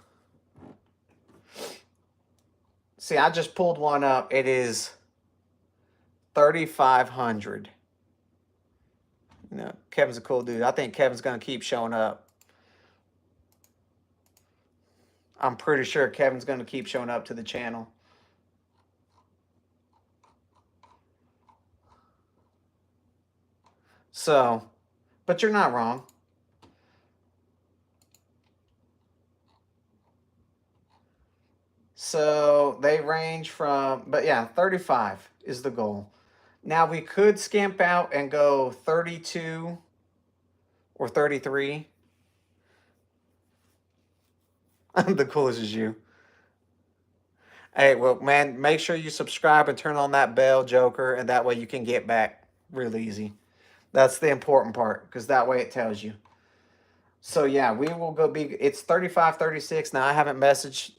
see, I just pulled one up. It is 3,500. You know, Kevin's a cool dude. I think Kevin's going to keep showing up. I'm pretty sure Kevin's going to keep showing up to the channel. So, but you're not wrong. So, they range from, but yeah, 35 is the goal. Now we could scamp out and go 32 or 33. I'm the coolest as you. Hey, well, man, make sure you subscribe and turn on that bell, Joker, and that way you can get back real easy. That's the important part, because that way it tells you. So, yeah, we will go be, it's 35, 36. Now, I haven't messaged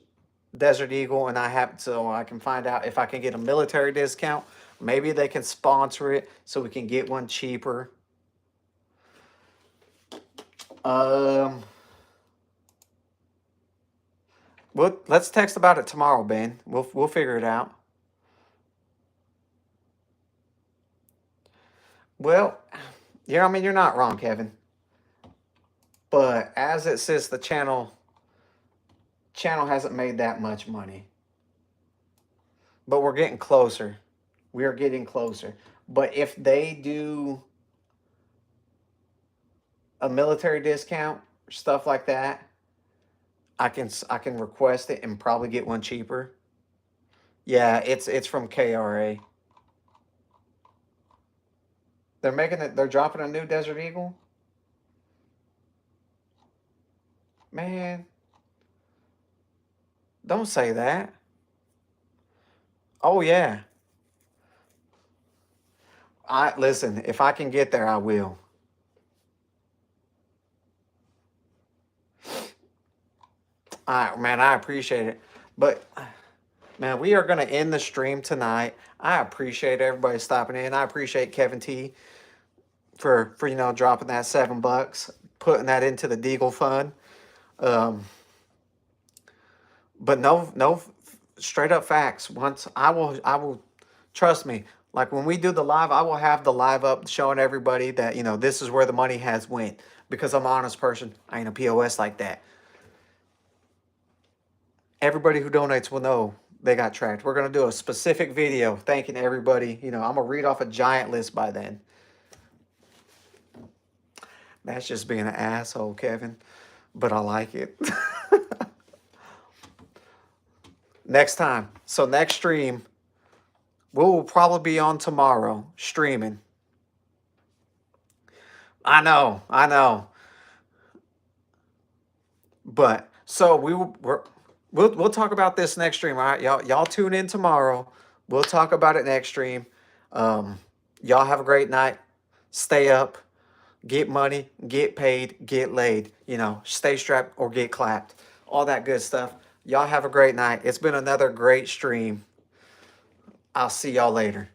Desert Eagle, and I have, so I can find out if I can get a military discount. Maybe they can sponsor it so we can get one cheaper. Let's text about it tomorrow, Ben. We'll figure it out. Well, yeah, I mean, you're not wrong, Kevin. But as it sits, the channel hasn't made that much money. But we're getting closer. We are getting closer. But if they do a military discount, stuff like that, I can request it and probably get one cheaper. Yeah, it's from KRA. They're making it. They're dropping a new Desert Eagle. Man, don't say that. Oh yeah. Listen. If I can get there, I will. Man, I appreciate it. But man, we are gonna end the stream tonight. I appreciate everybody stopping in. I appreciate Kevin T for dropping that $7, putting that into the Deagle fund. But no straight up facts. Once I will trust me. Like when we do the live, I will have the live up showing everybody that this is where the money has went, because I'm an honest person. I ain't a POS like that. Everybody who donates will know they got tracked. We're gonna do a specific video thanking everybody. I'm gonna read off a giant list by then. That's just being an asshole, Kevin. But I like it. Next time. So next stream, we'll probably be on tomorrow streaming. I know. But so we'll talk about this next stream. All right, y'all tune in tomorrow. We'll talk about it next stream. Y'all have a great night. Stay up. Get money, get paid, get laid. Stay strapped or get clapped. All that good stuff. Y'all have a great night. It's been another great stream. I'll see y'all later.